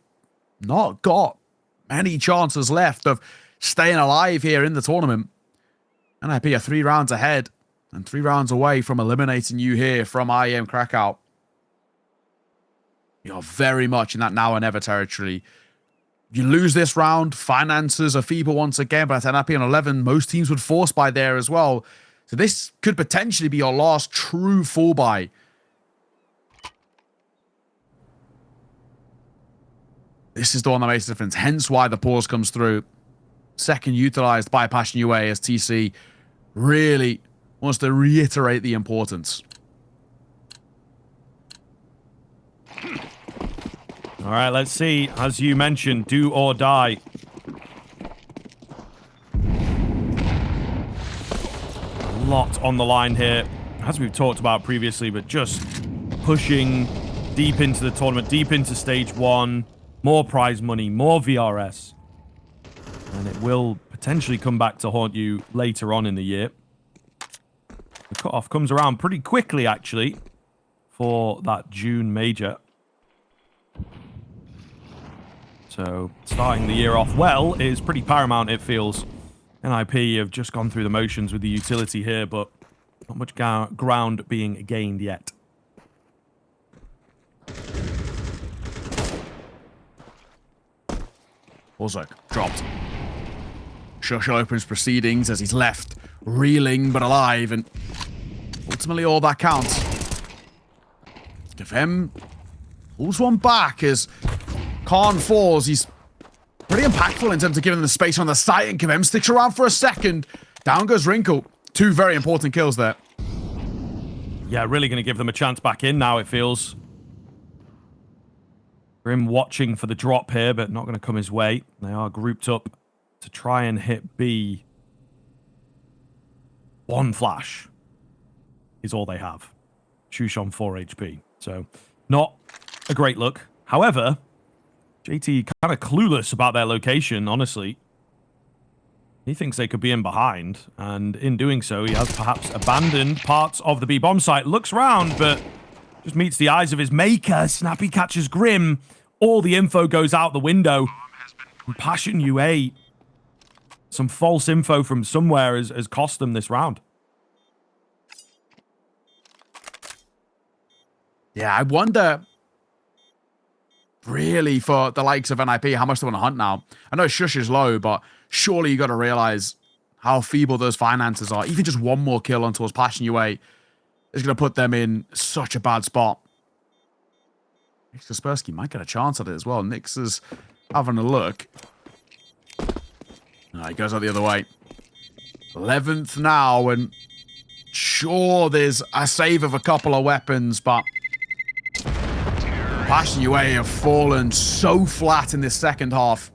not got many chances left of staying alive here in the tournament. NiP are 3 rounds ahead and 3 rounds away from eliminating you here from IEM Kraków. You're very much in that now or never territory. You lose this round, finances are feeble once again, but at NiP on 11, most teams would force buy there as well. So this could potentially be your last true full buy. This is the one that makes the difference. Hence why the pause comes through. Second utilized by Passion UA as TC really wants to reiterate the importance. All right, let's see. As you mentioned, do or die. A lot on the line here, as we've talked about previously, but just pushing deep into the tournament, deep into stage 1. More prize money, more VRS. And it will potentially come back to haunt you later on in the year. The cutoff comes around pretty quickly, actually, for that June major. So starting the year off well is pretty paramount, it feels. NiP have just gone through the motions with the utility here, but not much ground being gained yet. Horzuk dropped. Shush opens proceedings as he's left reeling but alive, and ultimately all that counts. Give him pulls one back as Khan falls. He's pretty impactful in terms of giving them the space on the site, and KVM sticks around for a second. Down goes Wrinkle. 2 very important kills there. Yeah, really going to give them a chance back in now, it feels. Grim watching for the drop here, but not going to come his way. They are grouped up to try and hit B. 1 flash is all they have. Shush on 4 HP. So, not a great look. However, JT kind of clueless about their location, honestly. He thinks they could be in behind, and in doing so, he has perhaps abandoned parts of the B bomb site. Looks round, but just meets the eyes of his maker. Snappy catches Grim. All the info goes out the window. And Passion UA, some false info from somewhere has cost them this round. Yeah, I wonder, really, for the likes of NiP, how much they want to hunt now. I know Shush is low, but surely you got to realize how feeble those finances are. Even just 1 more kill on towards Passion UA is going to put them in such a bad spot. Kaspersky might get a chance at it as well. Nix is having a look. No, he goes out the other way. 11th now, and sure, there's a save of a couple of weapons, but Passion UA have fallen so flat in this second half.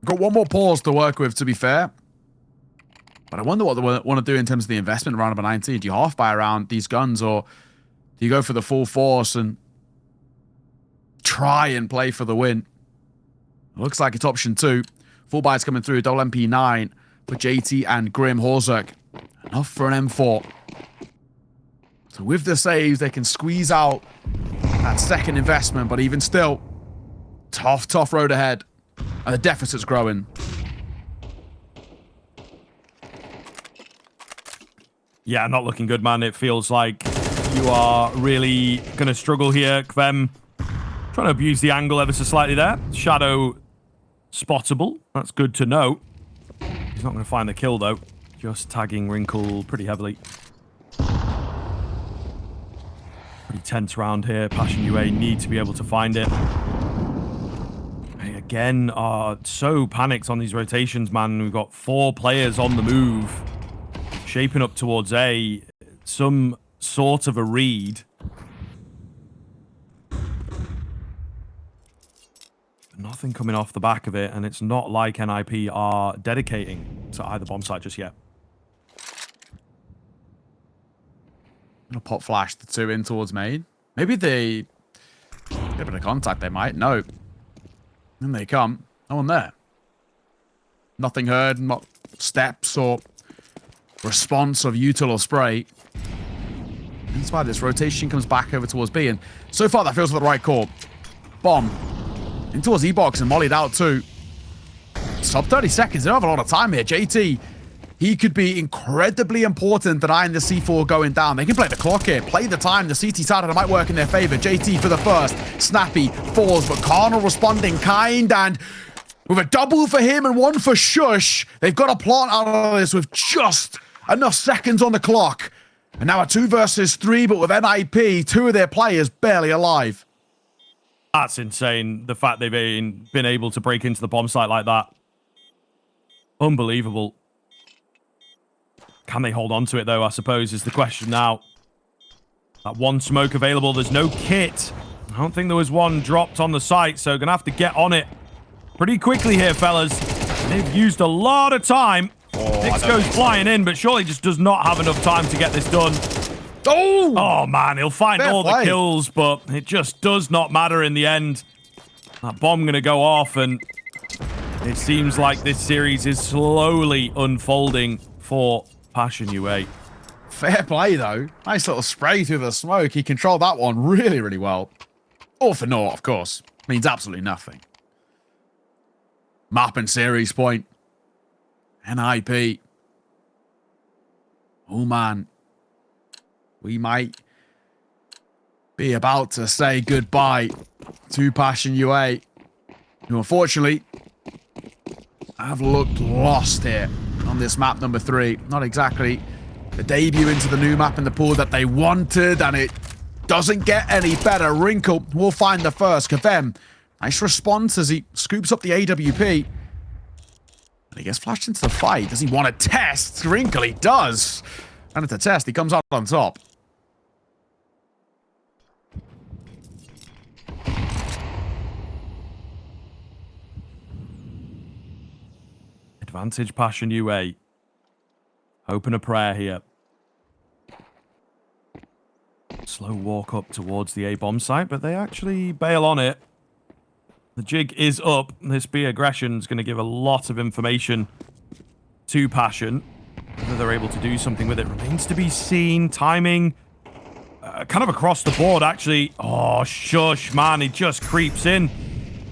Got 1 more pause to work with, to be fair. But I wonder what they want to do in terms of the investment around number 19. Do you half buy around these guns, or do you go for the full force and try and play for the win? Looks like it's option 2. Full buys coming through. Double MP9 for JT and Grim Horzuk. Enough for an M4. So with the saves, they can squeeze out that second investment, but even still, tough road ahead. And the deficit's growing. Yeah, not looking good, man. It feels like you are really going to struggle here. KVM trying to abuse the angle ever so slightly there. Shadow spottable. That's good to know. He's not going to find the kill, though. Just tagging Wrinkle pretty heavily. Pretty tense round here. Passion UA need to be able to find it. They again are so panicked on these rotations, man. We've got 4 players on the move. Shaping up towards A. Some sort of a read. Nothing coming off the back of it, and it's not like NiP are dedicating to either bomb site just yet. Gonna pop flash the 2 in towards main. Maybe they get a bit of contact. They might. No. Then they come. No one there. Nothing heard. Not steps or response of util or spray. That's why this rotation comes back over towards B, and so far that feels like the right call. Bomb in towards E-box and mollied out too. Sub 30 seconds. They don't have a lot of time here. JT, he could be incredibly important denying the C4 going down. They can play the clock here, play the time. The CT side of it might work in their favor. JT for the first. Snappy falls, but Carnal responding kind, and with a double for him and 1 for Shush, they've got to plant out of this with just enough seconds on the clock. And now a 2 versus 3, but with NiP, 2 of their players barely alive. That's insane, the fact they've been able to break into the bomb site like that. Unbelievable. Can they hold on to it, though, I suppose, is the question now. That 1 smoke available. There's no kit. I don't think there was 1 dropped on the site, so going to have to get on it pretty quickly here, fellas. They've used a lot of time. Nix goes flying in, but surely just does not have enough time to get this done. Oh, man, he'll find all the kills, but it just does not matter in the end. That bomb going to go off, and it seems like this series is slowly unfolding for Passion UA. Fair play, though. Nice little spray through the smoke. He controlled that one really, really well. All for naught, of course. Means absolutely nothing. Map and series point. NiP. Oh, man. We might be about to say goodbye to Passion UA, who unfortunately have looked lost here on this map number 3. Not exactly the debut into the new map in the pool that they wanted, and it doesn't get any better. Wrinkle will find the first. Kavem, nice response as he scoops up the AWP. And he gets flashed into the fight. Does he want to test? Wrinkle, he does. And it's a test. He comes out on top. Advantage Passion UA. Hoping a prayer here. Slow walk up towards the A-bomb site, but they actually bail on it. The jig is up. This B aggression is going to give a lot of information to Passion. Whether they're able to do something with it remains to be seen. Timing, kind of across the board, actually. Oh, shush, man. He just creeps in.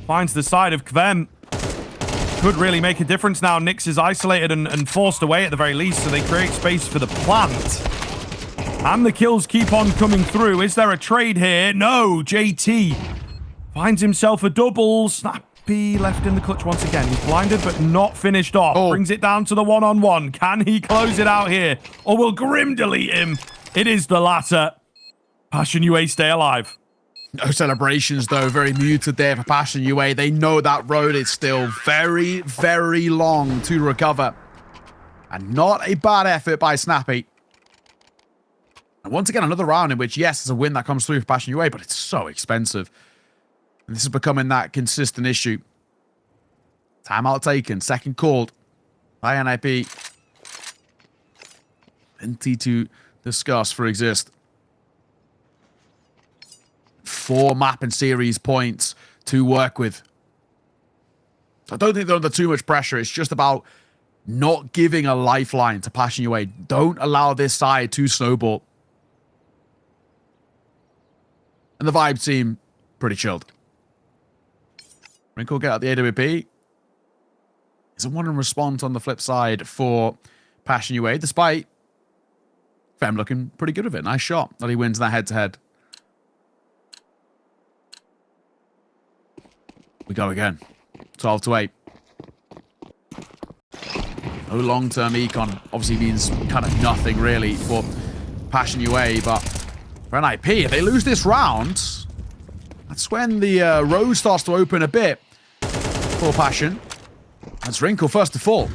Finds the side of Kvem. Could really make a difference now. Nyx is isolated and forced away at the very least, so they create space for the plant. And the kills keep on coming through. Is there a trade here? No. JT finds himself a double. Snappy left in the clutch once again. He's blinded but not finished off. Brings it down to the one-on-one. Can he close it out here? Or will Grim delete him? It is the latter. Passion UA stay alive. No celebrations, though. Very muted there for Passion UA. They know that road is still very, very long to recover. And not a bad effort by Snappy. And once again, another round in which, yes, there's a win that comes through for Passion UA, but it's so expensive. And this is becoming that consistent issue. Timeout taken. Second called by NiP. Plenty to discuss for Exist. 4 map and series points to work with. So I don't think they're under too much pressure. It's just about not giving a lifeline to Passion UA. Don't allow this side to snowball. And the vibe seem pretty chilled. Wrinkle get out the AWP. Is a one in response on the flip side for Passion UA, despite Fem looking pretty good with it. Nice shot that he wins that head-to-head. We go again. 12 to 8. No long-term econ obviously means kind of nothing really for Passion UA, but for NiP, if they lose this round, that's when the road starts to open a bit for Passion. That's Wrinkle first to fall.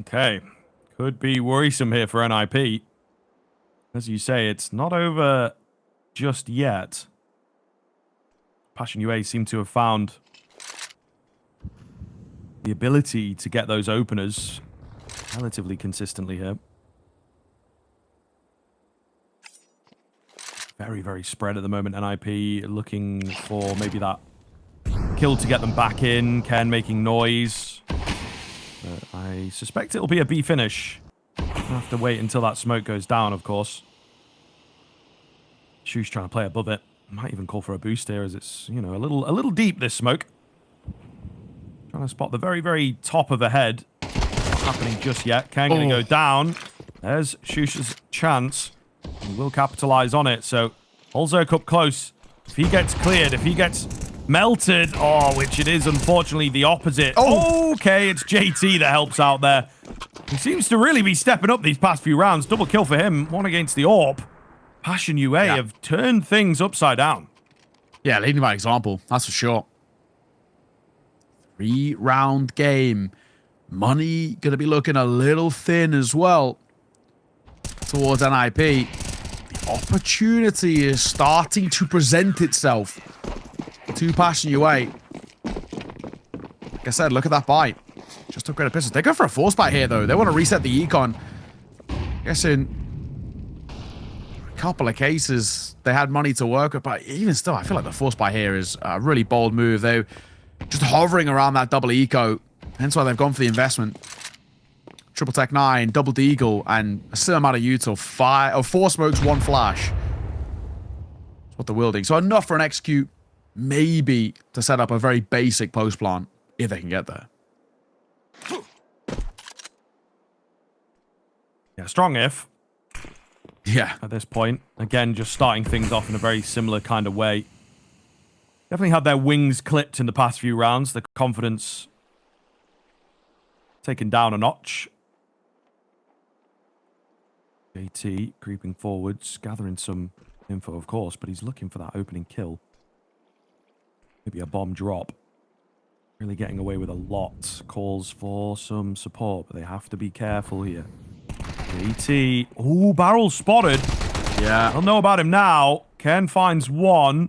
Okay. Could be worrisome here for NiP. As you say, it's not over just yet. Passion UA seem to have found the ability to get those openers relatively consistently here. Very, very spread at the moment. NiP looking for maybe that kill to get them back in. Ken making noise. But I suspect it'll be a B finish. I'll have to wait until that smoke goes down, of course. Shu's trying to play above it. Might even call for a boost here as it's, you know, a little deep, this smoke. Trying to spot the very, very top of the head. Not happening just yet. Ken going to go down. There's Shu's chance. He will capitalize on it. So, Holzerk up close. If he gets cleared, if he gets melted, which it is unfortunately the opposite. Okay, it's JT that helps out there. He seems to really be stepping up these past few rounds. Double kill for him. One against the AWP. Passion UA have turned things upside down. Yeah, leading by example. That's for sure. 3-round game. Money going to be looking a little thin as well towards NiP. The opportunity is starting to present itself to Passion UA. Like I said, look at that bite. Just upgrade a pistol. They go for a force bite here, though. They want to reset the econ. I guess in a couple of cases, they had money to work with, but even still, I feel like the force bite here is a really bold move. They're just hovering around that double eco. Hence why they've gone for the investment. Triple Tech 9, double deagle, and a similar amount of util. 4 smokes, 1 flash. That's what they're wielding. So enough for an execute, maybe to set up a very basic post plant, if they can get there. Yeah, strong if. Yeah. At this point. Again, just starting things off in a very similar kind of way. Definitely had their wings clipped in the past few rounds. The confidence taken down a notch. JT creeping forwards, gathering some info, of course, but he's looking for that opening kill. Maybe a bomb drop. Really getting away with a lot. Calls for some support, but they have to be careful here. JT. Ooh, barrel spotted. Yeah. I don't know about him now. Ken finds one.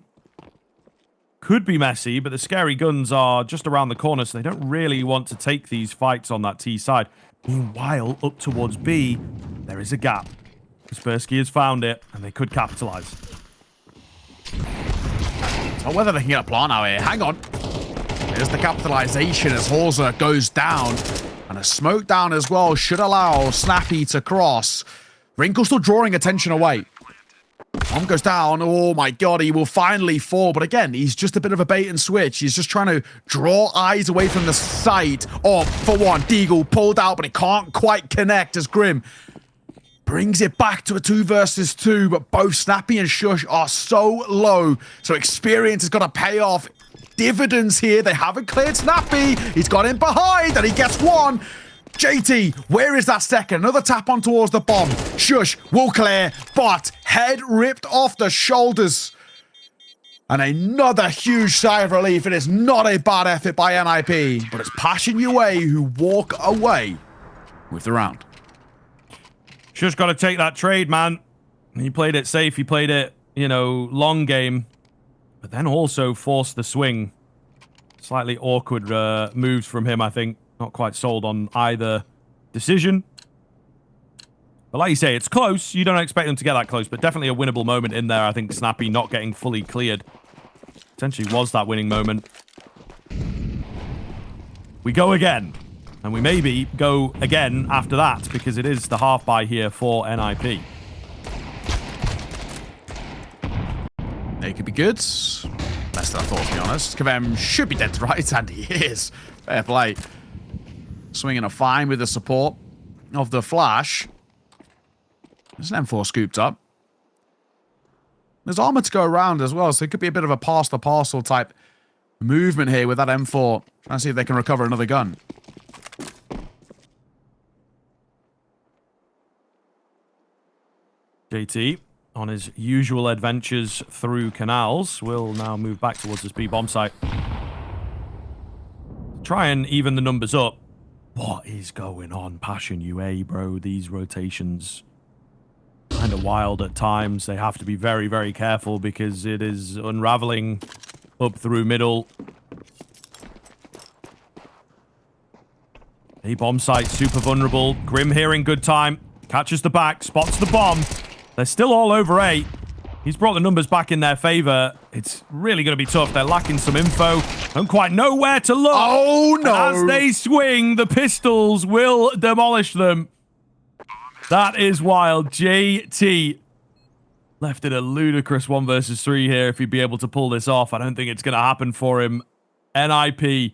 Could be messy, but the scary guns are just around the corner, so they don't really want to take these fights on that T side. Meanwhile, up towards B, there is a gap. Kaspersky has found it, and they could capitalize. So whether they can get a plant out here. Hang on. There's the capitalization as Horza goes down. And a smoke down as well should allow Snappy to cross. Wrinkle still drawing attention away. Bomb goes down. Oh my god, he will finally fall. But again, he's just a bit of a bait and switch. He's just trying to draw eyes away from the sight. Oh, for one, Deagle pulled out, but he can't quite connect as Grim brings it back to a 2 versus 2. But both Snappy and Shush are so low. So experience has got to pay off dividends here. They haven't cleared Snappy. He's got in behind and he gets one. JT, where is that second? Another tap on towards the bomb. Shush will clear, but head ripped off the shoulders. And another huge sigh of relief. It is not a bad effort by NiP, but it's Passion UA who walk away with the round. Shush got to take that trade, man. He played it safe. He played it, long game. But then also forced the swing. Slightly awkward moves from him, I think. Not quite sold on either decision. But like you say, it's close. You don't expect them to get that close, but definitely a winnable moment in there. I think Snappy not getting fully cleared potentially was that winning moment. We go again. And we maybe go again after that, because it is the half buy here for NiP. They could be good. Less than I thought, to be honest. Kavem should be dead to rights, and he is. Fair play. Swinging a fine with the support of the flash. There's an M4 scooped up. There's armor to go around as well, so it could be a bit of a pass the parcel type movement here with that M4. Trying to see if they can recover another gun. JT, on his usual adventures through canals, will now move back towards this B bomb site. Try and even the numbers up. What is going on, Passion UA, bro? These rotations kind of wild at times. They have to be very, very careful because it is unraveling up through middle. A bomb site, super vulnerable. Grim here in good time. Catches the back, spots the bomb. They're still all over 8. He's brought the numbers back in their favor. It's really going to be tough. They're lacking some info. Don't quite know where to look. Oh, no. As they swing, the pistols will demolish them. That is wild. JT left it a ludicrous 1 versus 3 here if he'd be able to pull this off. I don't think it's going to happen for him. NiP,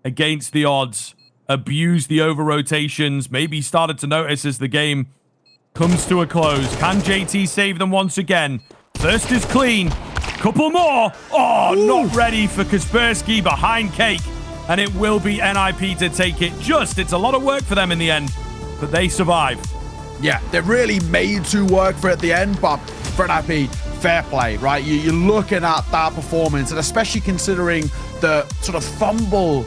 against the odds, abused the over-rotations. Maybe started to notice as the game comes to a close. Can JT save them once again? First is clean. Couple more. Oh, ooh. Not ready for Kaspersky behind Cake. And it will be NiP to take it. It's a lot of work for them in the end, but they survive. Yeah, they're really made to work for it at the end, but for NiP, fair play, right? You're looking at that performance, and especially considering the sort of fumble